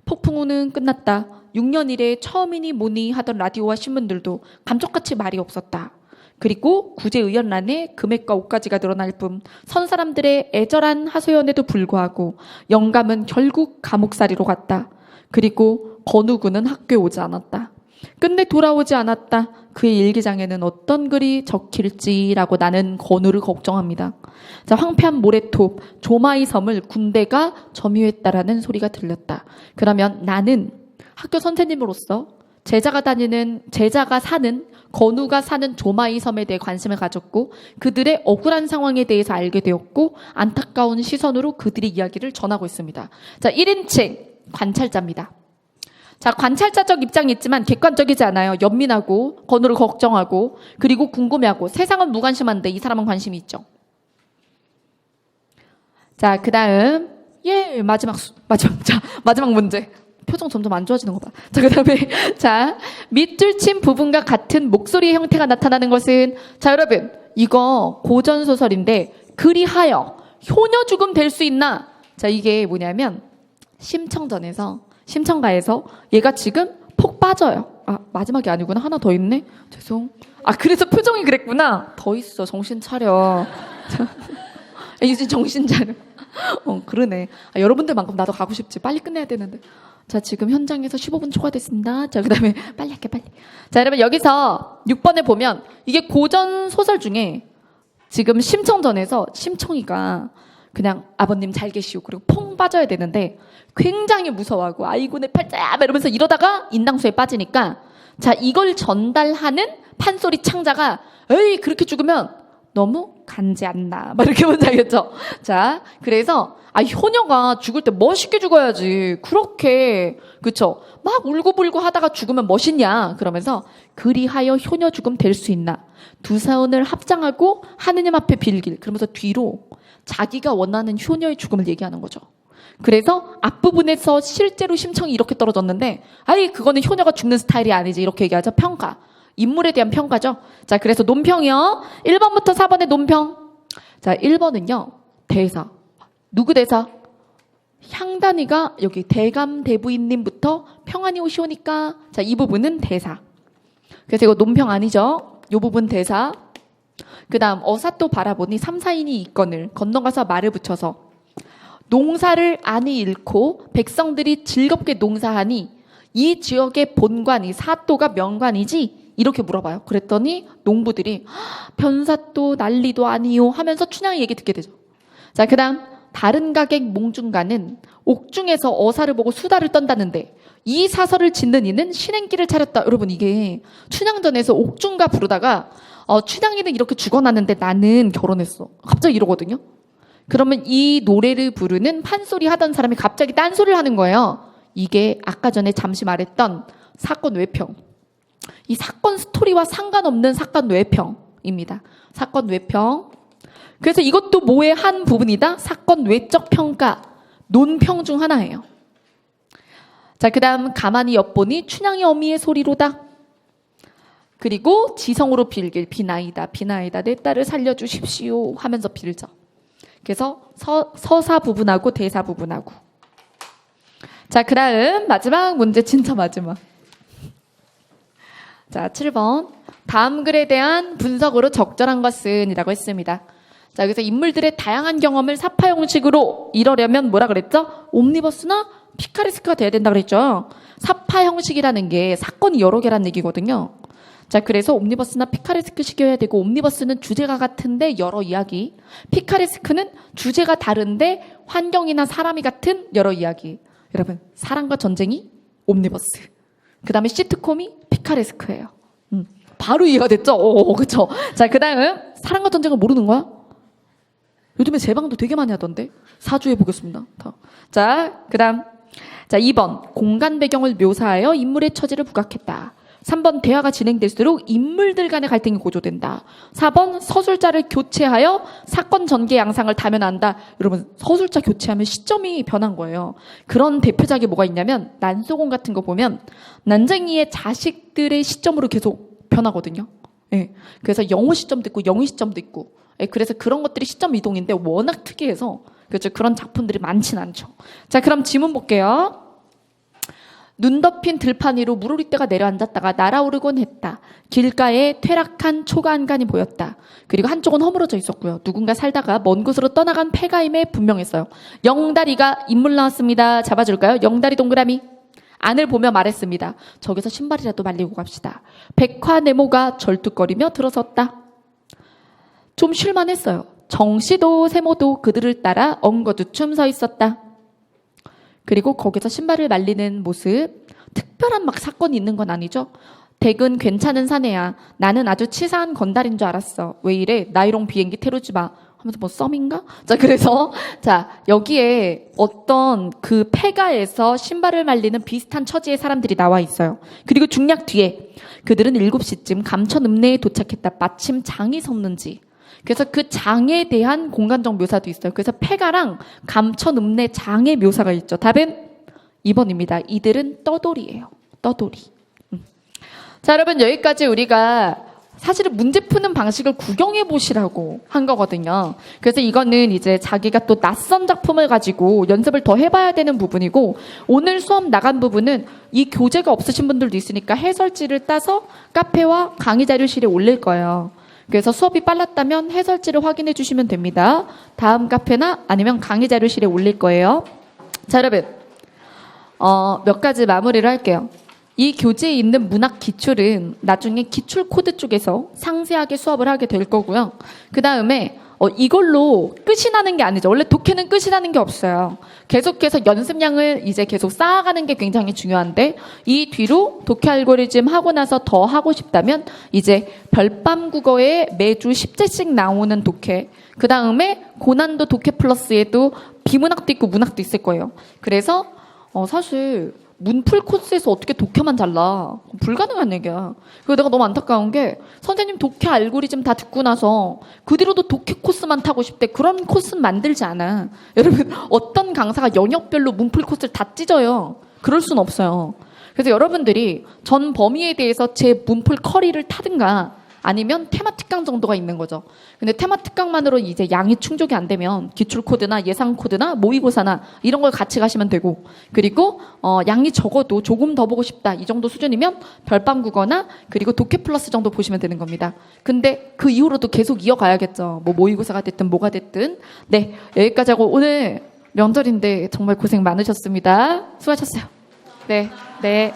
폭풍 후는 끝났다. 6년 이래 처음이니 뭐니 하던 라디오와 신문들도 감쪽같이 말이 없었다. 그리고 구제의연란에 금액과 옷가지가 늘어날 뿐 선 사람들의 애절한 하소연에도 불구하고 영감은 결국 감옥살이로 갔다. 그리고 건우군은 학교에 오지 않았다. 끝내 돌아오지 않았다. 그의 일기장에는 어떤 글이 적힐지라고 나는 건우를 걱정합니다. 자, 황폐한 모래톱, 조마이 섬을 군대가 점유했다라는 소리가 들렸다. 그러면 나는 학교 선생님으로서 제자가 사는 건우가 사는 조마이 섬에 대해 관심을 가졌고 그들의 억울한 상황에 대해서 알게 되었고 안타까운 시선으로 그들의 이야기를 전하고 있습니다. 자, 1인칭 관찰자입니다. 자, 관찰자적 입장이 있지만 객관적이지 않아요. 연민하고 건우를 걱정하고 그리고 궁금해하고 세상은 무관심한데 이 사람은 관심이 있죠. 자, 그다음 마지막 문제. 표정 점점 안 좋아지는 거 봐. 자, 그다음에 밑줄 친 부분과 같은 목소리의 형태가 나타나는 것은 자, 여러분 이거 고전 소설인데 그리하여 효녀 죽음 될 수 있나? 자, 이게 뭐냐면 심청가에서 얘가 지금 폭 빠져요. 아, 마지막이 아니구나. 하나 더 있네. 죄송. 아, 그래서 표정이 그랬구나. 더 있어. 정신 차려. 이제 정신 차려. 그러네. 아, 여러분들만큼 나도 가고 싶지. 빨리 끝내야 되는데. 자, 지금 현장에서 15분 초과됐습니다. 자, 그 다음에 빨리 할게, 빨리. 자, 여러분 여기서 6번에 보면 이게 고전 소설 중에 지금 심청전에서 심청이가 그냥 아버님 잘 계시오. 그리고 퐁 빠져야 되는데 굉장히 무서워하고 아이고 내 팔자야 이러면서 이러다가 인당수에 빠지니까 자, 이걸 전달하는 판소리 창자가 에이 그렇게 죽으면 너무 간지 않나 막 이렇게 먼저 알겠죠. 자, 그래서 효녀가 죽을 때 멋있게 죽어야지 그렇게 그쵸 막 울고불고 하다가 죽으면 멋있냐 그러면서 그리하여 효녀 죽음 될 수 있나 두 사원을 합장하고 하느님 앞에 빌길 그러면서 뒤로 자기가 원하는 효녀의 죽음을 얘기하는 거죠. 그래서 앞부분에서 실제로 심청이 이렇게 떨어졌는데 그거는 효녀가 죽는 스타일이 아니지 이렇게 얘기하죠. 평가. 인물에 대한 평가죠. 자, 그래서 논평이요. 1번부터 4번의 논평. 자, 1번은요. 대사. 누구 대사? 향단이가 여기 대감대부인님부터 평안히 오시오니까 자, 이 부분은 대사. 그래서 이거 논평 아니죠. 이 부분 대사. 그 다음 어사또 바라보니 3, 4인이 있거늘 건너가서 말을 붙여서 농사를 안이 잃고 백성들이 즐겁게 농사하니 이 지역의 본관이 사또가 명관이지 이렇게 물어봐요. 그랬더니 농부들이 변사또 난리도 아니요 하면서 춘향의 얘기 듣게 되죠. 자, 그 다음 다른 가객 몽중가는 옥중에서 어사를 보고 수다를 떤다는데 이 사설을 짓는 이는 신행길을 차렸다. 여러분 이게 춘향전에서 옥중가 부르다가 춘향이는 이렇게 죽어났는데 나는 결혼했어. 갑자기 이러거든요. 그러면 이 노래를 부르는 판소리 하던 사람이 갑자기 딴소리를 하는 거예요. 이게 아까 전에 잠시 말했던 사건 외평. 이 사건 스토리와 상관없는 사건 외평입니다. 사건 외평. 그래서 이것도 뭐의 한 부분이다? 사건 외적 평가, 논평 중 하나예요. 자, 그 다음 가만히 엿보니 춘향이 어미의 소리로다. 그리고 지성으로 빌길 비나이다 비나이다 내 딸을 살려주십시오 하면서 빌죠. 그래서 서사 부분하고 대사 부분하고. 자, 그 다음 마지막 문제 진짜 마지막. 자, 7번. 다음 글에 대한 분석으로 적절한 것은 이라고 했습니다. 자, 그래서 인물들의 다양한 경험을 사파 형식으로 이러려면 뭐라 그랬죠? 옴니버스나 피카레스크가 돼야 된다 그랬죠. 사파 형식이라는 게 사건이 여러 개라는 얘기거든요. 자, 그래서 옴니버스나 피카레스크식이어야 되고 옴니버스는 주제가 같은데 여러 이야기, 피카레스크는 주제가 다른데 환경이나 사람이 같은 여러 이야기. 여러분, 사랑과 전쟁이 옴니버스. 그 다음에 시트콤이 피카레스크예요. 바로 이해가 됐죠? 그쵸? 자, 그 다음 사랑과 전쟁을 모르는 거야? 요즘에 제방도 되게 많이 하던데 4주 해보겠습니다. 자, 그 다음 자, 2번 공간 배경을 묘사하여 인물의 처지를 부각했다. 3번 대화가 진행될수록 인물들 간의 갈등이 고조된다. 4번 서술자를 교체하여 사건 전개 양상을 다면한다. 여러분, 서술자 교체하면 시점이 변한 거예요. 그런 대표작이 뭐가 있냐면 난소공 같은 거 보면 난쟁이의 자식들의 시점으로 계속 변하거든요. 예. 그래서 영호 시점도 있고 영희 시점도 있고. 예. 그래서 그런 것들이 시점 이동인데 워낙 특이해서 그렇죠. 그런 작품들이 많진 않죠. 자, 그럼 지문 볼게요. 눈 덮인 들판 위로 물오리떼가 내려앉았다가 날아오르곤 했다. 길가에 퇴락한 초가안간이 보였다. 그리고 한쪽은 허물어져 있었고요. 누군가 살다가 먼 곳으로 떠나간 폐가임에 분명했어요. 영다리가 인물 나왔습니다. 잡아줄까요? 영다리 동그라미. 안을 보며 말했습니다. 저기서 신발이라도 말리고 갑시다. 백화네모가 절뚝거리며 들어섰다. 좀 쉴만했어요. 정씨도 세모도 그들을 따라 엉거두춤 서 있었다. 그리고 거기서 신발을 말리는 모습, 특별한 막 사건이 있는 건 아니죠. 댁은 괜찮은 사내야. 나는 아주 치사한 건달인 줄 알았어. 왜 이래? 나이롱 비행기 태우지 마. 하면서 뭐 썸인가? 자, 그래서 자, 여기에 어떤 그 폐가에서 신발을 말리는 비슷한 처지의 사람들이 나와 있어요. 그리고 중략 뒤에 그들은 7시쯤 감천읍내에 도착했다. 마침 장이 섰는지. 그래서 그 장에 대한 공간적 묘사도 있어요. 그래서 폐가랑 감천읍내 장의 묘사가 있죠. 답은 2번입니다. 이들은 떠돌이에요. 떠돌이. 자, 여러분 여기까지 우리가 사실은 문제 푸는 방식을 구경해 보시라고 한 거거든요. 그래서 이거는 이제 자기가 또 낯선 작품을 가지고 연습을 더 해봐야 되는 부분이고, 오늘 수업 나간 부분은 이 교재가 없으신 분들도 있으니까 해설지를 따서 카페와 강의 자료실에 올릴 거예요. 그래서 수업이 빨랐다면 해설지를 확인해 주시면 됩니다. 다음 카페나 아니면 강의 자료실에 올릴 거예요. 자, 여러분 몇 가지 마무리를 할게요. 이 교재에 있는 문학 기출은 나중에 기출 코드 쪽에서 상세하게 수업을 하게 될 거고요. 그 다음에 이걸로 끝이 나는 게 아니죠. 원래 독해는 끝이 나는 게 없어요. 계속해서 연습량을 이제 계속 쌓아가는 게 굉장히 중요한데, 이 뒤로 독해 알고리즘 하고 나서 더 하고 싶다면 이제 별밤 국어에 매주 10제씩 나오는 독해, 그 다음에 고난도 독해 플러스에도 비문학도 있고 문학도 있을 거예요. 그래서 사실 문풀 코스에서 어떻게 독해만 잘라? 불가능한 얘기야. 그리고 내가 너무 안타까운 게, 선생님 독해 알고리즘 다 듣고 나서 그 뒤로도 독해 코스만 타고 싶대. 그런 코스는 만들지 않아. 여러분, 어떤 강사가 영역별로 문풀 코스를 다 찢어요. 그럴 순 없어요. 그래서 여러분들이 전 범위에 대해서 제 문풀 커리를 타든가 아니면 테마 특강 정도가 있는 거죠. 근데 테마 특강만으로 이제 양이 충족이 안 되면 기출 코드나 예상 코드나 모의고사나 이런 걸 같이 가시면 되고, 그리고 양이 적어도 조금 더 보고 싶다 이 정도 수준이면 별밤 국어나 그리고 독해 플러스 정도 보시면 되는 겁니다. 근데 그 이후로도 계속 이어가야겠죠. 뭐 모의고사가 됐든 뭐가 됐든. 네, 여기까지 하고, 오늘 명절인데 정말 고생 많으셨습니다. 수고하셨어요. 네, 네.